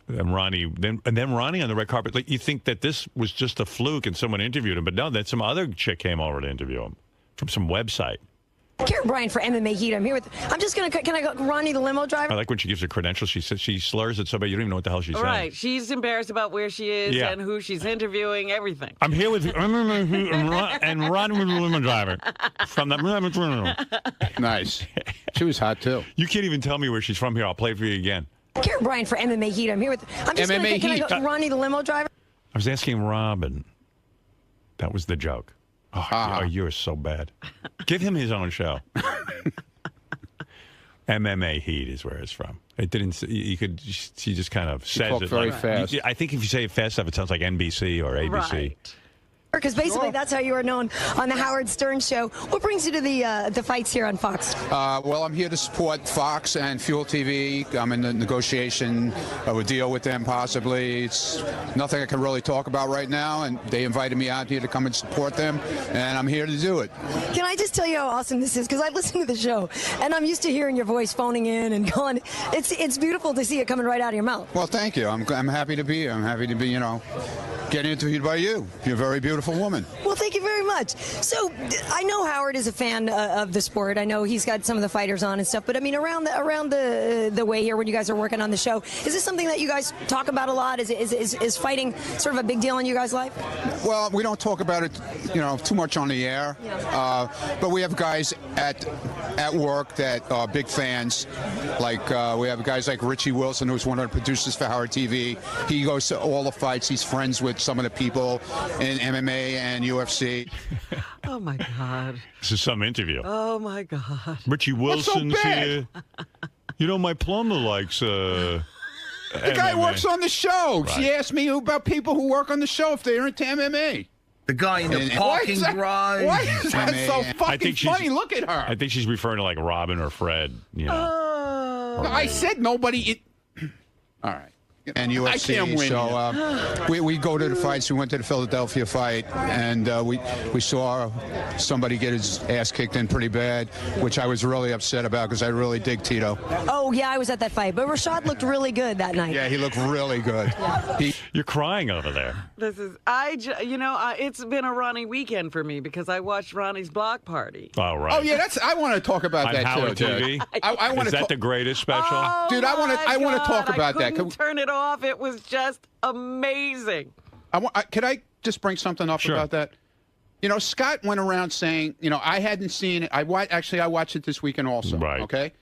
And Ronnie, then Ronnie on the red carpet. Like you think that this was just a fluke and someone interviewed him, but no, that some other chick came over to interview him from some website. Karen Bryant for MMA Heat. I'm here with. I'm just gonna. Can I go, Ronnie, the limo driver? I like when she gives her credentials. She says she slurs at somebody. You don't even know what the hell she's saying. Right. She's embarrassed about where she is Yeah. and who she's interviewing, everything. I'm here with and Ronnie with the limo driver from the. Nice. She was hot too. You can't even tell me where she's from. Here, I'll play it for you again. Karen Bryant for MMA Heat. I'm here with. I'm just MMA gonna. Can I Heat. go, Ronnie, the limo driver? I was asking Robin. That was the joke. Oh, you're so bad. Give him his own show. MMA Heat is where it's from. It didn't. You could. She just kind of says talked it very like, fast. I think if you say it fast enough, it sounds like NBC or ABC. Right. Because basically that's how you are known on the Howard Stern Show. What brings you to the fights here on Fox? Well, I'm here to support Fox and Fuel TV. I'm in the negotiation of a deal with them, possibly. It's nothing I can really talk about right now, and they invited me out here to come and support them, and I'm here to do it. Can I just tell you how awesome this is? Because I've listened to the show, and I'm used to hearing your voice phoning in and going. It's beautiful to see it coming right out of your mouth. Well, thank you. I'm happy to be here. I'm happy to be, getting interviewed by you. You're a very beautiful woman. Well, thank you very much. So, I know Howard is a fan of the sport. I know he's got some of the fighters on and stuff. But I mean, around the way here when you guys are working on the show, is this something that you guys talk about a lot? Is fighting sort of a big deal in you guys' life? Well, we don't talk about it, too much on the air. But we have guys at work that are big fans. Like we have guys like Richie Wilson, who's one of the producers for Howard TV. He goes to all the fights. He's friends with some of the people in MMA and UFC. Oh, my God. This is some interview. Oh, my God. Richie Wilson's here. My plumber likes the guy works on the show. Right. She asked me about people who work on the show if they're into MMA. The guy in the parking garage. Why is that so fucking funny? Look at her. I think she's referring to like Robin or Fred. I said nobody. All right. And UFC. I can't win. So we go to the fights. We went to the Philadelphia fight, and we saw somebody get his ass kicked in pretty bad, which I was really upset about because I really dig Tito. Oh yeah, I was at that fight, but Rashad looked really good that night. Yeah, he looked really good. You're crying over there. This is it's been a Ronnie weekend for me because I watched Ronnie's block party. Oh right. Oh yeah, I want to talk about on that Howard too. TV. I want Is that the greatest special? Oh, dude, I want to talk about that. Couldn't turn it off. It was just amazing. Could I just bring something up about that? Scott went around saying, I hadn't seen it. I watched it this weekend also. Right. Okay.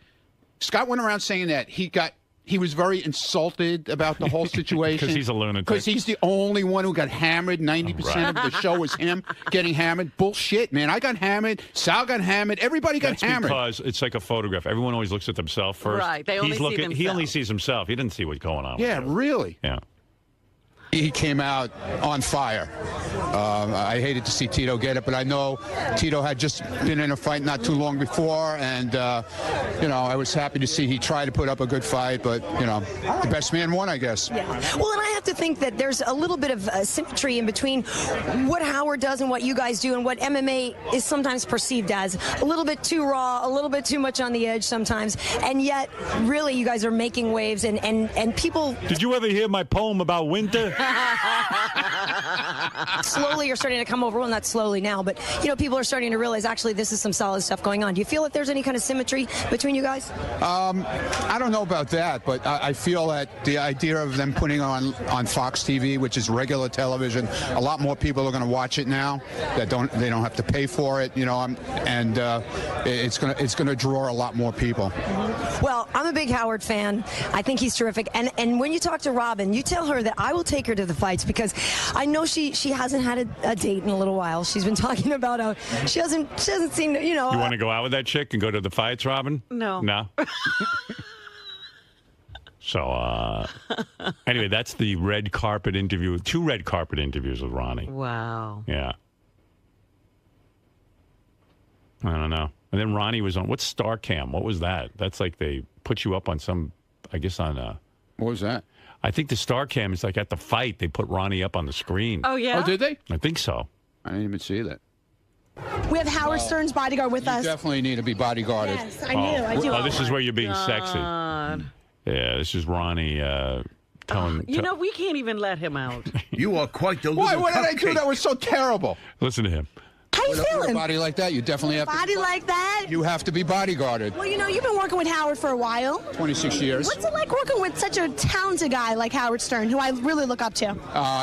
Scott went around saying that he was very insulted about the whole situation. Because he's a lunatic. Because he's the only one who got hammered. 90% of the show was him getting hammered. Bullshit, man. I got hammered. Sal got hammered. Everybody got hammered. Because it's like a photograph. Everyone always looks at themselves first. Right. They only see themselves. He only sees himself. He didn't see what's going on. Yeah, really. Yeah. He came out on fire. I hated to see Tito get it, but I know Tito had just been in a fight not too long before, and I was happy to see he tried to put up a good fight, but the best man won, I guess. Yeah. Well, and I have to think that there's a little bit of symmetry in between what Howard does and what you guys do, and what MMA is sometimes perceived as a little bit too raw, a little bit too much on the edge sometimes, and yet really you guys are making waves, and people. Did you ever hear my poem about winter? Slowly you're starting to come over, well, not slowly now, but people are starting to realize actually this is some solid stuff going on. Do you feel that there's any kind of symmetry between you guys? I don't know about that, but I feel that the idea of them putting on Fox TV, which is regular television, a lot more people are going to watch it now they don't have to pay for it, and it's going to draw a lot more people. Well, I'm a big Howard fan. I think he's terrific, and when you talk to Robin, you tell her that I will take her to the fights because I know she hasn't had a date in a little while. She's been talking about how she hasn't seen You want to go out with that chick and go to the fights, Robin? No. So anyway, that's the red carpet interview. 2 red carpet interviews with Ronnie. Wow. Yeah. I don't know. And then Ronnie was on what's StarCam? What was that? That's like they put you up on some, I guess on what was that? I think the StarCam is like at the fight, they put Ronnie up on the screen. Oh, yeah? Oh, did they? I think so. I didn't even see that. We have Howard Stern's bodyguard with us. You definitely need to be bodyguarded. Yes, I do. Oh, this is where you're being sexy. God. Yeah, this is Ronnie telling... we can't even let him out. You are quite the little Why? What did I do cupcake. that was so terrible? Listen to him. How you With a feeling? body like that, you definitely have Body like that? You have to be bodyguarded. Well, you've been working with Howard for a while. 26 years. What's it like working with such a talented guy like Howard Stern, who I really look up to?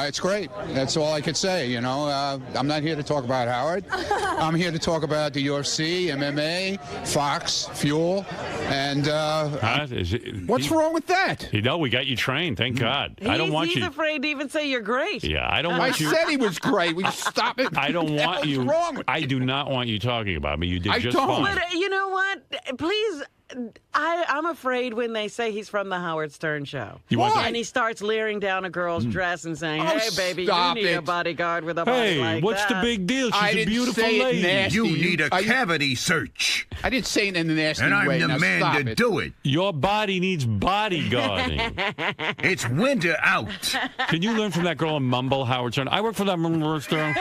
It's great. That's all I could say, I'm not here to talk about Howard. I'm here to talk about the UFC, MMA, Fox, Fuel, and... what's wrong with that? We got you trained, thank God. I don't want He's you... afraid to even say you're great. Yeah, I don't want you... I said he was great. We stop it. I don't want you... What's wrong with I do not want you talking about me. You did just fine. But you know what? Please I'm afraid when they say he's from the Howard Stern show. And he starts leering down a girl's dress and saying, hey, baby, you need a bodyguard with a body like that. Hey, what's the big deal? She's a beautiful lady. You need a cavity search. I didn't say it in a nasty way. And I'm the man to do it. Your body needs bodyguarding. It's winter out. Can you learn from that girl and mumble, Howard Stern? I work for that Howard Stern.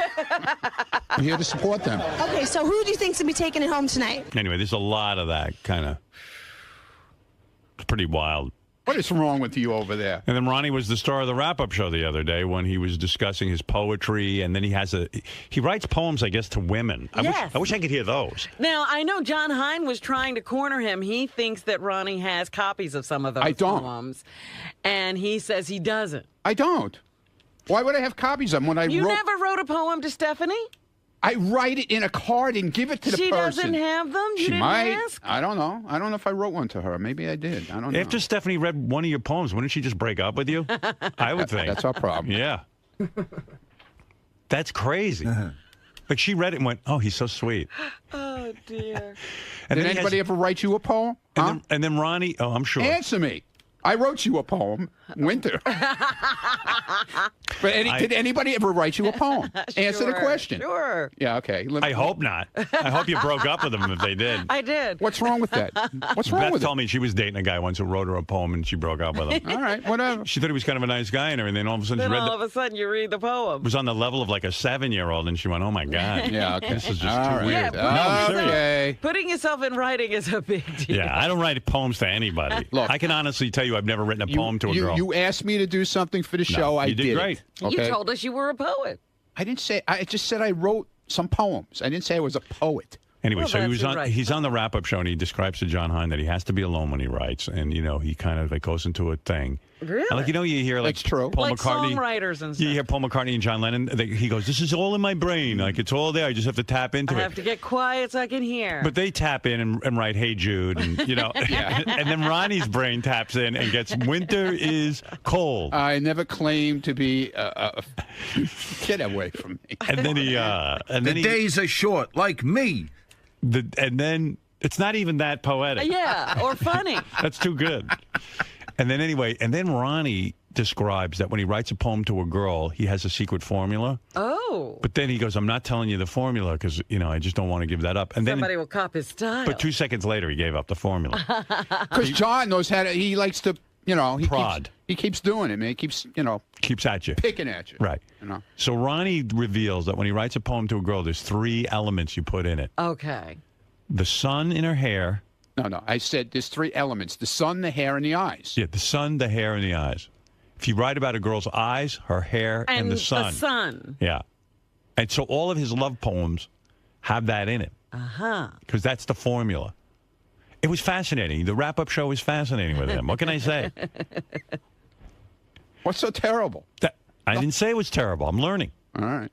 I'm here to support them. Okay, so who do you think's going to be taking it home tonight? Anyway, there's a lot of that kind of. It's pretty wild. What is wrong with you over there? And then Ronnie was the star of the wrap-up show the other day when he was discussing his poetry, and then he writes poems, I guess, to women. I wish I could hear those. Now, I know John Hine was trying to corner him. He thinks that Ronnie has copies of some of those poems, and he says he doesn't. I don't. Why would I have copies of them when You never wrote a poem to Stephanie? I write it in a card and give it to the person. She doesn't have them? You didn't might. ask? I don't know. I don't know if I wrote one to her. Maybe I did. I don't know. After Stephanie read one of your poems, wouldn't she just break up with you? I would think. That's our problem. Yeah. That's crazy. Like she read it and went, oh, he's so sweet. Oh, dear. And did anybody ever write you a poem? And then Ronnie, I'm sure. Answer me. I wrote you a poem, Winter. But did anybody ever write you a poem? Answer the question. Sure. Yeah, okay. I hope not. I hope you broke up with them if they did. I did. What's wrong with that? What's wrong Beth with told me she was dating a guy once who wrote her a poem and she broke up with him. All right, whatever. She thought he was kind of a nice guy and everything. And all of a sudden, Then she read all of a sudden you read the poem. it was on the level of like a 7-year-old, and she went, "Oh my god, Yeah, okay. this is just All too right. weird." Yeah, No, I'm serious. Okay. Putting yourself in writing is a big deal. Yeah, I don't write poems to anybody. Look, I can honestly tell you, I've never written a poem to a girl. You asked me to do something for the show. I you did great. It. Okay? You told us you were a poet. I didn't say. I just said I wrote some poems. I didn't say I was a poet. Anyway, Well, so he that's was your on. right. He's on the wrap-up show, and he describes to John Hine that he has to be alone when he writes, and he kind of goes into a thing. Really? And you hear That's true. Paul Like McCartney. songwriters and You stuff. hear Paul McCartney and John Lennon. He goes, "This is all in my brain. Like it's all there. I just have to tap into I it." have to get quiet so I can hear. But they tap in and write "Hey Jude," and and then Ronnie's brain taps in and gets "Winter is cold." I never claimed to be get away from me. And then The days are short, like me. And then it's not even that poetic. Yeah, or funny. That's too good. And then Ronnie describes that when he writes a poem to a girl, he has a secret formula. Oh. But then he goes, "I'm not telling you the formula because I just don't want to give that up." And Somebody will cop his style. but 2 seconds later, he gave up the formula. Because John knows how to. He likes to. He Prod. He keeps doing it, man. He keeps Keeps at you. picking at you. Right. So Ronnie reveals that when he writes a poem to a girl, there's 3 elements you put in it: Okay. the sun in her hair. No. I said there's 3 elements: the sun, the hair, and the eyes. Yeah, the sun, the hair, and the eyes. If you write about a girl's eyes, her hair, and the sun. The sun. Yeah. And so all of his love poems have that in it. Uh-huh. Because that's the formula. It was fascinating. The wrap-up show was fascinating with him. What can I say? What's so terrible? I didn't say it was terrible. I'm learning. All right.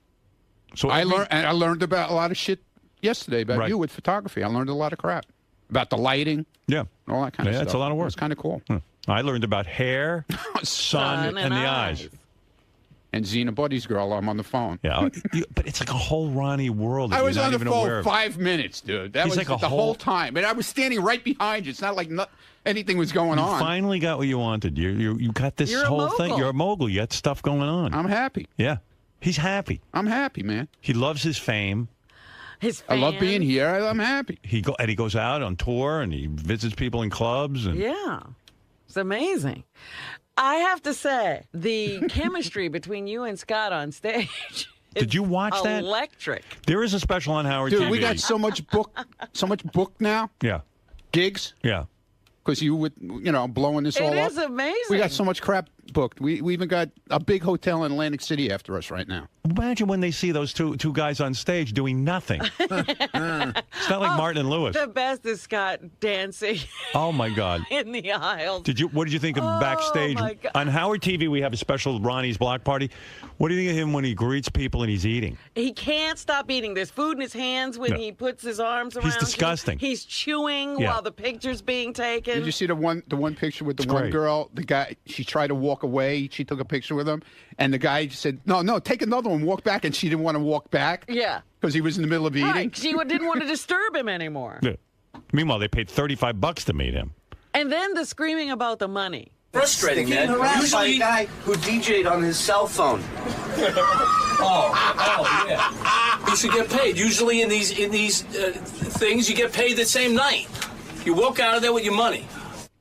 So I learned about a lot of shit yesterday about you with photography. I learned a lot of crap about the lighting. Yeah. And all that kind of stuff. It's a lot of work. It's kind of cool. I learned about hair, sun, and the eyes. And Zena Buddy's girl, I'm on the phone. Yeah, but it's like a whole Ronnie world. That I was you're not on the even phone aware of. 5 minutes, dude. That He's was like the whole time. And I was standing right behind you. It's not like anything was going You on. finally got what you wanted. You got this You're a whole thing. mogul. You're a mogul. You got stuff going on. I'm happy. Yeah. He's happy. I'm happy, man. He loves his fame. I love being here. I'm happy. He goes out on tour and he visits people in clubs. And Yeah. It's amazing. I have to say, the chemistry between you and Scott on stage. Did you watch that? Electric. There is a special on Howard Dude, TV. we got so much book now. Yeah. Gigs. Yeah. Because you would, blowing this all It up. is amazing. We got so much crap booked. We even got a big hotel in Atlantic City after us right now. Imagine when they see those two guys on stage doing nothing. It's not like Martin and Lewis. The best is Scott dancing Oh my God. in the aisles. What did you think of backstage? my God. On Howard TV, we have a special Ronnie's Block Party. What do you think of him when he greets people and he's eating? He can't stop eating. There's food in his hands when No. he puts his arms around He's you. disgusting. He's chewing Yeah. while the picture's being taken. Did you see the one picture with the It's one great. girl? The guy, she tried to walk away. She took a picture with him, and the guy said, "No, take another one. Walk back." And she didn't want to walk back. Yeah. Because he was in the middle of eating. Right. She didn't want to disturb him anymore. Yeah. Meanwhile, they paid $35 to meet him. And then the screaming about the money. Frustrating, man. Harassed by a guy who DJ'd on his cell phone. Yeah. You should get paid. Usually in these things, you get paid the same night. You walk out of there with your money.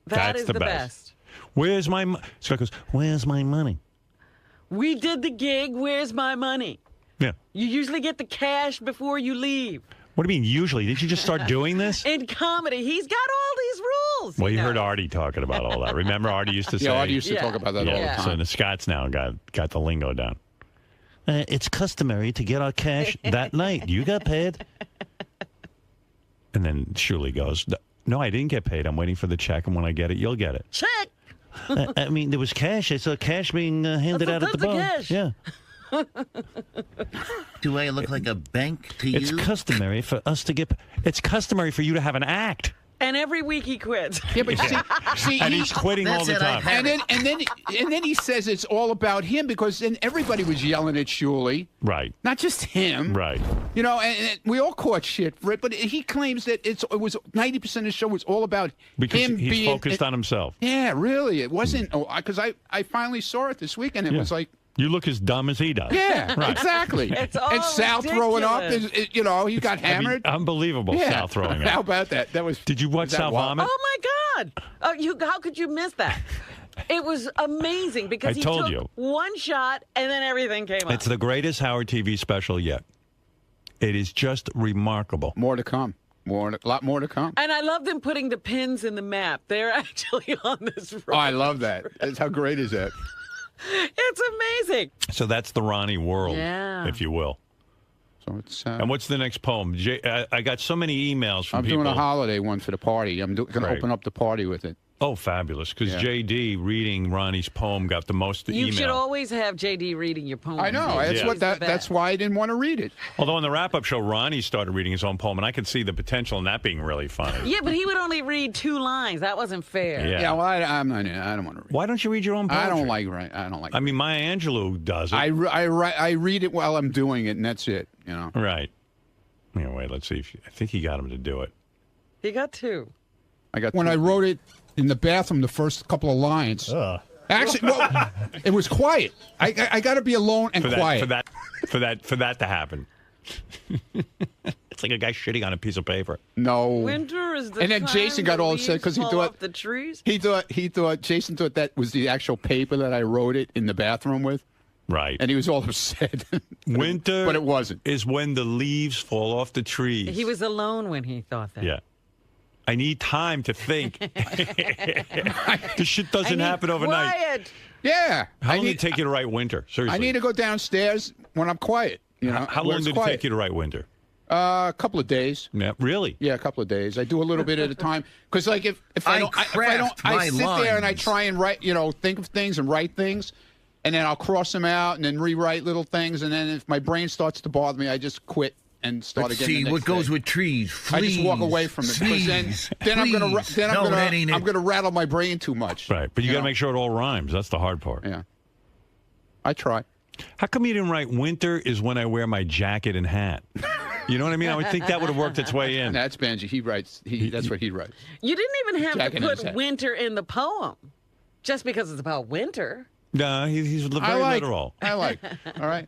That's the best. Where's my money? Scott goes, where's my money? We did the gig. Where's my money? Yeah. You usually get the cash before you leave. What do you mean, usually? Did you just start doing this? In comedy, he's got all these rules. Well, you heard Artie talking about all that. Remember, Artie used to say... Yeah, Artie used to talk about that all the time. So the Scots now got the lingo down. It's customary to get our cash that night. You got paid. And then Shuli goes, no, I didn't get paid. I'm waiting for the check, and when I get it, you'll get it. Check! I mean, there was cash. I saw cash being handed out at the bar. Cash. Yeah. Do I look like a bank to you? It's customary for us to get... It's customary for you to have an act. And every week he quits. Yeah, but see, and he's quitting all the time. And then he says it's all about him because then everybody was yelling at Shuli. Right. Not just him. Right. You know, and we all caught shit for it, but he claims that it was 90% of the show was all about because him he's being focused on himself. Yeah, really. It wasn't because I finally saw it this week and it was like. You look as dumb as he does. Yeah, right. exactly. It's all and Sal throwing up, you know, he got hammered. Unbelievable, yeah. Sal throwing up. How about that? That was. Did you watch Sal vomit? Oh my God! How could you miss that? It was amazing because he took one shot and then everything came up. It's the greatest Howard TV special yet. It is just remarkable. More to come. A lot more to come. And I love them putting the pins in the map. They're actually on this road. Oh, I love that. How great is that? It's amazing. So that's the Ronnie world, if you will. So it's. And what's the next poem? I got so many emails from people. I'm doing a holiday one for the party. I'm going to open up the party with it. Oh, fabulous. Because JD reading Ronnie's poem got the most email. You should always have JD reading your poem. I know. That's why I didn't want to read it. Although on the wrap-up show, Ronnie started reading his own poem, and I could see the potential in that being really funny. Yeah, but he would only read 2 lines. That wasn't fair. Yeah, well, I don't want to read. Why don't you read your own poetry? I don't like. I mean, Maya Angelou does it. I read it while I'm doing it, and that's it. You know. Right. Anyway, let's see. I think he got him to do it. He got 2. When I wrote it in the bathroom, the first couple of lines. Actually, well, it was quiet. I got to be alone and quiet for that to happen. It's like a guy shitting on a piece of paper. No. Winter is the and then time Jason got all upset because he thought the trees. Jason thought that was the actual paper that I wrote it in the bathroom with. Right. And he was all upset. Winter, but it wasn't. Is when the leaves fall off the trees. He was alone when he thought that. Yeah. I need time to think. This shit doesn't happen overnight. Quiet. Yeah. How long did it take you to write Winter? Seriously. I need to go downstairs when I'm quiet. You know. How long did it take you to write Winter? A couple of days. Yeah, really? Yeah, a couple of days. I do a little bit at a time because, like, if I sit there and I try and write, think of things and write things, and then I'll cross them out and then rewrite little things, and then if my brain starts to bother me, I just quit and start Let's again. see the next what goes day. with trees. Fleas, I just walk away from it because then I'm gonna rattle my brain too much. Right, but you got to make sure it all rhymes. That's the hard part. Yeah, I try. How come you didn't write Winter is when I wear my jacket and hat? You know what I mean? I would think that would have worked its way in. That's Benji. He writes. That's what he writes. You didn't even have Jacket to and put winter in the poem, just because it's about winter. No, he's very literal. I like. All right.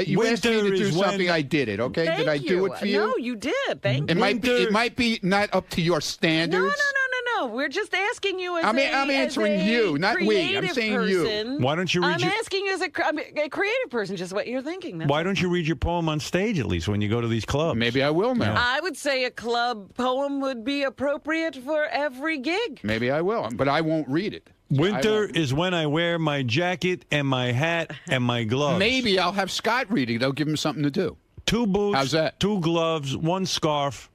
You asked me to do something. I did it. Okay. Thank did I do it for you? No, you did. Thank you. It might be not up to your standards. No. We're just asking you as I'm answering you, not we. I'm saying person. you. Why don't you read I'm asking you as a creative person just what you're thinking. Why don't you read your poem on stage at least when you go to these clubs? Maybe I will now. I would say a club poem would be appropriate for every gig. Maybe I will, but I won't read it. Winter is when I wear my jacket and my hat and my gloves. Maybe I'll have Scott reading. They'll give him something to do. 2 boots. How's that? 2 gloves, 1 scarf.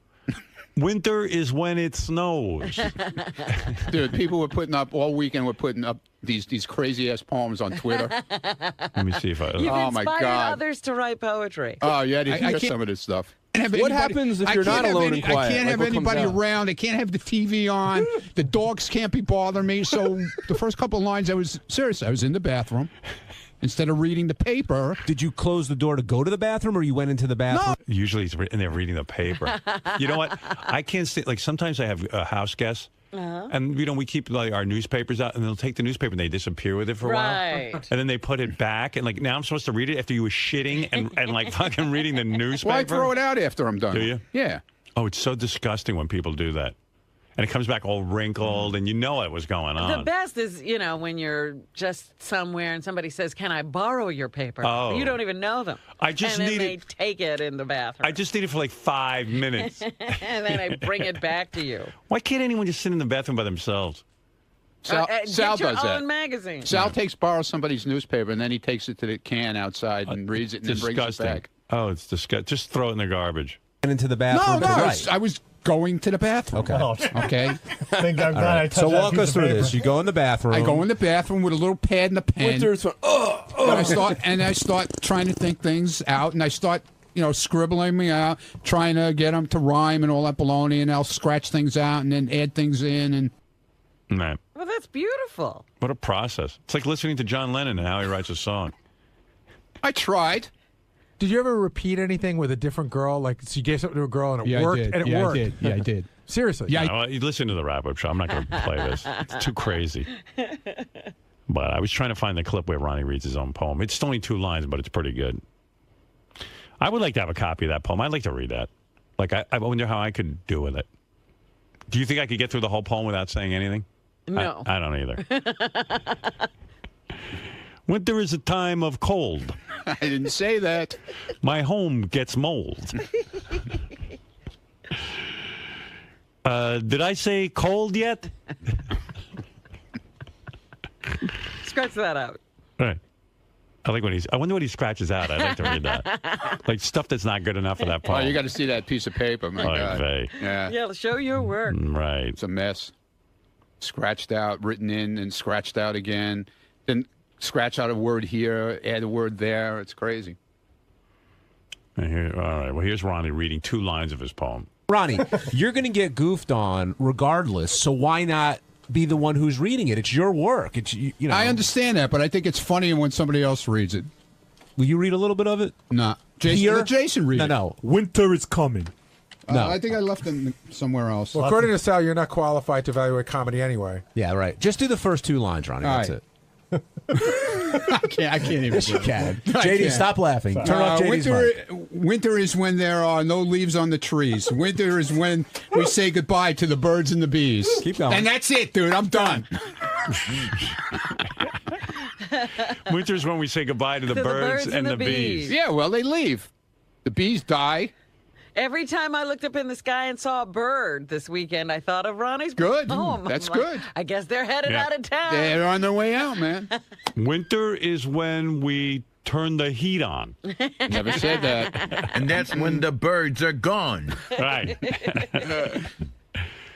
Winter is when it snows. Dude, people were putting up all weekend. Were putting up these crazy ass poems on Twitter. Let me see if I. You've oh my inspired God! others to write poetry. Oh yeah, I hear some of this stuff. What happens if you're not alone and quiet? I can't have anybody around. I can't have the TV on. The dogs can't be bothering me. So the first couple of lines, I was in the bathroom, instead of reading the paper. Did you close the door to go to the bathroom, or you went into the bathroom? No. Usually he's in there reading the paper. You know what? I can't say, like, sometimes I have house guests. And, we keep like our newspapers out, and they'll take the newspaper and they disappear with it for a while. And then they put it back, and like now I'm supposed to read it after you were shitting and like fucking reading the newspaper. Well, I throw it out after I'm done. Do you? Yeah. Oh, it's so disgusting when people do that. And it comes back all wrinkled, and you know what was going on. The best is, when you're just somewhere and somebody says, "Can I borrow your paper?" Oh. You don't even know them. I just and then need they it. take it in the bathroom. I just need it for like 5 minutes. And then I bring it back to you. Why can't anyone just sit in the bathroom by themselves? Sal get does your that. own magazine. Sal borrows somebody's newspaper, and then he takes it to the can outside and reads it and then brings it Disgusting. back. Oh, it's disgusting. Just throw it in the garbage. And into the bathroom. No, Right. I was going to the bathroom. Okay. Okay. Thank God I touched So that walk piece us of through paper. this. You go in the bathroom. I go in the bathroom with a little pad and a pen. Winter's and I start trying to think things out, and I start, scribbling me out, trying to get them to rhyme and all that baloney, and I'll scratch things out and then add things in. And Man, Well, that's beautiful. what a process. It's like listening to John Lennon and how he writes a song. I tried. Did you ever repeat anything with a different girl? Like, so you gave something to a girl and it Yeah, I worked, did. and it Yeah, I worked. did. Yeah, I did. Seriously. Yeah, No, you listen to the wrap-up show. I'm not going to play this. It's too crazy. But I was trying to find the clip where Ronnie reads his own poem. It's only 2 lines, but it's pretty good. I would like to have a copy of that poem. I'd like to read that. Like, I wonder how I could do with it. Do you think I could get through the whole poem without saying anything? No. I don't either. Winter is a time of cold. I didn't say that. My home gets mold. Did I say cold yet? Scratch that out. Right. I wonder what he scratches out. I'd like to read that. Like stuff that's not good enough for that Oh, poem. you got to see that piece of paper, my Oy God. vey. Yeah. Yeah, show your work. Right. It's a mess. Scratched out, written in, and scratched out again. Then scratch out a word here, add a word there. It's crazy. All right. Well, here's Ronnie reading 2 lines of his poem. Ronnie, you're going to get goofed on regardless, so why not be the one who's reading it? It's your work. It's I understand that, but I think it's funnier when somebody else reads it. Will you read a little bit of it? No. Jason, Here? let Jason read it. No. Winter is coming. No. I think I left them somewhere else. Well, according to Sal, you're not qualified to evaluate comedy anyway. Yeah, right. Just do the first 2 lines, Ronnie. All That's right. it. I can't even. Yes, you can. I JD, can't. stop laughing. Turn off JD's mic. Winter is when there are no leaves on the trees. Winter is when we say goodbye to the birds and the bees. Keep going. And that's it, dude. I'm done. Winter's when we say goodbye to the birds and the bees. Yeah, well, they leave. The bees die. Every time I looked up in the sky and saw a bird this weekend, I thought of Ronnie's Good. poem. That's I'm like, good. I guess they're headed Yeah. out of town. They're on their way out, man. Winter is when we turn the heat on. Never said that. And that's when the birds are gone. Right.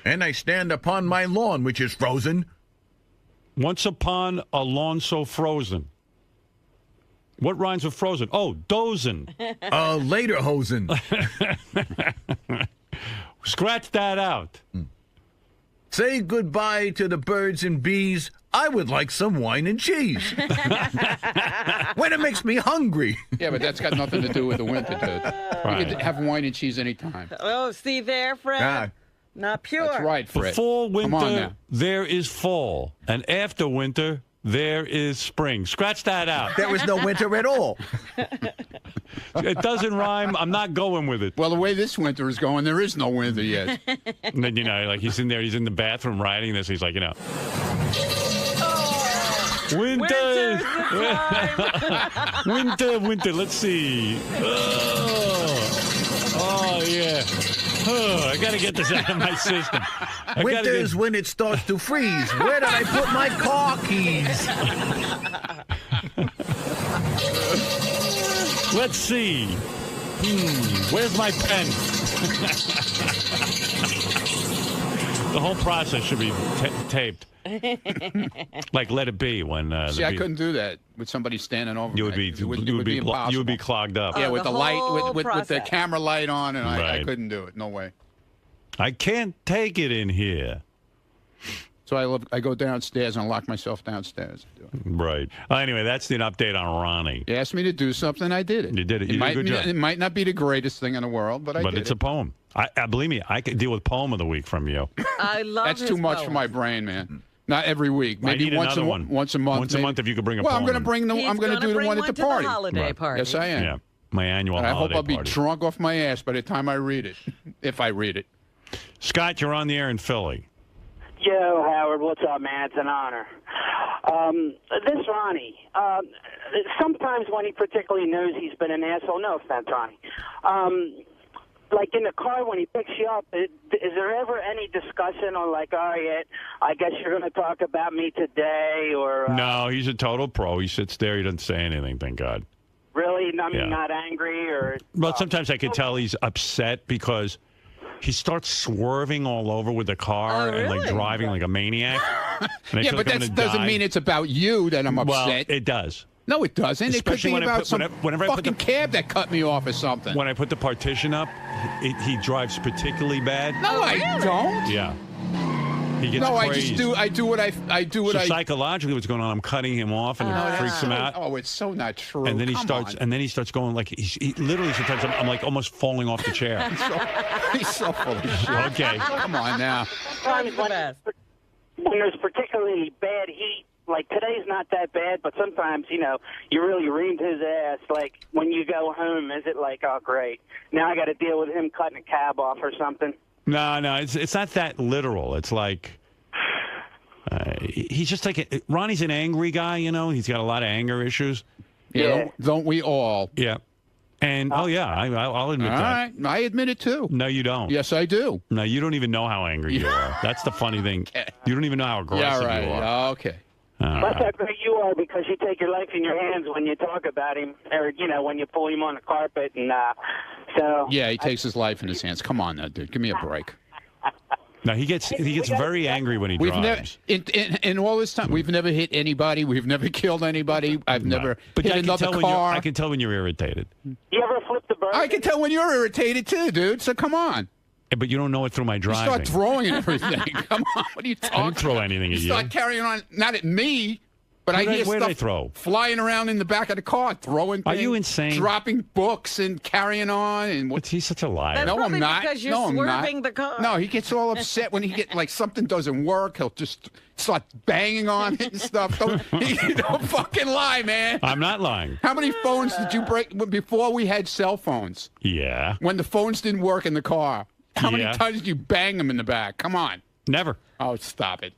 And I stand upon my lawn, which is frozen. Once upon a lawn so frozen. What rhymes with frozen? Oh, dozing. Later hosen. Scratch that out. Say goodbye to the birds and bees. I would like some wine and cheese. When it makes me hungry. Yeah, but that's got nothing to do with the winter, dude. Right. You can have wine and cheese anytime. Oh, see there, Fred? Ah. Not pure. That's right, Fred. Before Come on winter, now. there is fall. And after winter, there is spring. Scratch that out. There was no winter at all. It doesn't rhyme. I'm not going with it. Well, the way this winter is going, there is no winter yet. And then, like he's in there, he's in the bathroom writing this. He's like, winter. Winter. Let's see. Oh yeah. I got to get this out of my system. Winter is when it starts to freeze. Where did I put my car keys? Let's see. Where's my pen? The whole process should be taped. Like Let It Be when. See, I couldn't do that with somebody standing over You me. would be. It You would be. impossible. You would be clogged up. Yeah, with the light, whole with the process. camera light on, and I Right. couldn't do it. No way. I can't take it in here. So I go downstairs and lock myself downstairs. Right. Anyway, that's the update on Ronnie. He asked me to do something. I did it. You did it. You did a good job. It might not be the greatest thing in the world, but I did it. But it's a poem. I believe me, I could deal with poem of the week from you. I love That's his too much poems. for my brain, man. Not every week. I Maybe need once another a one. once a month. Once a month, if you could bring a well, poem. I'm going to bring the. He's I'm going to do the bring one at the to party. holiday party. Yes, I am. Yeah, my annual And I hope holiday I'll be party. drunk off my ass by the time I read it, if I read it. Scott, you're on the air in Philly. Yo, Howard, what's up, man? It's an honor. This Ronnie, sometimes when he particularly knows he's been an asshole, no offense, Ronnie, like in the car when he picks you up, is there ever any discussion on like, all right, I guess you're going to talk about me today, or... No, he's a total pro. He sits there. He doesn't say anything, thank God. Really? I mean, Yeah. not angry, or... Well, sometimes I could tell he's upset because he starts swerving all over with the car and like driving like a maniac. And I Yeah, feel but like I'm that gonna doesn't die. mean it's about you that I'm upset. Well, it does. No, it doesn't. Especially it could when be I about put- some whenever I put fucking cab that cut me off or something. When I put the partition up, he drives particularly bad. No, I don't. Yeah. He gets No, crazed. I do what I do what So I. psychologically, what's going on? I'm cutting him off, and it freaks him out. Oh, it's so not true. And then he Come starts, on. and then he starts going like he literally sometimes I'm like almost falling off the chair. He's so full of shit. Okay. Come on now. Sometimes when there's particularly bad heat, like today's not that bad, but sometimes, you know, you really reamed his ass. Like when you go home, is it like, oh, great, now I got to deal with him cutting a cab off or something? No, it's not that literal. It's like he's just like Ronnie's an angry guy. You know, he's got a lot of anger issues. Yeah. Don't we all? Yeah. And I'll admit All that. right, I admit it too. No, you don't. Yes, I do. No, you don't even know how angry you are. That's the funny thing. You don't even know how aggressive Yeah, right. you are. Okay. That's how great you are, because you take your life in your hands when you talk about him, or, you know, when you pull him on the carpet. And so. Yeah, he takes his life in his hands. Come on now, dude. Give me a break. No, he gets very angry when he We've never drives. in all this time we've never hit anybody. We've never killed anybody. I've never But hit I can another tell car. I can tell when you're irritated. You ever flip the bird? I can tell when you're irritated too, dude. So come on. But you don't know it through my You driving. start throwing and everything. Come on. What are you I talking didn't throw anything You at you. start carrying on, not at me, but I hear Where did stuff I throw? flying around in the back of the car, throwing Are things, you insane? dropping books and carrying on. And But he's such a liar. That's no, I'm probably not. because you're no, I'm not. swerving the car. No, he gets all upset when he get like something doesn't work. He'll just start banging on it and stuff. Don't fucking lie, man. I'm not lying. How many phones did you break before we had cell phones? Yeah. When the phones didn't work in the car, how many Yeah. times did you bang them in the back? Come on. Never. Oh, stop it.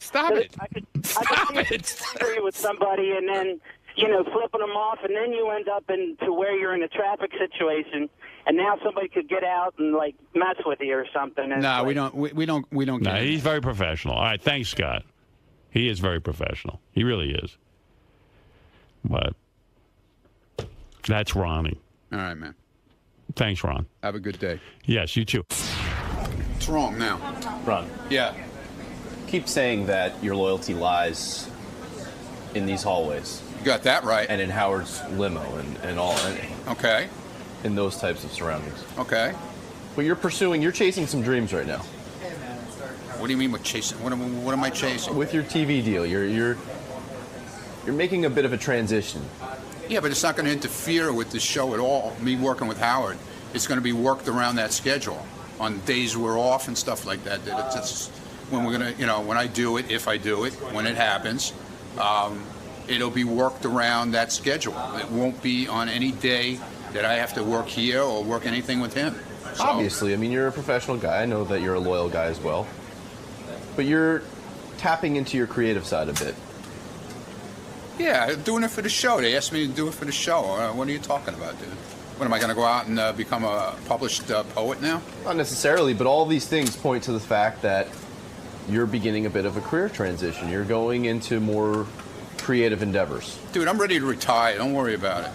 Stop it. I could agree with somebody and then, you know, flipping them off, and then you end up into where you're in a traffic situation, and now somebody could get out and like mess with you or something. And No, it's we like, don't. We don't. No, get it. he's very professional. All right, thanks, Scott. He is very professional. He really is. But that's Ronnie. All right, man. Thanks, Ron. Have a good day. Yes, you too. What's wrong now? Ron, Yeah. keep saying that your loyalty lies in these hallways. You got that right. And in Howard's limo and all. Okay. In those types of surroundings. Okay. But you're chasing some dreams right now. What do you mean with chasing? What am I chasing? With your TV deal, you're making a bit of a transition. Yeah, but it's not going to interfere with the show at all. Me working with Howard, it's going to be worked around that schedule on days we're off and stuff like that. It's when we're going to, when I do it, if I do it, when it happens, it'll be worked around that schedule. It won't be on any day that I have to work here or work anything with him. So, Obviously, I mean, you're a professional guy. I know that you're a loyal guy as well. But you're tapping into your creative side a bit. yeah, doing it for the show. They asked me to do it for the show. What are you talking about, dude? What, am I going to go out and become a published poet now? Not necessarily, but all these things point to the fact that you're beginning a bit of a career transition. You're going into more creative endeavors. Dude, I'm ready to retire. Don't worry about it.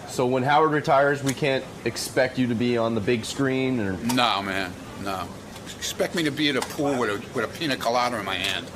So when Howard retires, we can't expect you to be on the big screen? Or No, man, no. Expect me to be at a pool with a pina colada in my hand.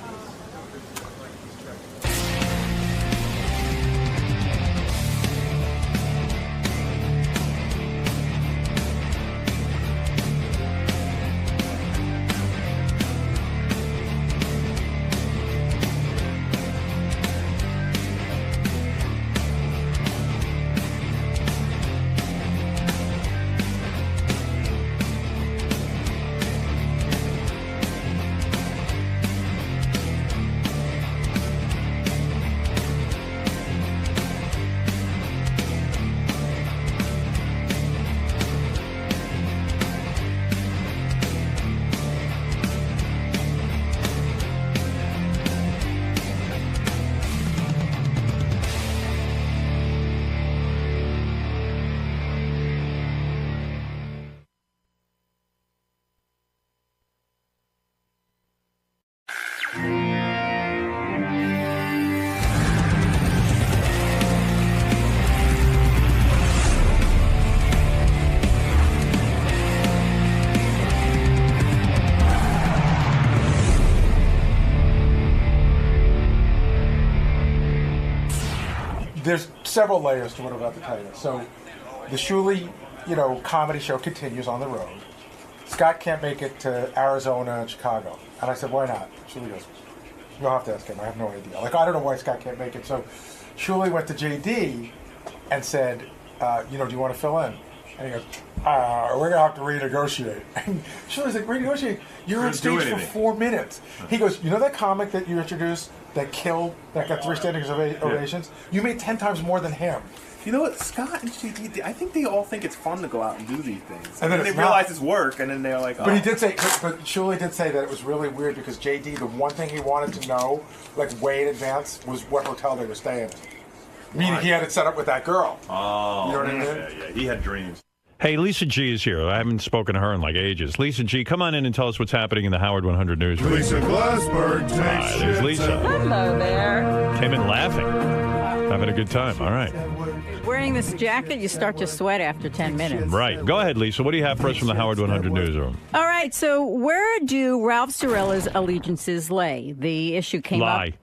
several layers to what I'm about to tell you. So, the Shuli, comedy show continues on the road. Scott can't make it to Arizona and Chicago. And I said, why not? Shuli goes, you'll have to ask him. I have no idea. Like, I don't know why Scott can't make it. So Shuli went to JD and said, do you want to fill in? And he goes, we're going to have to renegotiate. And Shuli's like, renegotiate? You're on stage for 4 minutes. He goes, you know that comic that you introduced that got 3 standing ovations? You made 10 times more than him. You know what, Scott and JD, I think they all think it's fun to go out and do these things. And then they realize it's work, and then they're like, oh. But he did say, but Shuli did say that it was really weird because JD, the one thing he wanted to know, like way in advance, was what hotel they were staying in. Meaning he had it set up with that girl. Oh, you know what I mean? Yeah, he had dreams. Hey, Lisa G is here. I haven't spoken to her in like ages. Lisa G, come on in and tell us what's happening in the Howard 100 newsroom. Lisa Glassberg takes There's Lisa. Hello there. Came in laughing. Having a good time. All right. Wearing this jacket, you start to sweat after 10 minutes. Right. Go ahead, Lisa. What do you have for us from the Howard 100 newsroom? All right. So where do Ralph Cirella's allegiances lay? The issue came up. Lie.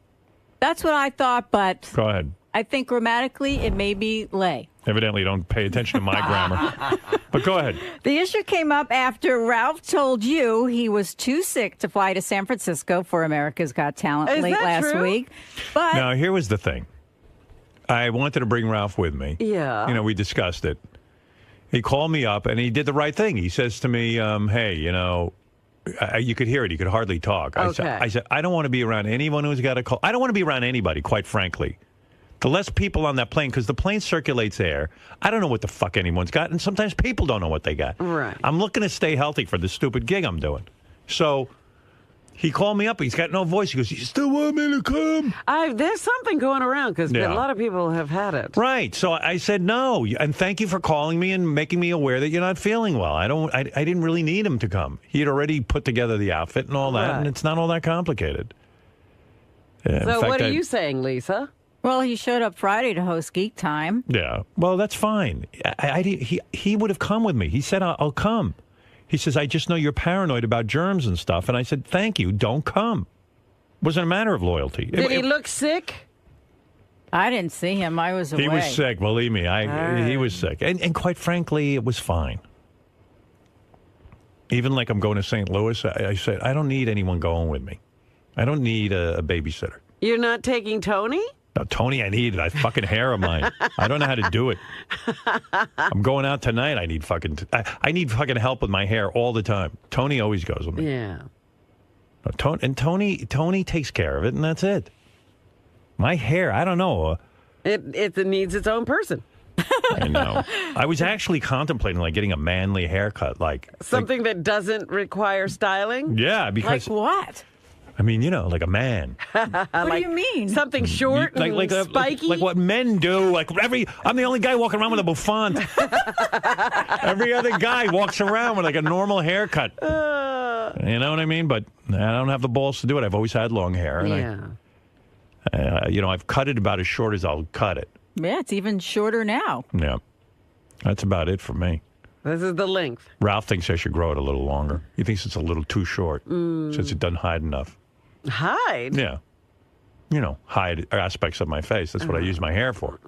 That's what I thought, but Go ahead. I think grammatically it may be lay. Evidently, you don't pay attention to my grammar. But go ahead. The issue came up after Ralph told you he was too sick to fly to San Francisco for America's Got Talent Is late that last true? week. But Now, here was the thing. I wanted to bring Ralph with me. Yeah. We discussed it. He called me up, and he did the right thing. He says to me, hey, you could hear it. He could hardly talk. I said, I don't want to be around anyone who's got a cold. I don't want to be around anybody, quite frankly. The less people on that plane, because the plane circulates air. I don't know what the fuck anyone's got, and sometimes people don't know what they got. Right. I'm looking to stay healthy for this stupid gig I'm doing. So he called me up. He's got no voice. He goes, you still want me to come? There's something going around because a lot of people have had it. Right. So I said no, and thank you for calling me and making me aware that you're not feeling well. I didn't really need him to come. He had already put together the outfit and all that, and it's not all that complicated. So what are you saying, Lisa? Well, he showed up Friday to host Geek Time. Yeah. Well, that's fine. He would have come with me. He said, I'll come. He says, I just know you're paranoid about germs and stuff. And I said, thank you. Don't come. It wasn't a matter of loyalty. Did he look sick? I didn't see him. I was away. He was sick. Believe me. He was sick. And quite frankly, it was fine. Even like I'm going to St. Louis, I said, I don't need anyone going with me. I don't need a babysitter. You're not taking Tony? No, Tony, I need it. I fucking hair of mine. I don't know how to do it. I'm going out tonight. I need fucking help with my hair all the time. Tony always goes with me. Yeah. Tony takes care of it, and that's it. My hair, I don't know. It needs its own person. I know. I was actually contemplating getting a manly haircut, something that doesn't require styling. Yeah, because like what? I mean, like a man. What do you mean? Something short and spiky? Like what men do. I'm the only guy walking around with a bouffant. Every other guy walks around with a normal haircut. You know what I mean? But I don't have the balls to do it. I've always had long hair. And I've cut it about as short as I'll cut it. Yeah, it's even shorter now. Yeah. That's about it for me. This is the length. Ralph thinks I should grow it a little longer. He thinks it's a little too short since it doesn't hide enough. Hide? Yeah. Hide aspects of my face. That's what I use my hair for.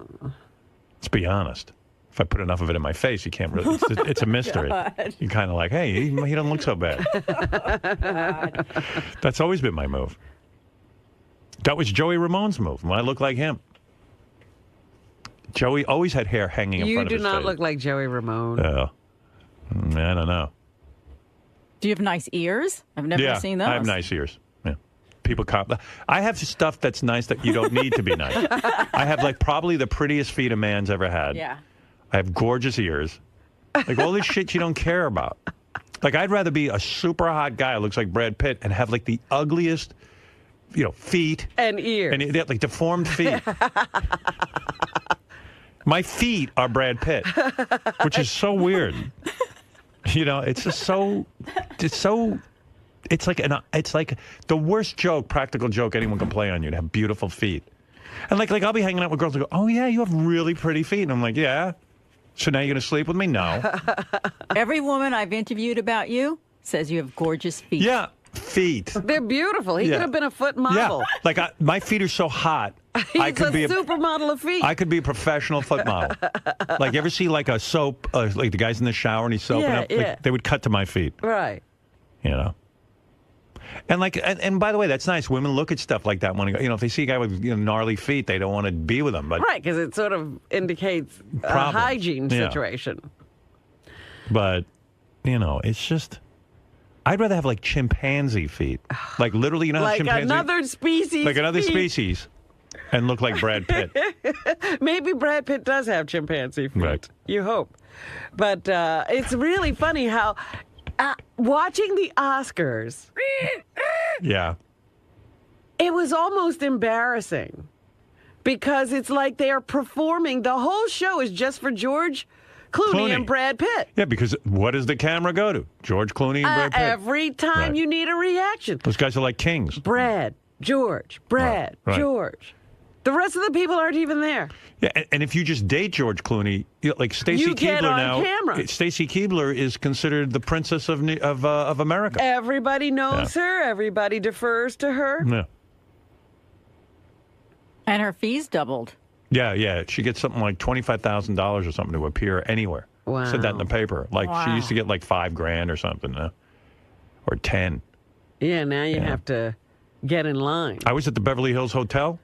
Let's be honest. If I put enough of it in my face, you can't really. It's a mystery. You're kind of like, hey, he doesn't look so bad. That's always been my move. That was Joey Ramone's move. I look like him. Joey always had hair hanging in front of his face. You do not look like Joey Ramone. I don't know. Do you have nice ears? I've never seen those. I have nice ears. Yeah. People I have stuff that's nice that you don't need to be nice. I have probably the prettiest feet a man's ever had. Yeah. I have gorgeous ears. All this shit you don't care about. I'd rather be a super hot guy who looks like Brad Pitt and have the ugliest, feet. And ears. And deformed feet. My feet are Brad Pitt, which is so weird. It's just so. It's like the worst joke, practical joke anyone can play on you to have beautiful feet. And I'll be hanging out with girls and go, oh yeah, you have really pretty feet. And I'm like, yeah. So now you're gonna sleep with me? No. Every woman I've interviewed about you says you have gorgeous feet. Yeah. feet. They're beautiful. He Yeah. could have been a foot model. Yeah, like my feet are so hot. He's I could be supermodel of feet. I could be a professional foot model. Like, you ever see like a soap, like the guy's in the shower and he's soaping Yeah, up? Like, yeah. they would cut to my feet. Right. You know. And like, and by the way, that's nice. Women look at stuff like that when if they see a guy with gnarly feet, they don't want to be with him. But Right, because it sort of indicates a Problems. hygiene Yeah. situation. But it's just. I'd rather have like chimpanzee feet, like literally, how Like chimpanzee, another species. like another feet. species, and look like Brad Pitt. Maybe Brad Pitt does have chimpanzee feet. Right. You hope. But it's really funny how watching the Oscars, Yeah. it was almost embarrassing because it's like they are performing. The whole show is just for George Clooney and Brad Pitt. Yeah, because what does the camera go to? George Clooney and Brad Pitt. Every time Right. you need a reaction. Those guys are like kings. Brad, George, Brad, Right. George. The rest of the people aren't even there. Yeah, and if you just date George Clooney, like Stacy You get Keibler on now, camera. Stacy Keibler is considered the princess of America. Everybody knows her. Everybody defers to her. Yeah. And her fees doubled. Yeah. She gets something like $25,000 or something to appear anywhere. Wow. Said that in the paper. Like she Wow. used to get like $5,000 or something, or 10. Yeah, now you have to get in line. I was at the Beverly Hills Hotel.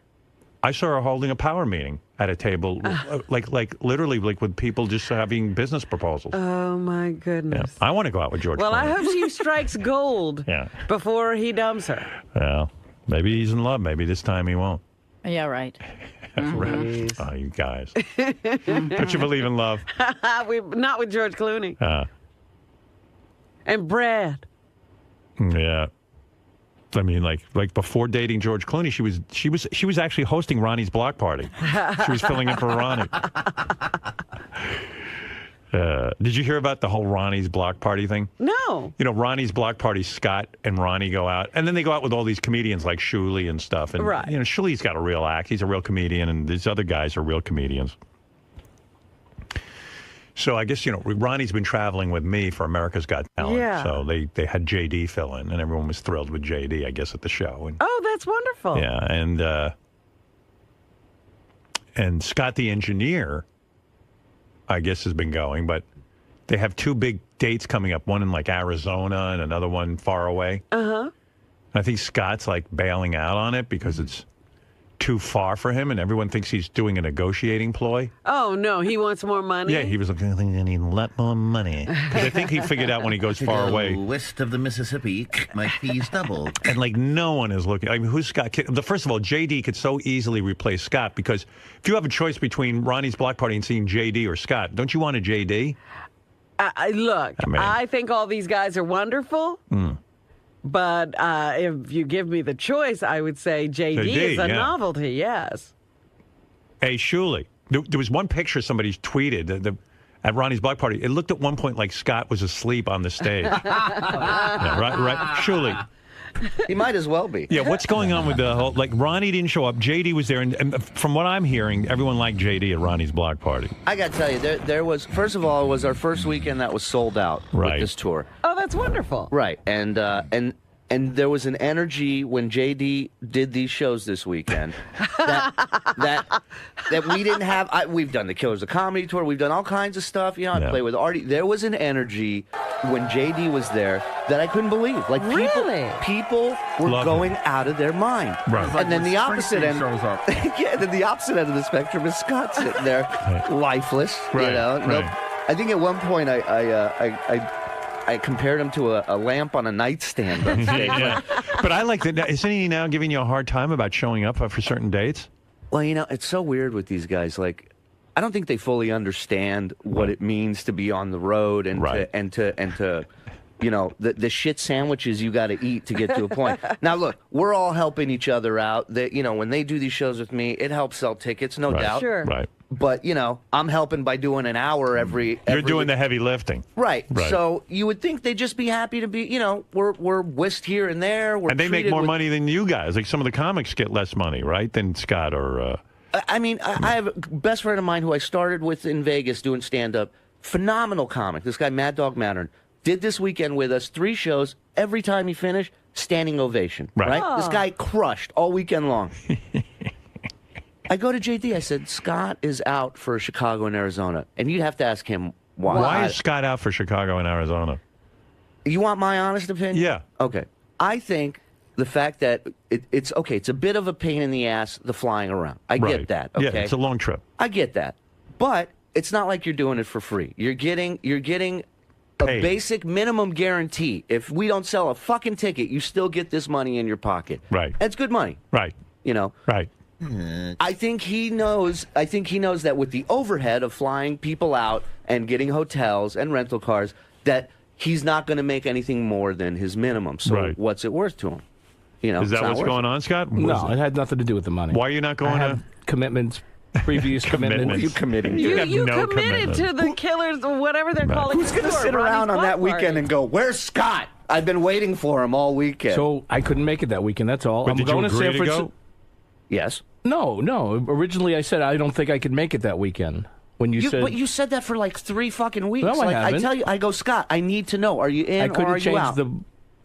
I saw her holding a power meeting at a table, like literally, like with people just having business proposals. Oh my Yeah. goodness. I want to go out with George Well, Clooney. I hope she strikes gold Yeah. before he dumps her. Well, maybe he's in love. Maybe this time he won't. Yeah, right. Oh, you guys. Don't you believe in love? Not with George Clooney. And Brad. Yeah. I mean, like before dating George Clooney, she was actually hosting Ronnie's block party. She was filling in for Ronnie. Did you hear about the whole Ronnie's block party thing? No. Ronnie's block party, Scott and Ronnie go out, and then they go out with all these comedians like Shuley and stuff. And Right. Shuley's got a real act; he's a real comedian, and these other guys are real comedians. So I guess Ronnie's been traveling with me for America's Got Talent. Yeah. So they had JD fill in, and everyone was thrilled with JD, I guess, at the show. And, Oh, that's wonderful. yeah, and Scott the engineer, I guess, has been going, but they have two big dates coming up, one in like Arizona and another one far away. Uh-huh. I think Scott's like bailing out on it because it's too far for him, and everyone thinks he's doing a negotiating ploy. Oh, no, he wants more money? Yeah, he was like, I think I need a lot more money. Because I think he figured out when he goes far away. West of the Mississippi, my fees doubled. And like no one is looking. I mean, who's Scott? First of all, JD could so easily replace Scott because if you have a choice between Ronnie's block party and seeing JD or Scott, don't you want a JD? Look, I think all these guys are wonderful. But if you give me the choice, I would say JD is a novelty, yes. Hey, Shuley, there was one picture somebody tweeted at Ronnie's block party. It looked at one point like Scott was asleep on the stage. Yeah, right, Shuley. He might as well be. Yeah, what's going on with the whole, like, Ronnie didn't show up, JD was there, and from what I'm hearing, everyone liked JD at Ronnie's block party. I got to tell you, there was, first of all, it was our first weekend that was sold out with this tour. Oh, that's wonderful. Right, and there was an energy when JD did these shows this weekend that we didn't have. We've done the Killers of Comedy tour. We've done all kinds of stuff. I play with Artie. There was an energy when JD was there that I couldn't believe. Like people were going out of their mind. Right. And then the opposite end shows up. Yeah, then the opposite end of the spectrum is Scott sitting there, lifeless. Right. I think at one point I compared him to a lamp on a nightstand on stage. Yeah. But I like that. Isn't he now giving you a hard time about showing up for certain dates? Well, it's so weird with these guys. Like, I don't think they fully understand what it means to be on the road and to the shit sandwiches you got to eat to get to a point. Now, look, we're all helping each other out. When they do these shows with me, it helps sell tickets, no doubt. Sure. Right. But, I'm helping by doing an hour every You're doing the heavy lifting. Right. So you would think they'd just be happy to be, we're whisked here and there. And they make more money than you guys. Like some of the comics get less money, right, than Scott or... I mean, I have a best friend of mine who I started with in Vegas doing stand-up. Phenomenal comic. This guy, Mad Dog Mattern, did this weekend with us, 3 shows. Every time he finished, standing ovation. Right? Oh. This guy crushed all weekend long. I go to JD. I said, Scott is out for Chicago and Arizona. And you'd have to ask him why. Why is Scott out for Chicago and Arizona? You want my honest opinion? Yeah. Okay. I think the fact that it's okay, it's a bit of a pain in the ass, the flying around. I Right. get that. Okay. Yeah, it's a long trip. I get that. But it's not like you're doing it for free. You're getting a Paid. basic minimum guarantee. If we don't sell a fucking ticket, you still get this money in your pocket. Right. That's good money. Right. You know. Right. I think he knows that with the overhead of flying people out and getting hotels and rental cars, that he's not going to make anything more than his minimum. So Right. what's it worth to him? You know, Is that what's going on, Scott? No, it had nothing to do with the money. Why are you not going I have commitments, previous commitments. What are you committing? You, have you no committed to the Killers, or whatever they're calling. Who's going to sit around on that weekend and go, "Where's Scott? I've been waiting for him all weekend." So I couldn't make it that weekend. That's all. But I'm did you going agree to San to Francisco. go? Yes. No. Originally, I said I don't think I could make it that weekend. When you said, but you said that for like 3 fucking weeks. No, I like haven't. tell you, I go, Scott, I need to know. Are you in I or couldn't are you change out? the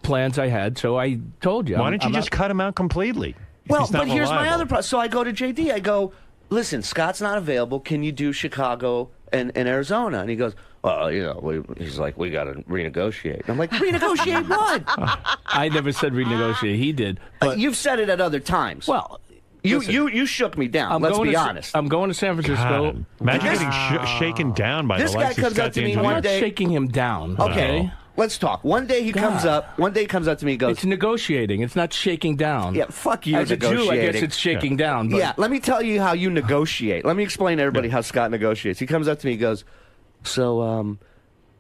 plans I had, so I told you. Why don't you just cut him out completely? If Well, he's not but here's my reliable? other problem. So I go to JD. I go, listen, Scott's not available. Can you do Chicago and Arizona? And he goes, well, you know, he's like, we got to renegotiate. And I'm like, renegotiate what? I never said renegotiate. He did. But You've said it at other times. Well, you shook me down. Let's be honest. I'm going to San Francisco. God, imagine getting shaken down by This the guy likes of comes Scott up to me D'Angelo. one day. Shaking him down. Okay. Let's talk. One day he comes up. One day he comes up to me and goes, It's negotiating. It's not shaking down. Yeah, fuck you, As a Jew, I negotiating. guess it's shaking down. But Yeah, let me tell you how you negotiate. Let me explain to everybody how Scott negotiates. He comes up to me and goes, so,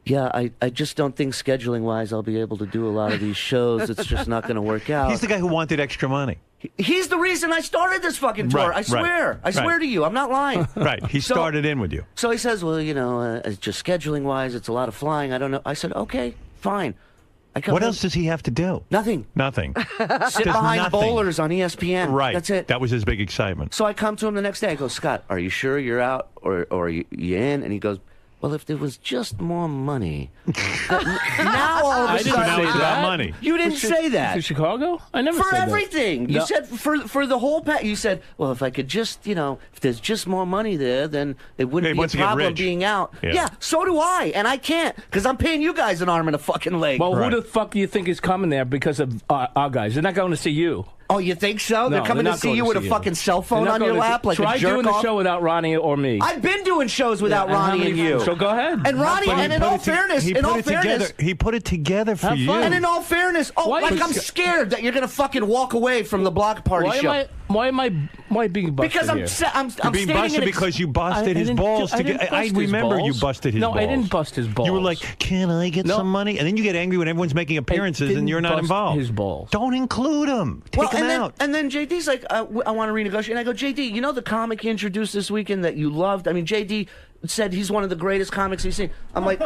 yeah, I just don't think scheduling-wise I'll be able to do a lot of these shows. It's just not going to work out. He's the guy who wanted extra money. He's the reason I started this fucking tour. Right, I swear. right, I swear right. to you. I'm not lying. Right. He So- started in with you. So he says, well, you know, just scheduling-wise, it's a lot of flying. I don't know. I said, okay, fine. I come What in- else does he have to do? Nothing. Nothing. Sit There's behind nothing. bowlers on ESPN. Right. That's it. That was his big excitement. So I come to him the next day. I go, Scott, are you sure you're out or are you in? And he goes, well, if there was just more money. Now all of a I didn't sudden, say that. money. You didn't say that. To Chicago? I never For said that. everything. You No. said for the whole pack. You said, well, if I could just, you know, if there's just more money there, then it wouldn't He be a wants to get problem rich. being out. Yeah. So do I, and I can't because I'm paying you guys an arm and a fucking leg. Well, Right. who the fuck do you think is coming there because of our guys? They're not going to see you. Oh, you think so? No, They're coming to not see going you with a see fucking cell phone They're not on your going to lap like Try a jerk doing the off? show without Ronnie or me. I've been doing shows without Yeah, and how Ronnie many- and you. So go ahead. And Ronnie, But he and in put all it to- fairness, he in put all it fairness, together. He put it together for Have you. fun. and in all fairness, Why like is- I'm scared that you're gonna fucking walk away from the block party show. Why am I being busted Because I'm here? I'm You're being stating busted an because you busted I his didn't balls. do- I didn't bust I his remember you balls. busted his No, balls. I didn't bust his balls. You were like, can I get No. some money? And then you get angry when everyone's making appearances and didn't you're not bust involved. his balls. Don't include him. Take him out. And then JD's like, I want to renegotiate. And I go, JD, you know the comic you introduced this weekend that you loved? I mean, JD said he's one of the greatest comics he's seen. I'm like,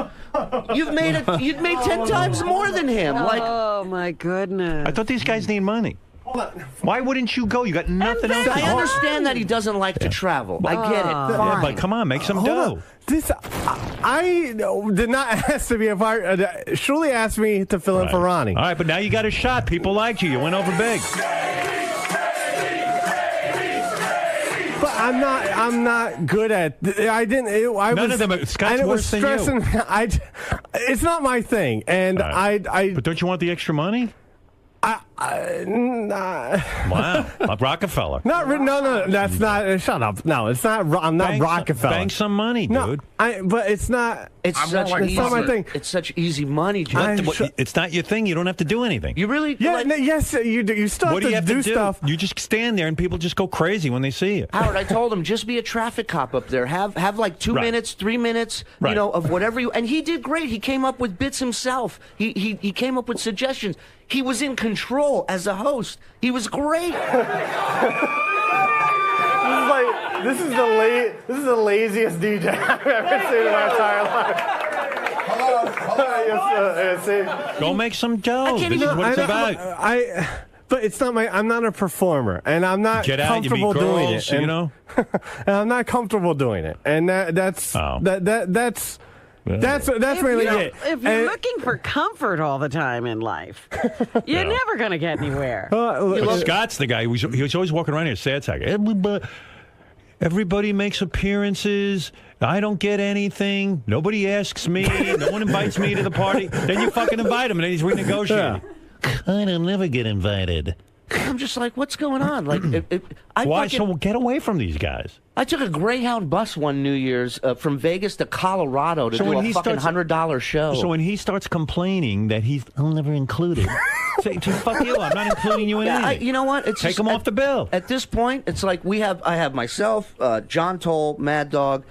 you've made 10 times more than him. Like, Oh my goodness. I thought these guys need money. Why wouldn't you go? You got nothing else to I do. understand that he doesn't like to travel. I get it. Yeah, Fine. but come on, make some Hold dough. on. This I did not ask to be a part. Shirley asked me to fill in for Ronnie. All right, but now you got a shot. People liked you. You went over big. But I'm not good at. I didn't. I None was, of them are- Scott's and it was worse than you. stressing. It's not my thing, and But don't you want the extra money? Wow, like Rockefeller. No, that's not. Shut up. No, it's not. I'm not Rockefeller. Bank some money, dude. But it's not. It's such it's not my thing. It's such easy money, Joe. It's not your thing. You don't have to do anything. You really? Yeah. Yes, you do. You still What do you have have to to do stuff. You just stand there and people just go crazy when they see you. Howard, I told him just be a traffic cop up there. Have like 2 Right. minutes, 3 minutes, Right. you know, of whatever you. And he did great. He came up with bits himself. He came up with suggestions. He was in control as a host. He was great. This is the laziest DJ I've ever seen in my entire life. Go make some dough. This is what it's about. But it's not my. I'm not a performer, and I'm not Get out, you meet comfortable doing girls, it. And, you know? and I'm not comfortable doing it, and that's Oh. that's. That's really it. If you're looking for comfort all the time in life, you're never going to get anywhere. But Scott's the guy. He was always walking around here, sad sack. Everybody makes appearances. I don't get anything. Nobody asks me. No one invites me to the party. Then you fucking invite him, and then he's renegotiating. I don't never get invited. I'm just like, what's going on? Like, why? So get away from these guys. I took a Greyhound bus one New Year's from Vegas to Colorado to do a fucking $100 show. So when he starts complaining that I'm never included, say, fuck you, I'm not including you in anything. You know what? Take him off the bill. At this point, it's like I have myself, John Toll, Mad Dog,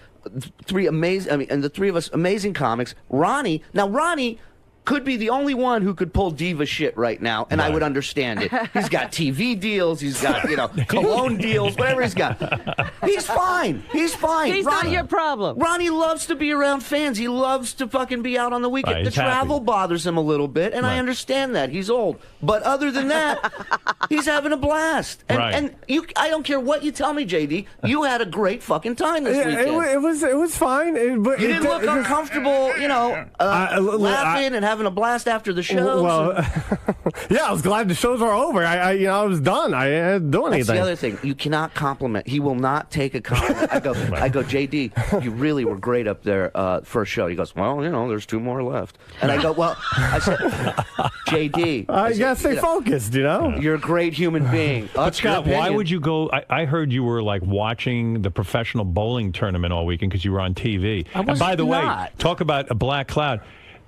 three amazing, and the three of us amazing comics. Ronnie. Now, Ronnie could be the only one who could pull diva shit right now, and I would understand it. He's got TV deals, he's got, cologne deals, whatever he's got. He's fine. He's fine. He's not your problem. Ronnie loves to be around fans. He loves to fucking be out on the weekend. The travel bothers him a little bit, and I understand that. He's old. But other than that, he's having a blast. And I don't care what you tell me, JD, you had a great fucking time this weekend. It was fine. But you didn't look uncomfortable, laughing and having a blast after the show. Well, yeah, I was glad the shows were over. I was done. I didn't do anything. That's the other thing. You cannot compliment. He will not take a compliment. I go, JD, you really were great up there first show. He goes, well, there's 2 more left. And I go, well, I said, JD, you gotta stay focused. You're a great human being. But Scott, why would you go? I heard you were like watching the professional bowling tournament all weekend because you were on TV. And by the way, talk about a black cloud.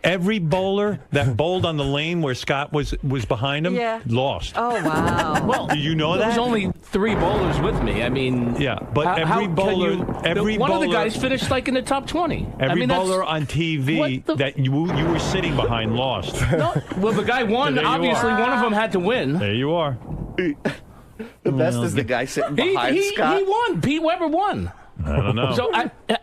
Every bowler that bowled on the lane where Scott was behind him lost. Oh, wow. Well, do you know that? There was only 3 bowlers with me. I mean, but every bowler, one of the guys finished like in the top 20. Every bowler on TV that you were sitting behind lost. No, well, the guy won. So obviously, one of them had to win. There you are. The best is the guy sitting behind Scott. He won. Pete Weber won. I don't know. So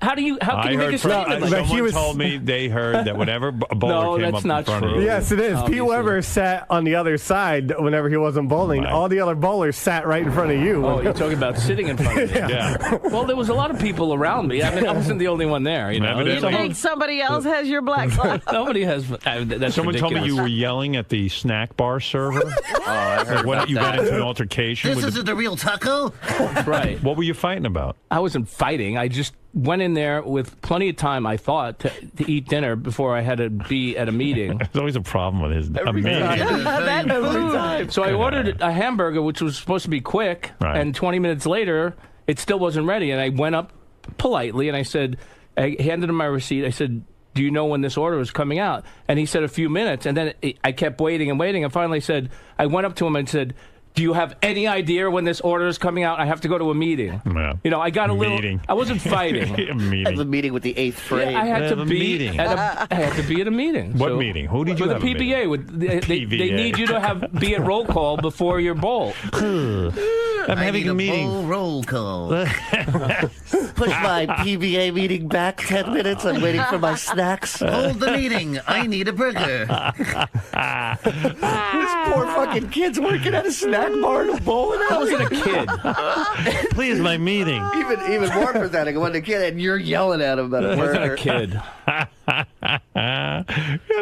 how can you make a statement? Someone told me they heard that whenever a bowler came up in front of you. Yes, it is. Pete Weber sat on the other side whenever he wasn't bowling. Right. All the other bowlers sat right in front of you. Oh, you're talking about sitting in front of me. Yeah. Well, there was a lot of people around me. I mean, I wasn't the only one there. You think somebody else has your black cloud? Nobody has. That's someone told me you were yelling at the snack bar server. I heard about you got into an altercation. This isn't a real taco. Right. What were you fighting about? I wasn't fighting. I just went in there with plenty of time, I thought, to eat dinner before I had to be at a meeting. There's always a problem with his every time. So I ordered a hamburger, which was supposed to be quick, and 20 minutes later, it still wasn't ready. And I went up politely, and I handed him my receipt. I said, do you know when this order is coming out? And he said a few minutes. And then I kept waiting and waiting, and finally I went up to him and said, do you have any idea when this order is coming out? I have to go to a meeting. Yeah. I got a little. I wasn't fighting. I have a meeting with the 8th frame. Yeah, I had to be at a meeting. What meeting? Who did you have? The PBA. They need you to be at roll call before your bowl. I'm having a meeting. Bowl roll call. Push my PBA meeting back 10 minutes. I'm waiting for my snacks. Hold the meeting. I need a burger. This poor fucking kid's working at a snack bar in a bowling alley. I wasn't a kid. Please, my meeting. Even more pathetic. I wasn't a kid, and you're yelling at him about a burger. I wasn't a kid. Yeah,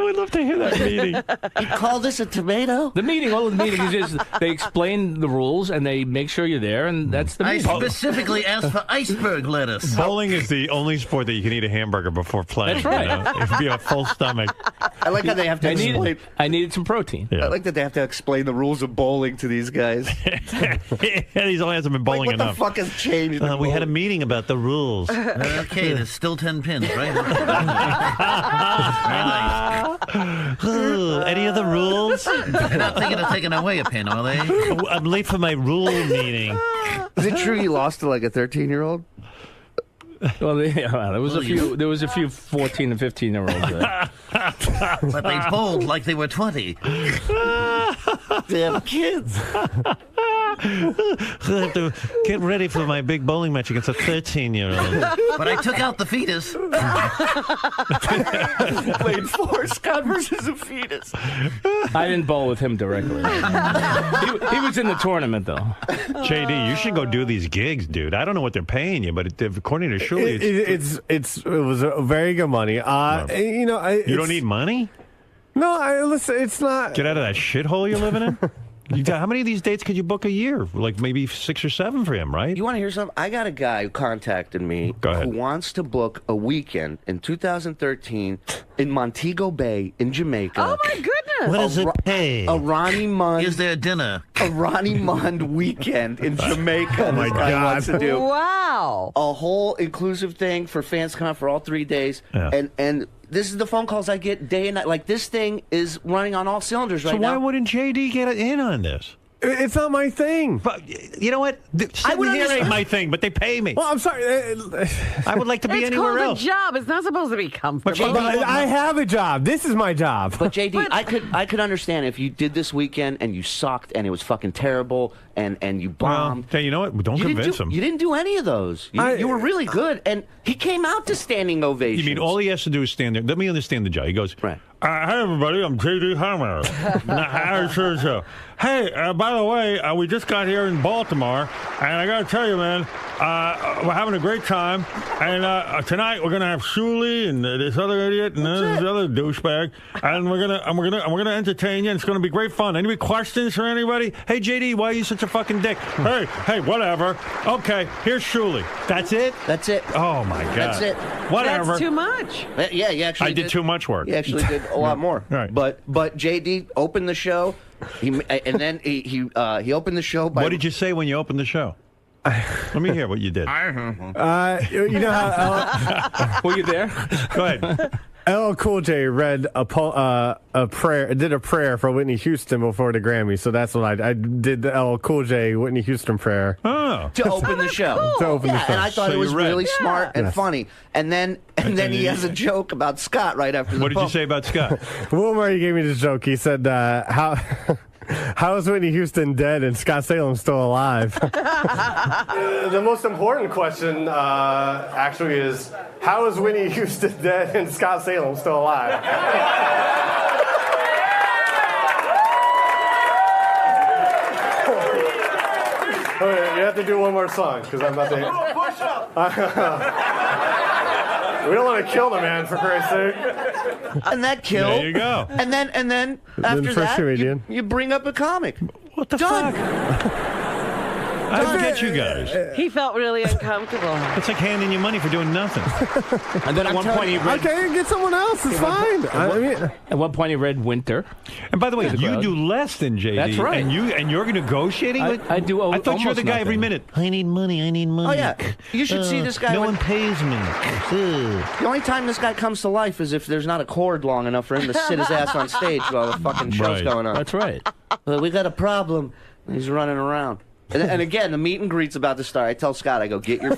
we'd love to hear that meeting. You call this a tomato? The meeting, all of the meeting is just they explain the rules and they make sure you're there, and that's the meeting. I specifically asked for iceberg lettuce. Bowling is the only sport that you can eat a hamburger before playing. That's right. It'd be a full stomach. I like how they have to explain. I needed some protein. Yeah. I like that they have to explain the rules of bowling to these guys. These only hasn't been bowling enough. What the fuck has changed? We had a meeting about the rules. Okay, there's still 10 pins, right? Very nice. Any other rules? They're not thinking of taking away a pin, are they? I'm late for my rule meeting. Is it true you lost to like a 13-year-old? Well, there was a few 14 and 15-year-olds there. But they bowled like they were 20. Damn kids. have to get ready for my big bowling match against a 13-year-old. But I took out the fetus. Played 4 Scott versus a fetus. I didn't bowl with him directly. he was in the tournament, though. JD, you should go do these gigs, dude. I don't know what they're paying you, but according to Shirley, it was very good money. You know, you don't need money. No, listen, it's not. Get out of that shithole you're living in. How many of these dates could you book a year? Like maybe 6 or 7 for him, right? You want to hear something? I got a guy who contacted me who wants to book a weekend in 2013 in Montego Bay in Jamaica. Oh, my goodness. What does it pay? A Ronnie Mund. Is there dinner? A Ronnie Mund weekend in Jamaica. Oh, my this guy God. wants to do. Wow. A whole inclusive thing for fans to come out for all 3 days. Yeah. And this is the phone calls I get day and night. Like, this thing is running on all cylinders right now. So why wouldn't JD get in on this? It's not my thing. But you know what? Sitting here ain't my thing, but they pay me. Well, I'm sorry. I would like to be anywhere else. It's called a job. It's not supposed to be comfortable. But I have a job. This is my job. But JD, I could understand if you did this weekend and you sucked and it was fucking terrible and you bombed. Hey, you know what? Don't convince him. You didn't do any of those. You were really good, and he came out to standing ovations. You mean all he has to do is stand there? Let me understand the job. He goes, right. Hey, everybody, I'm JD Hammer. Hey, by the way, we just got here in Baltimore, and I got to tell you, man, we're having a great time. And tonight we're gonna have Shuli and this other idiot and this other douchebag, and we're gonna entertain you. And it's gonna be great fun. Any questions for anybody? Hey, JD, why are you such a fucking dick? Hey, whatever. Okay, here's Shuli. That's it. That's it. Oh my God. That's it. Whatever. That's too much. Yeah, you actually. I did too much work. You actually did a lot more. Right. But JD opened the show, and then he opened the show by. What did you say when you opened the show? Let me hear what you did. You know how Were you there? Go ahead. LL Cool J read a prayer, did a prayer for Whitney Houston before the Grammy, so that's what I did. The LL Cool J Whitney Houston prayer to open the show. To open the show, and I thought it was really smart and funny. And then he has a joke about Scott right after. What did you say about Scott? Will Murray gave me this joke. He said, How is Whitney Houston dead and Scott Salem still alive? The most important question, actually, is how is Whitney Houston dead and Scott Salem still alive? Okay, you have to do one more song because I'm about to. We don't want to kill the man, for Christ's sake. And that killed. There you go. And then after that, you bring up a comic. What the fuck? I don't get you guys. He felt really uncomfortable. It's like handing you money for doing nothing. And then at one point he read. Okay, get someone else. It's fine. At one point he read Winter. And by the way, you do less than JD. That's right. And you're negotiating. I do. I thought you were the guy nothing. every minute. I need money. Oh yeah, you should see this guy. No one pays me. The only time this guy comes to life is if there's not a cord long enough for him to sit his ass on stage while the fucking show's going on. That's right. We got a problem. He's running around. And again, the meet and greet's about to start. I tell Scott, I go, get your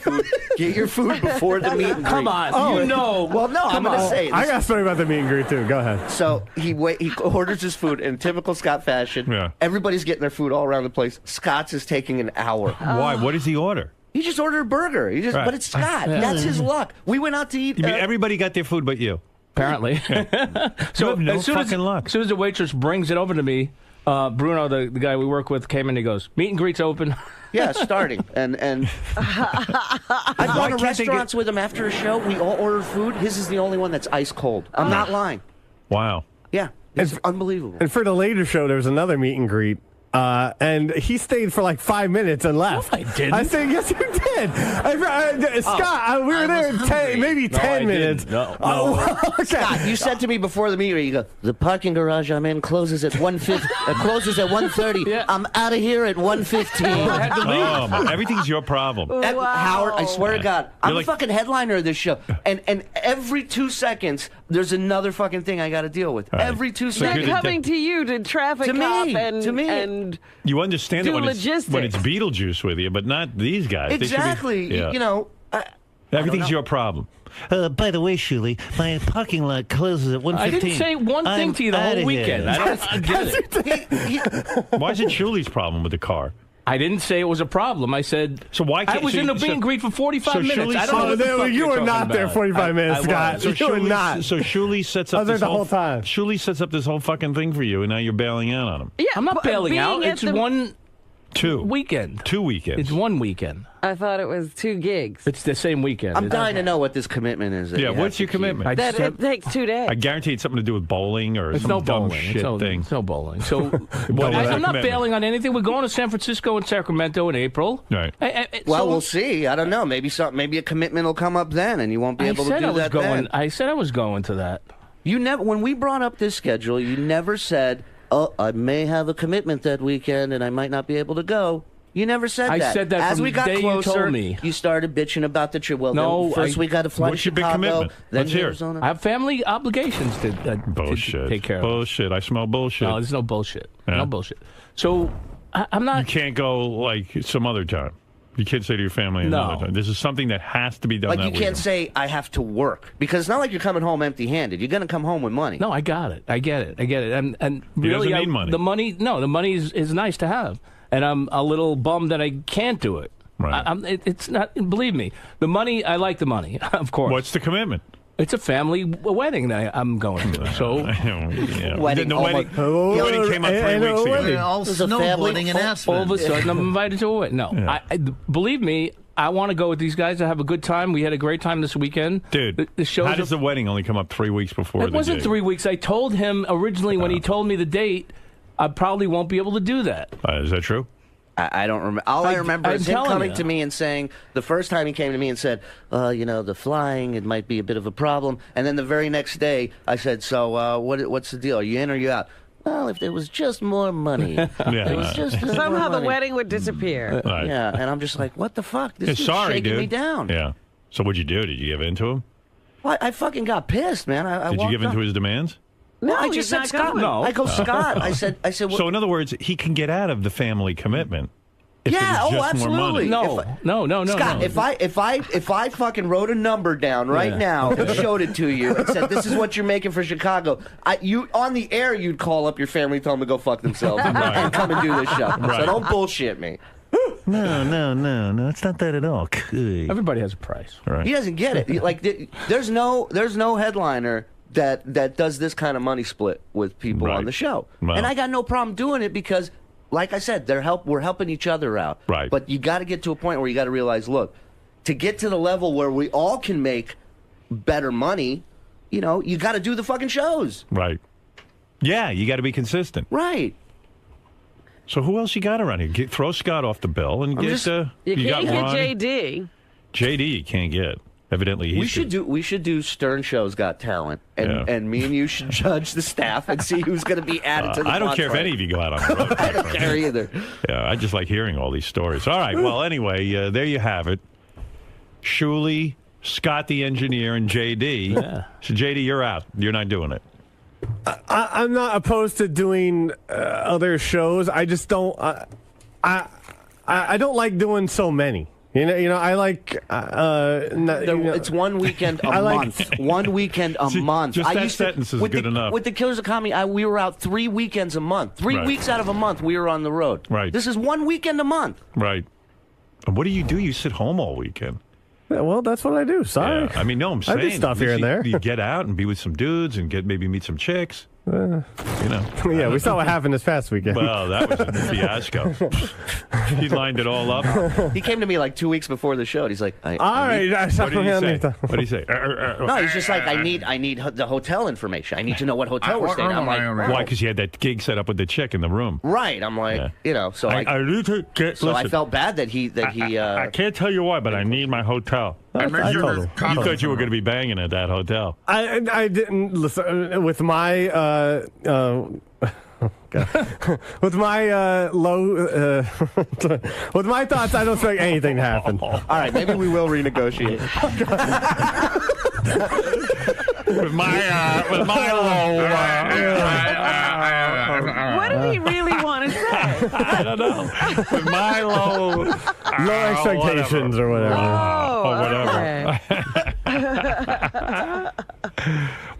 food before the meet and greet. Come on, you know. Well, no, I'm going to say it. I got a story about the meet and greet too. Go ahead. So he orders his food in typical Scott fashion. Yeah. Everybody's getting their food all around the place. Scott's is taking an hour. Why? What does he order? He just ordered a burger. But it's Scott. That's his luck. We went out to eat. You mean everybody got their food but you? Apparently. So have no fucking luck. As soon as the waitress brings it over to me, Bruno, the guy we work with, came in and he goes, meet and greet's open. Yeah, starting. And I've gone to restaurants with him after a show. We all ordered food. His is the only one that's ice cold. I'm not lying. Wow. Yeah, it's unbelievable. And for the later show, there was another meet and greet. And he stayed for like 5 minutes and left. No, I didn't. I said, yes, you did. Scott, we were there 10 minutes. No. Okay. Scott, you said to me before the meeting, you go, the parking garage I'm in closes at 1:50. Closes at 1:30. Yeah. I'm out of here at 1:15. I had to leave. Oh, man. Everything's your problem. Howard, I swear to God, I'm like- the fucking headliner of this show. And every 2 seconds, there's another fucking thing I got to deal with. Right. Every 2 So seconds. They're coming to you to traffic cop and You understand it do when it's Beetlejuice with you, but not these guys. They should be- Exactly. yeah. You know. Everything's your problem. By the way, Shuli, my parking lot closes at 1:15. I didn't say one thing to you the whole weekend. I don't get it. Why is it Shuli's problem with the car? I didn't say it was a problem. I said so. Why can't I was in the meet and greet for 45 minutes. I don't know what the fuck you you're were talking not there about. 45 minutes, Scott. So You were not. So Shuli sets I up was there this the whole time. Shuli sets up this whole fucking thing for you, and now you're bailing out on him. Yeah, I'm not bailing out. It's one weekend. 2 weekends. It's one weekend. I thought it was 2 gigs. It's the same weekend. I'm dying to know what this commitment is. Yeah, what's your commitment? That it takes 2 days. I guarantee it's something to do with bowling or It's some no dumb bowling. shit thing. It's no bowling. So What is the I'm not commitment? bailing on anything. We're going to San Francisco and Sacramento in April. Right. Well, we'll see. I don't know. Maybe a commitment will come up then, and you won't be able to do that then. I said I was going to that. You never. When we brought up this schedule, you never said, "Oh, I may have a commitment that weekend, and I might not be able to go." You never said I that. said that as from we the got day you closer, told me. you started bitching about the trip. Well, No, then first we got to fly to What's your big Chicago, commitment? then Let's hear it. Arizona. I have family obligations to Bullshit. take care of. Bullshit. I smell bullshit. No, there's no bullshit. Yeah. No bullshit. So I'm not. You can't go like some other time. You can't say to your family another time. This is something that has to be done. Like that you can't weekend. say I have to work because it's not like you're coming home empty-handed. You're going to come home with money. No, I got it. I get it. And He really, doesn't need money. The money. No, the money is nice to have, and I'm a little bummed that I can't do it. Right. It's not. Believe me, the money. I like the money, of course. What's the commitment? It's a family wedding that I'm going to. So Wedding. The wedding came up 3 weeks ago. All There's a family snowboarding and all of a Aspen. sudden, I'm invited to a wedding. No, Yeah. believe me. I want to go with these guys. I have a good time. We had a great time this weekend. Dude, the shows how does the wedding only come up 3 weeks before It the wasn't gig? 3 weeks. I told him originally when he told me the date, I probably won't be able to do that. Is that true? I don't remember. All I remember I'm is him telling coming you. to me and saying, the first time he came to me and said, the flying, it might be a bit of a problem. And then the very next day, I said, so what's the deal? Are you in or are you out? Well, if there was just more money. It was just Somehow more the money. wedding would disappear. Right. Yeah, and I'm just like, what the fuck? This Yeah, is sorry, shaking dude. me down. Yeah. So what'd you do? Did you give in to him? Well, I fucking got pissed, man. I Did you walked give in to up. his demands? No, I he's just said not Scott. going. No. I go, Scott. I said, well, So in other words, he can get out of the family commitment. If yeah, it was just absolutely. more money. No. Scott, if I fucking wrote a number down right now and showed it to you and said this is what you're making for Chicago, you on the air you'd call up your family and tell them to go fuck themselves and come and do this show. Right. So don't bullshit me. No. It's not that at all. Everybody has a price. Right. He doesn't get it. Like there's no headliner that does this kind of money split with people Right. on the show, Well. and I got no problem doing it because. Like I said, we're helping each other out. Right. But you got to get to a point where you got to realize, look, to get to the level where we all can make better money, you got to do the fucking shows. Right. Yeah, you got to be consistent. Right. So who else you got around here? Throw Scott off the bill and I'm get. just- You got can't get Ronnie. JD. JD, you can't get. Evidently, he's We should do Stern Show's Got Talent, and me and you should judge the staff and see who's going to be added to the. I don't care if bonfire. any of you go out on the road. I don't care either. Yeah, I just like hearing all these stories. All right, well, anyway, there you have it. Shuli, Scott the engineer, and JD. Yeah. So, JD, you're out. You're not doing it. I'm not opposed to doing other shows. I just don't. I don't like doing so many. You know, I like. It's one weekend a month. One weekend a month. Just I that used to- sentence is with good the, enough. With the Killers of Comedy, we were out 3 weekends a month. 3 Right. weeks out of a month, we were on the road. Right. This is one weekend a month. Right. And what do? You sit home all weekend. Yeah, well, that's what I do. Sorry. Yeah. I mean, no, I'm I saying. do stuff at here least and there. You get out and be with some dudes and maybe meet some chicks. Yeah, we saw what happened this past weekend. Well, that was a fiasco. He lined it all up. He came to me like 2 weeks before the show. And he's like, All right. What did he say? What did he say? No, he's just like, I need the hotel information. I need to know what hotel we're staying. I'm like, Why? Because you had that gig set up with the chick in the room. right. I'm like, so I need to get. so I listen, felt bad that he I can't tell you why, but I need my hotel. I told him. You thought you were going to be banging at that hotel. I didn't listen with my with my low with my thoughts. I don't expect anything to happen. All right, maybe we will renegotiate. with my low. What did he really want to say? I don't know. With my low expectations or whatever. Oh, or whatever. okay.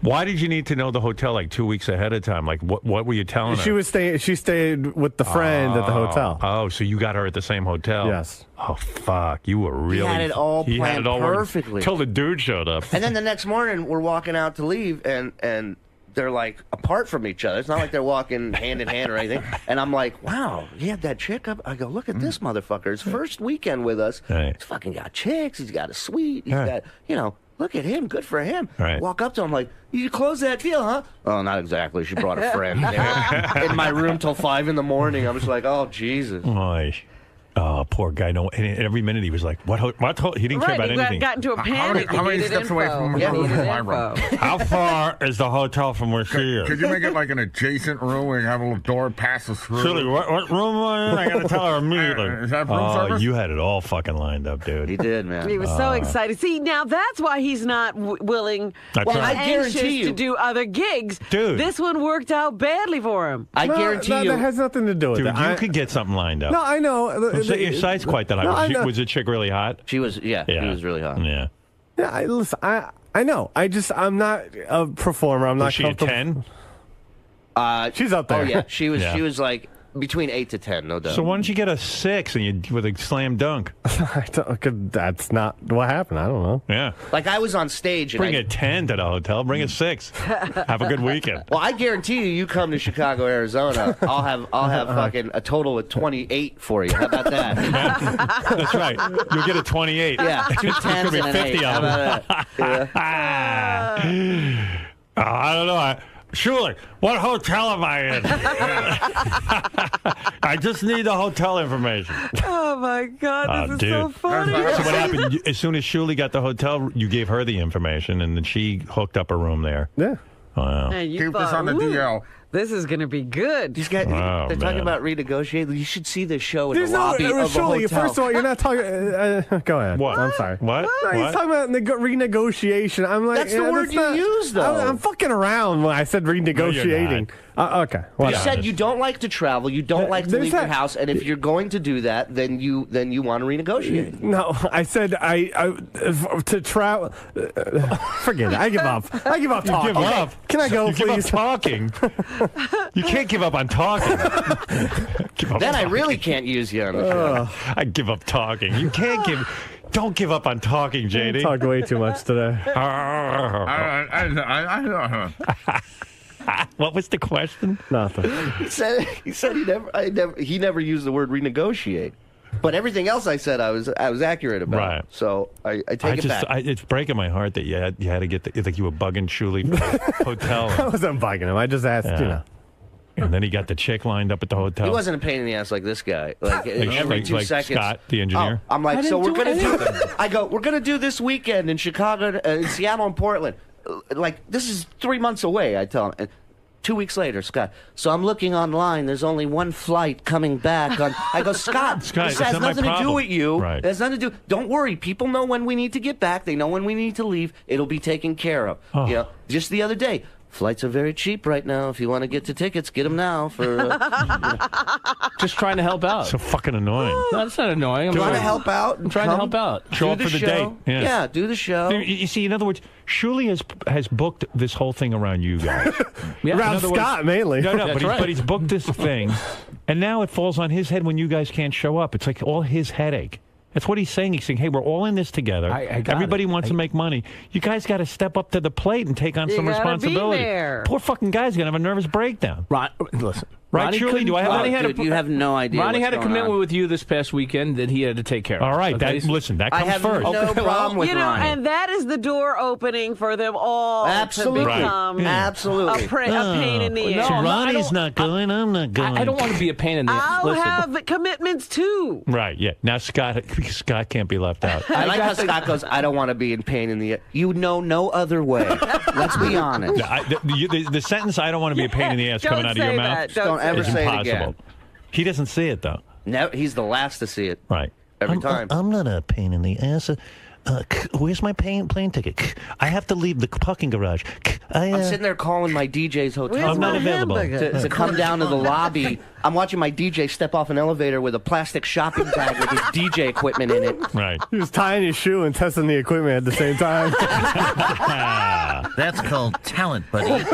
Why did you need to know the hotel like 2 weeks ahead of time? Like, what were you telling her? She stayed with the friend at the hotel. Oh, so you got her at the same hotel? Yes. Oh, fuck. You were really... He had it all planned perfectly. Until the dude showed up. And then the next morning, we're walking out to leave, and they're like apart from each other. It's not like they're walking hand in hand or anything. And I'm like, wow, he had that chick up. I go, look at this motherfucker. His first weekend with us. Right. He's fucking got chicks. He's got a suite. He's Right. got, look at him. Good for him. Right. Walk up to him like, you closed that deal, huh? Oh, not exactly. She brought a friend. They were in my room till 5 a.m. I'm just like, oh, Jesus. Oh, poor guy. No, and every minute he was like, what? He didn't care about anything. Got into a panic. How many steps away from my room? How far is the hotel from where she is? Could you make it like an adjacent room where you have a little door passes through? Silly, what room am I in? I got to tell her immediately. Is that room service? You had it all fucking lined up, dude. He did, man. He was so excited. See, now that's why he's not willing That's and right. I guarantee anxious you. to do other gigs. Dude. This one worked out badly for him. I guarantee you. That has nothing to do with Dude, it. you could get something lined up. No, I know. Your side's quite that high. No, I was, know. was the chick really hot? She was, she was really hot. Yeah. Yeah, listen, I know. I'm not a performer. I'm not Was she a comfortable. 10? She's up there. Oh, yeah. She was, Yeah. she was like between 8 to 10, no doubt. So why don't you get a 6 and with a slam dunk? That's not what happened. I don't know. Yeah. Like I was on stage. And Bring a 10 to the hotel. Bring a 6. Have a good weekend. Well, I guarantee you come to Chicago, Arizona, I'll have fucking a total of 28 for you. How about that? That's right. You'll get a 28. Yeah, 2 10s Could be and an 50 8. How of them. about that? I don't know. Surely, what hotel am I in? I just need the hotel information. Oh my God, this is dude. so funny. So what happened? As soon as Shuli got the hotel, you gave her the information, and then she hooked up a room there. Yeah. Wow. And you Keep this thought, on the "Ooh, DL. This is going to be good. These guys, Oh, they're talking man. about renegotiating. You should see this show in There's the no, lobby of a surely, hotel. first of all, you're not talking. Go ahead. What? I'm sorry. What? No, he's What? talking about renegotiation. I'm like, That's the word you used, though. I'm fucking around when I said renegotiating. Okay. You Whatever. said you don't like to travel, you don't like to There's leave your that- house, and if you're going to do that, then you want to renegotiate. No, I said I to travel. Forget it. I give up. I give up You talking. give up? Can I go, You give up please? talking? You can't give up on talking. Give up Then I talking. really can't use you on the show. I give up talking. You can't give. Don't give up on talking, I JD. talked way too much today. What was the question? Nothing. He said he never used the word renegotiate, but everything else I said I was accurate about. Right. So I take it back. It's breaking my heart that you had to get like you were bugging Shuli for the hotel. I wasn't bugging him. I just asked, Yeah. And then he got the chick lined up at the hotel. He wasn't a pain in the ass like this guy. Like every 2 like seconds. Scott, the engineer. Oh, I'm like, I so didn't we're do gonna do. I go, we're gonna do this weekend in Chicago, in Seattle, and Portland. Like this is 3 months away. I tell him. And 2 weeks later, Scott. So I'm looking online. There's only one flight coming back. I go, Scott. Scott, this it's has not my nothing to do problem. with you. Right. It has nothing to do. Don't worry. People know when we need to get back. They know when we need to leave. It'll be taken care of. Oh. You know, just the other day. Flights are very cheap right now. If you want to get the tickets, get them now. For Just trying to help out. So fucking annoying. No, that's not annoying. I'm trying to trying- help out. I'm trying to help out. Show Do up the for the show. date. Yeah, do the show. You see, in other words, Shuli has booked this whole thing around you guys. Yeah. Around In other words- Scott, mainly. No, That's right. but he's booked this thing, and now it falls on his head when you guys can't show up. It's like all his headache. That's what he's saying. He's saying, hey, we're all in this together. I got Everybody it. wants to make money. You guys got to step up to the plate and take on You some gotta be responsibility. there. Poor fucking guy's going to have a nervous breakdown. Listen. Right, Ronnie Shuli? couldn't- Do I have Ronnie a- had Dude, you have no idea. Ronnie what's had a going commitment on. with you this past weekend that he had to take care of. All right, Okay? listen, that I comes have first. no problem with You know, Ronnie. and that is the door opening for them all Absolutely. to become Right. Absolutely. a pain in the No, ass. So I'm not- I Ronnie's don't- not going. I'm not going. I don't want to be a pain in the ass. I'll Listen. have commitments too. Right, yeah. Now Scott can't be left out. I like how Scott goes, I don't want to be in pain in the... You know no other way. Let's be honest. The sentence, I don't want to be a pain in the ass Don't coming out of your say mouth. that. Don't ever is say it impossible. again. He doesn't see it, though. No, he's the last to see it. Right. Every time. I'm not a pain in the ass. Where's my plane ticket? I have to leave the parking garage. I'm sitting there calling my DJ's hotel. I'm not available. To come down to the lobby. I'm watching my DJ step off an elevator with a plastic shopping bag with his DJ equipment in it. Right. He was tying his shoe and testing the equipment at the same time. That's called talent, buddy.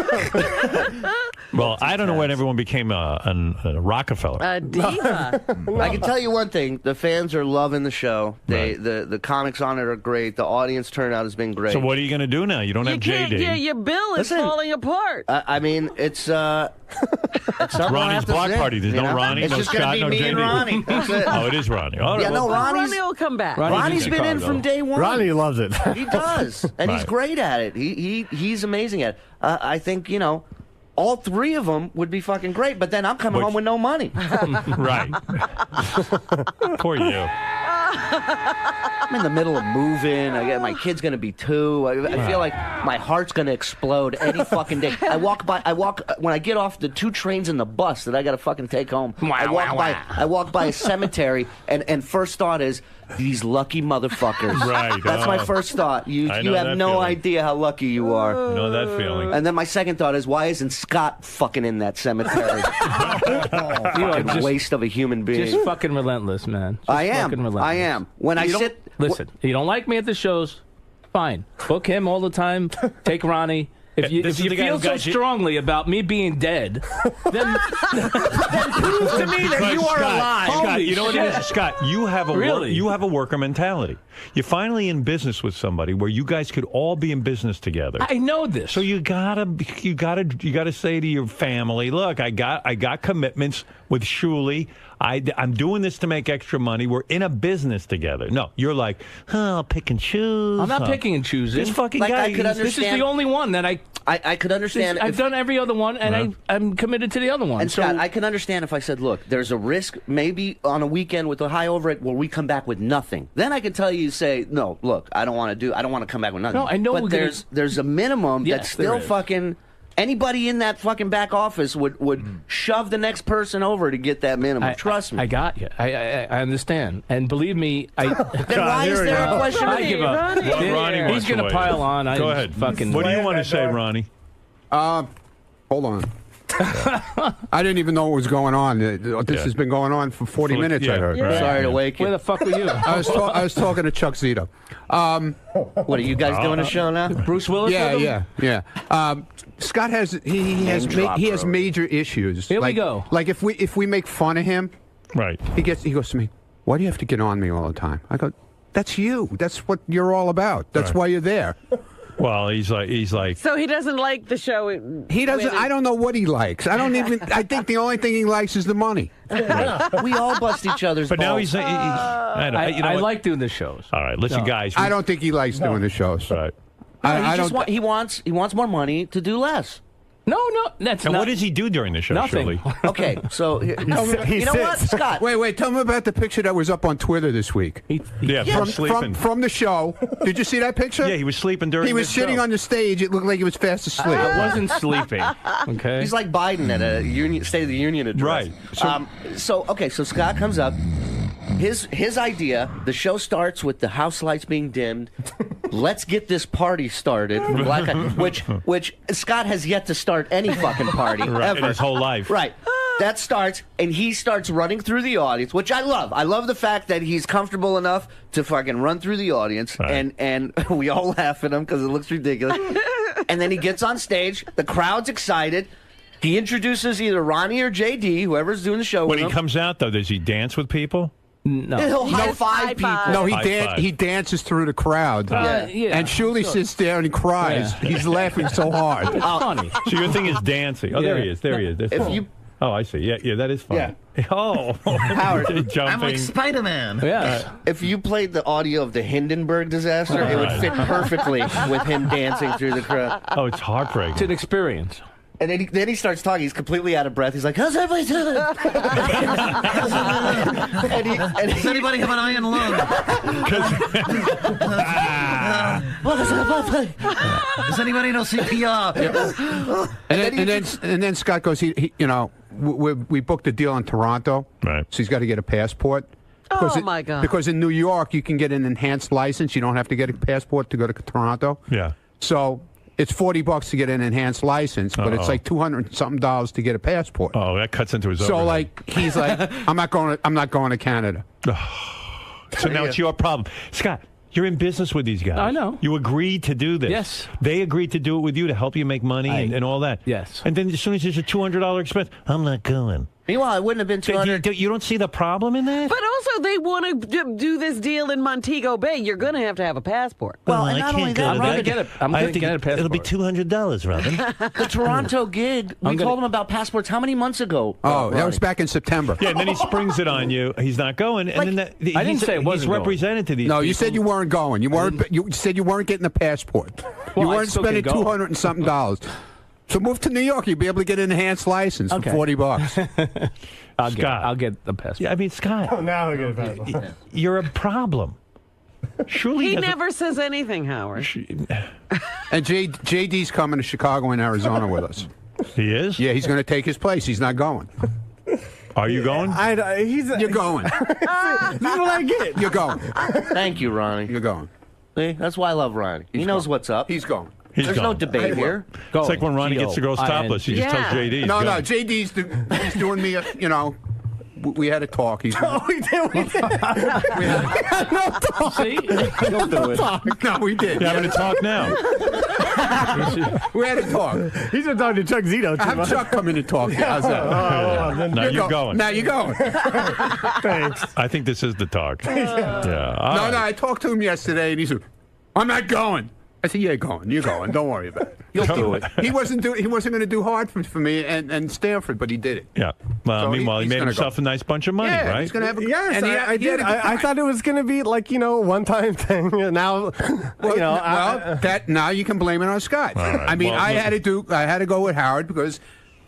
Well, I don't know when everyone became a Rockefeller. A diva. I can tell you one thing: the fans are loving the show. The comics on it are great. The audience turnout has been great. So what are you going to do now? You don't have JD. Yeah, your bill is falling apart. I mean, it's Ronnie's block party. There's no Ronnie, it's no just Scott, gonna be no me JD. and Ronnie. That's it. Oh, it is Ronnie. All right, Yeah, no, Ronnie will come back. Ronnie's been in from day one. Ronnie loves it. He does, and he's great at it. He's amazing at it. I think all three of them would be fucking great, but then I'm coming home with no money. Right. Poor you. I'm in the middle of moving. My kid's gonna be 2. I feel like my heart's gonna explode any fucking day. I walk when I get off the 2 trains and the bus that I gotta fucking take home. I walk by a cemetery, and first thought is, these lucky motherfuckers. Right. That's my first thought. You have no idea how lucky you are. I know that feeling. And then my second thought is, why isn't Scott fucking in that cemetery? Fucking waste of a human being. Just fucking relentless, man. Just I am. fucking relentless. I am. When I sit. Listen, you don't like me at the shows, fine. Book him all the time. Take Ronnie. If you feel so strongly about me being dead, then prove to me that you are alive. Scott, you know what it is, Scott? You have a Really? a worker mentality. You're finally in business with somebody where you guys could all be in business together. I know this. So you gotta say to your family, look, I got commitments with Shuli. I'm doing this to make extra money. We're in a business together. No, you're like, I'll pick and choose. I'm not picking and choosing. This fucking Like, guy. I could This is the only one that I could understand. I've done every other one, and I'm committed to the other one. And Scott, I can understand if I said, look, there's a risk maybe on a weekend with a high overrate where we come back with nothing. Then I could tell you, say, no, look, I don't want to come back with nothing. No, I know. But there's a minimum that's still fucking. Anybody in that fucking back office would shove the next person over to get that minimum. Trust me. I got you. I understand. And believe me, then why is there a question? I give up. Ronnie He's going to pile on. Go ahead. Fucking. What do you want to say, Ronnie? Hold on. I didn't even know what was going on. This has been going on for 40 minutes, I heard. Yeah. Sorry to wake you. Where the fuck were you? I was talking to Chuck Zito. What are you guys doing a show now? Bruce Willis? Yeah. Scott has major issues. Here we go. Like if we make fun of him, right? He goes to me, why do you have to get on me all the time? I go, that's you. That's what you're all about. That's why you're there. Well, he's like. So he doesn't like the show. He doesn't. I don't know what he likes. I think the only thing he likes is the money. We all bust each other's balls. But now he's. I like doing the shows. All right, listen, guys. I don't think he likes doing the shows. Right. He wants more money to do less. No, that's and not. what does he do during the show, Nothing. Shirley? Okay, so you know what, Scott? Wait, tell me about the picture that was up on Twitter this week. From the show. Did you see that picture? Yeah, he was sleeping during. He was sitting on the stage. It looked like he was fast asleep. I wasn't sleeping. Okay. He's like Biden at a State of the Union address. Right. So Scott comes up. His idea. The show starts with the house lights being dimmed. Let's get this party started. Which Scott has yet to start any fucking party ever in his whole life. Right. That starts, and he starts running through the audience, which I love. I love the fact that he's comfortable enough to fucking run through the audience, and we all laugh at him because it looks ridiculous. And then he gets on stage. The crowd's excited. He introduces either Ronnie or JD, whoever's doing the show with him. When he comes out, though, does he dance with people? No. He'll high-five people. No, he dances through the crowd. And Shuli sits there and he cries. Yeah. He's laughing so hard. It's funny. So your thing is dancing. Oh, there he is. There he is. Oh, I see. Yeah, that is funny. Yeah. Oh, Howard, jumping. I'm like Spider-Man. Yeah. If you played the audio of the Hindenburg disaster, it would fit perfectly with him dancing through the crowd. Oh, it's heartbreaking. It's an experience. And then he starts talking. He's completely out of breath. He's like, "How's everybody doing?" Does anybody have an iron lung? Does anybody know CPR? And then Scott goes, we booked a deal in Toronto, right? So he's got to get a passport. Oh, my God. Because in New York, you can get an enhanced license. You don't have to get a passport to go to Toronto. Yeah. So it's $40 to get an enhanced license, but it's like $200 something to get a passport. Oh, that cuts into his. So overhead. like he's like, I'm not going to Canada. So now it's your problem, Scott. You're in business with these guys. I know. You agreed to do this. Yes. They agreed to do it with you to help you make money and all that. Yes. And then as soon as there's a $200 expense, I'm not going. Meanwhile, it wouldn't have been $200. You don't see the problem in that? But also, they want to do this deal in Montego Bay. You're going to have a passport. Well, and not only that, I'm going to get a passport. It'll be $200, Robin. The Toronto gig, we told him about passports how many months ago? Oh, that was back in September. Yeah, and then he springs it on you. He's not going. And then I didn't say it wasn't he's represented to these No, people. you said you weren't going. You said you weren't getting a passport. Well, you I weren't still spending can go. $200 and something. So move to New York. You'll be able to get an enhanced license for $40. I'll get the passport. Yeah, I mean, Scott. Oh, now I get a passport. You're a problem. Surely He doesn't- never says anything, Howard. And JD's coming to Chicago and Arizona with us. He is? Yeah, he's going to take his place. He's not going. Are you going? You're going. This is what I get. You're going. Thank you, Ronnie. You're going. See, that's why I love Ronnie. He knows what's up. He's going. There's no debate here. It's like when Ronnie gets the girls topless. He just tells JD. he's No, going. JD's he's doing me, we had a talk. He's We did. we had no talk. See? Don't do it. No, we did. You're having a talk now. We had a talk. He's been talking to Chuck Zito too I have much. Chuck come in and talk. How's that? Now you're going. Now you're going. Thanks. I think this is the talk. Yeah. All No, right. I talked to him yesterday, and he said, "I'm not going." I said, "You're going. You're going. Don't worry about it. You'll do it." He wasn't going to do hard for me and Stanford, but he did it. Yeah. Well, So meanwhile, he he's made gonna himself go. a nice bunch of money, Yeah, right? he's going to have a Yes, and I did. I thought it was going to be like, one-time thing. And now, now you can blame it on Scott. All right. I mean, Well, I had to go with Howard because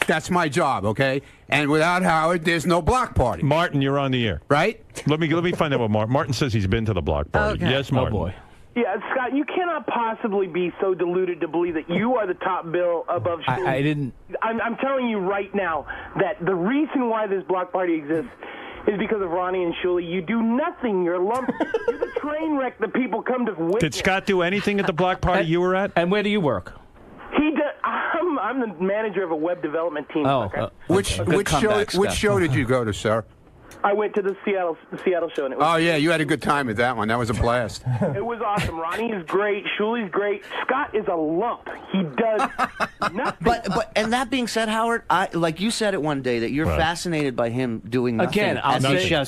that's my job, okay? And without Howard, there's no block party. Martin, you're on the air. Right? Let me find out what Martin. Martin says he's been to the block party. Okay. Yes, Martin. Oh, boy. Yeah, Scott, you cannot possibly be so deluded to believe that you are the top bill above Shuli. I didn't. I'm telling you right now that the reason why this block party exists is because of Ronnie and Shuli. You do nothing. You're lumped. You're the train wreck that people come to witness. Did Scott do anything at the block party you were at? And where do you work? He does. I'm the manager of a web development team. Oh, okay? Which show did you go to, sir? I went to the Seattle show, and it was Oh, yeah, you had a good time at that one. That was a blast. It was awesome. Ronnie is great. Shuli's great. Scott is a lump. He does nothing. But and that being said, Howard, like you said it one day that you're Right. fascinated by him doing nothing. Again,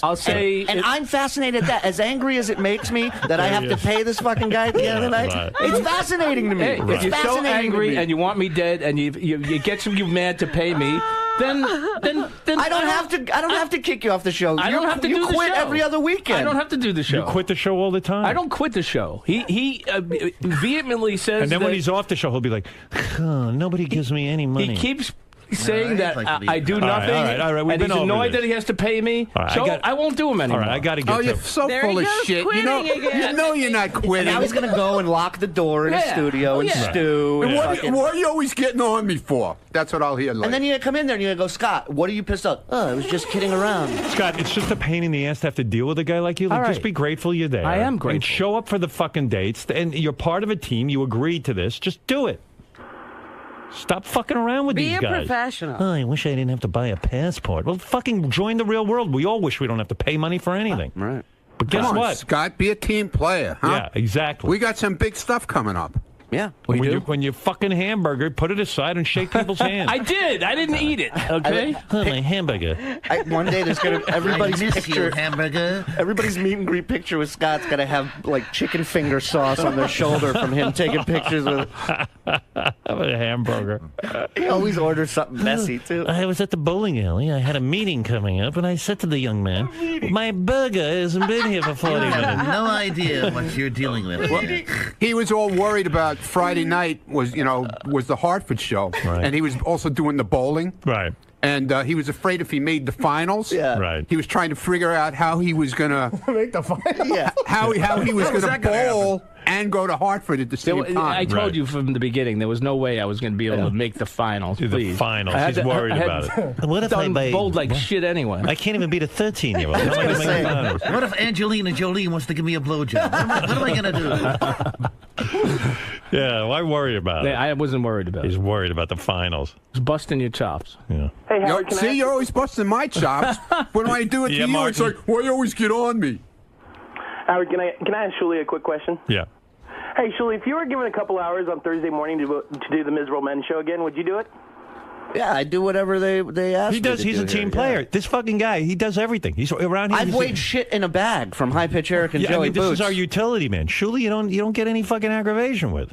I'll say, and I'm fascinated at that. As angry as it makes me that I have to pay this fucking guy at the end of the night, Right. it's fascinating to me. Hey, It's if you're so fascinating to angry me. and you want me dead and you get you mad to pay me, then I don't have to kick you off the show. I don't have to do the quit show. every other weekend. I don't have to do the show. You quit the show all the time. I don't quit the show. He vehemently says And then that when he's off the show, he'll be like, nobody gives me any money. he keeps saying that like I do All right, nothing, all right, we've and been he's over annoyed this. that he has to pay me. All right, So I won't do him All anymore. right, I got to get Oh, to you're so There full he of goes, shit. quitting again. You know you're not quitting. Now he's going to go and lock the door in his Yeah. studio and Yeah. stew. And And, what, fucking- what are you always getting on me for? That's what I'll hear later. and then you come in there and you go, Scott, what are you pissed off? Oh, I was just kidding around. Scott, it's just a pain in the ass to have to deal with a guy like you. Like, All right. Just be grateful you're there. I am And grateful. show up for the fucking dates. And you're part of a team. You agreed to this. Just do it. Stop fucking around with Be these a guys. professional. Oh, I wish I didn't have to buy a passport. Well, fucking join the real world. We all wish we don't have to pay money for anything. Right. But guess Come on, what? Scott, be a team player, huh? Yeah, exactly. We got some big stuff coming up. Yeah. When you fucking hamburger, put it aside and shake people's hands. I did. I didn't eat it. Okay. Oh, my hamburger. One day there's gonna everybody's I miss picture, you, hamburger. everybody's meet and greet picture with Scott's gonna have like chicken finger sauce on their shoulder from him taking pictures with. A hamburger. He always orders something messy too. I was at the bowling alley. I had a meeting coming up, and I said to the young man, "My burger hasn't been here for 40 I minutes." have no idea what you're dealing with here. He was all worried about Friday night was the Hartford show, Right. and he was also doing the bowling. Right. And he was afraid if he made the finals. Yeah. Right. He was trying to figure out how he was gonna Make the final. Yeah. how he was How was gonna that gonna bowl and go to Hartford at the same time. I told you from the beginning there was no way I was going to be able to make the finals. The Please. finals. I had He's worried I had about it. What if I bowled like shit anyway? I can't even beat a 13-year-old. What if Angelina Jolie wants to give me a blowjob? What am I going to do? Yeah, why worry about it? I wasn't worried about it. He's worried about the finals. He's busting your chops. Yeah. Hey, Howard, See, you're always busting my chops. When I do it to Yeah, you, Martin. it's like, why you always get on me? Howard, can I ask Shuli a quick question? Yeah. Hey, Shuli, if you were given a couple hours on Thursday morning to do the Miserable Men show again, would you do it? Yeah, I do whatever they ask He me does. to He's do a team here, player. yeah. This fucking guy, he does everything. He's around here. I've weighed shit in a bag from High Pitch Eric and Yeah, Joey I mean, this Boots. is our utility man. Shuli, you don't get any fucking aggravation with.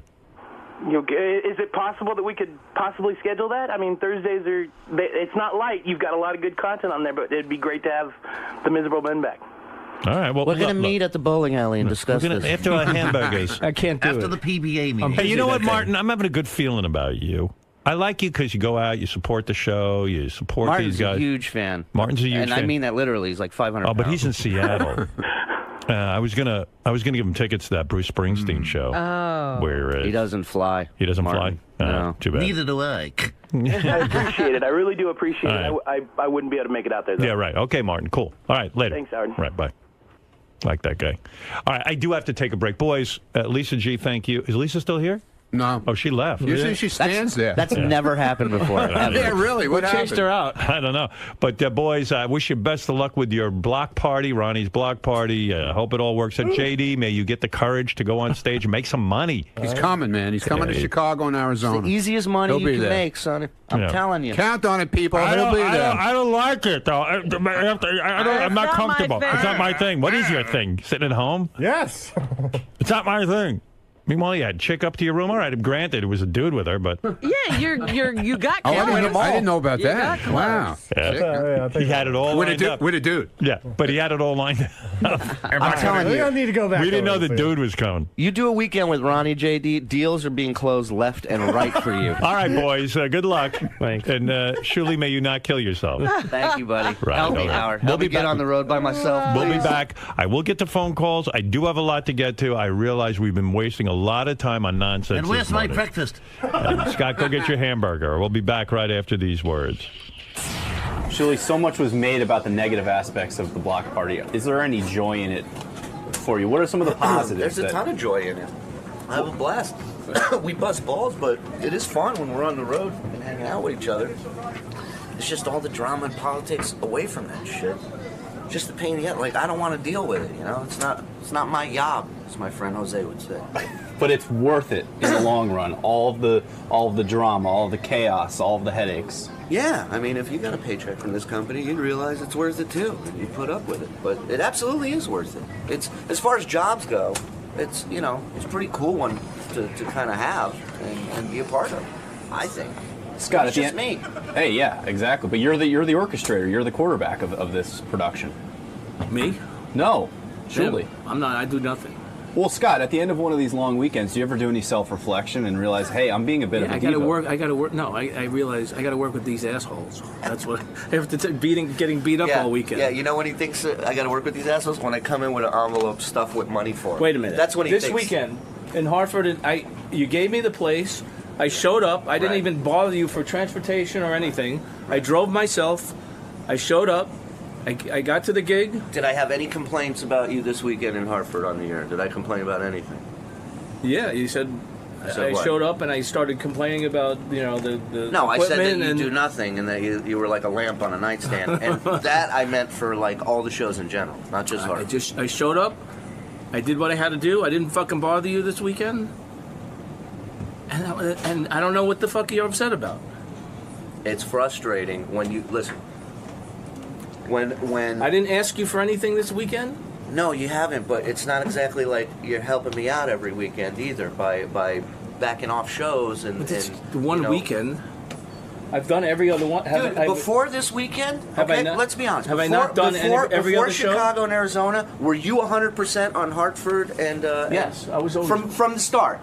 Is it possible that we could possibly schedule that? I mean, Thursdays it's not light. You've got a lot of good content on there, but it'd be great to have the Miserable Men back. All right. Well, we're going to meet at the bowling alley and discuss this. After our hamburgers. I can't do After it. the PBA meeting. Hey, you know what, Martin? I'm having a good feeling about you. I like you because you go out, you support the show, you support Martin's these guys. a huge fan. Martin's a huge and fan. I mean that literally. He's like 500 Oh, but pounds. he's in Seattle. I was gonna give him tickets to that Bruce Springsteen show. Oh. Where he doesn't fly. He doesn't Martin. fly. No. Too bad. Neither do I. I appreciate it. I really do appreciate All it. I wouldn't be able to make it out there, though. Yeah, right. Okay, Martin. Cool. All right, later. Thanks, Howard. Right, bye. Like that guy. All right, I do have to take a break. Boys, Lisa G, thank you. Is Lisa still here? No. Oh, she left. Usually she stands there. That's never happened before. Yeah, really? What happened? Chased her out. I don't know. But, boys, I wish you best of luck with your block party, Ronnie's block party. I hope it all works out. JD, may you get the courage to go on stage and make some money. He's coming, man. He's coming to Chicago and Arizona. It's the easiest money He'll you be can there. make, son. I'm telling you. Count on it, people. He'll be there. I don't like it, though. I'm not not comfortable. my It's not thing. my thing. What is your thing? Sitting at home? Yes. It's not my thing. Meanwhile, you had a chick up to your room. All right, granted, it was a dude with her, but Yeah, you got Oh, close. I didn't know about You that. got close. Wow. he had it all lined up. With a dude. Yeah, but he had it all lined up. I'm telling We you. don't need to go back. We didn't know over the this. dude was coming. You do a weekend with Ronnie, JD, deals are being closed left and right for you. All right, boys, good luck. Thanks. And Shuli, may you not kill yourself. Thank you, buddy. Right, Help me, all right. Howard. We'll Help be me get back. on the road by myself. We'll be please. back. I will get to phone calls. I do have a lot to get to. I realize we've been wasting a lot of time on nonsense. And where's this my morning. breakfast? Scott, go get your hamburger. We'll be back right after these words. Shuli, so much was made about the negative aspects of the block party. Is there any joy in it for you? What are some of the positives? There's a ton of joy in it. I have a blast. We bust balls, but it is fun when we're on the road and hanging out with each other. It's just all the drama and politics away from that shit. Just the pain in the ass. Like, I don't want to deal with it, you know? It's not my job, as my friend Jose would say. But it's worth it in the long run. All of the drama, all of the chaos, all of the headaches. Yeah, I mean, if you got a paycheck from this company, you'd realize it's worth it too. You put up with it, but it absolutely is worth it. It's as far as jobs go, it's it's a pretty cool one to kind of have and be a part of. I think. Scott, it's just me. Hey, yeah, exactly. But you're the orchestrator. You're the quarterback of this production. Me? No, Shuli. I'm not. I do nothing. Well, Scott, at the end of one of these long weekends, do you ever do any self-reflection and realize, hey, I'm being a bit of a I gotta diva? work. I gotta work. No, I realize I gotta work with these assholes. That's what after getting beat up all weekend. Yeah, you know when he thinks I got to work with these assholes? When I come in with an envelope stuffed with money for him. Wait a minute. That's when he this thinks. weekend in Hartford, you gave me the place. I showed up. I didn't even bother you for transportation or anything. I drove myself. I showed up. I got to the gig. Did I have any complaints about you this weekend in Hartford on the air? Did I complain about anything? Yeah, you said. I what? showed up and I started complaining about the No, I said that equipment you and do nothing and that you were like a lamp on a nightstand, and that I meant for like all the shows in general, not just Hartford. I showed up. I did what I had to do. I didn't fucking bother you this weekend. And I don't know what the fuck you're upset about. It's frustrating when you listen. When I didn't ask you for anything this weekend. No, you haven't. But it's not exactly like you're helping me out every weekend either by backing off shows and. But it's and, the one you know, weekend. I've done every other one. Dude, before this weekend, let's be honest. Have I not done every before other show? Chicago and Arizona, were you 100% on Hartford and? Yes, I was always, from the start.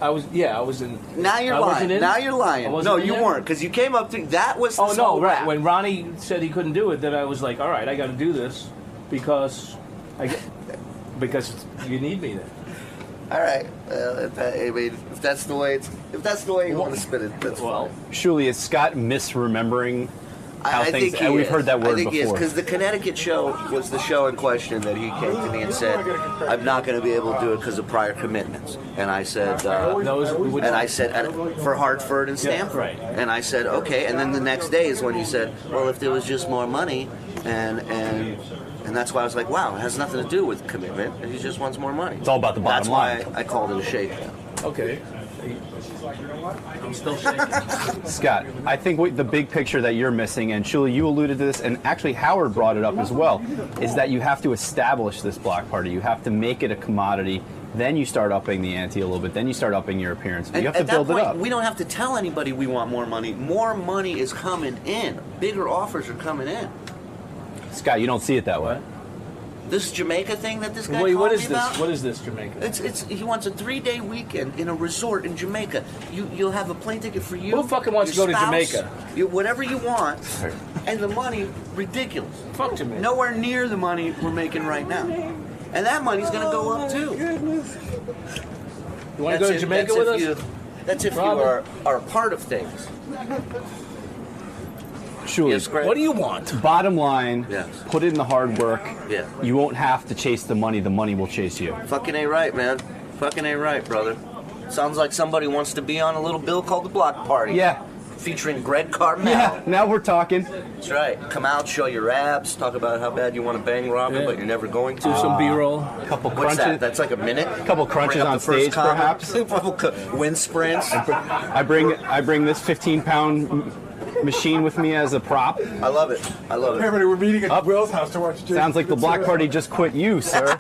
I was in. Now you're lying. Now you're lying. No, you weren't, because you came up to that was. Oh this no! whole Right rap. when Ronnie said he couldn't do it, then I was like, all right, I got to do this because you need me there. All right. I mean, if that's the way you want to spin it, that's fine. Shuli, is Scott misremembering how I things? think he And we've is. heard that word I think before. because the Connecticut show was the show in question that he came to me and said, "I'm not going to be able to do it because of prior commitments." And I said, for Hartford and Stamford. Right. And I said, okay. And then the next day is when he said, well, if there was just more money, and that's why I was like, wow, it has nothing to do with commitment. He just wants more money. It's all about the bottom line. That's why I called it a shakedown. Okay. I'm still shaking. Scott, I think the big picture that you're missing, and Shuli, you alluded to this, and actually Howard brought it up as well, is that you have to establish this block party. You have to make it a commodity. Then you start upping the ante a little bit. Then you start upping your appearance. You have to build it up. We don't have to tell anybody we want more money. More money is coming in. Bigger offers are coming in. Scott, you don't see it that way. This Jamaica thing that this guy Wait, called what me is this? about? What is this, Jamaica? He wants a 3-day weekend in a resort in Jamaica. You'll have a plane ticket for you. Who fucking wants your to go to spouse, Jamaica? Whatever you want, and the money ridiculous. Fuck Jamaica. Nowhere near the money we're making right now, and that money's going to go up too. You want to go to Jamaica with us? That's if Robin? you are a part of things. Shuli, Yes, Greg? What do you want? Bottom line, Yes. put in the hard work. Yeah. You won't have to chase the money. The money will chase you. Fucking ain't right, man. Fucking ain't right, brother. Sounds like somebody wants to be on a little bill called The Block Party. Yeah. Featuring Greg Carmel. Yeah, now we're talking. That's right. Come out, show your abs, talk about how bad you want to bang Robin, but you're never going to. Do some B-roll. Couple What's crunches. that? That's like a minute? Couple crunches Bring up on the first stage, perhaps. Wind sprints. I bring this 15-pound machine with me as a prop. I love it. I love it. Everybody, we're meeting at Will's house to watch. Sounds like the block party just quit you, sir.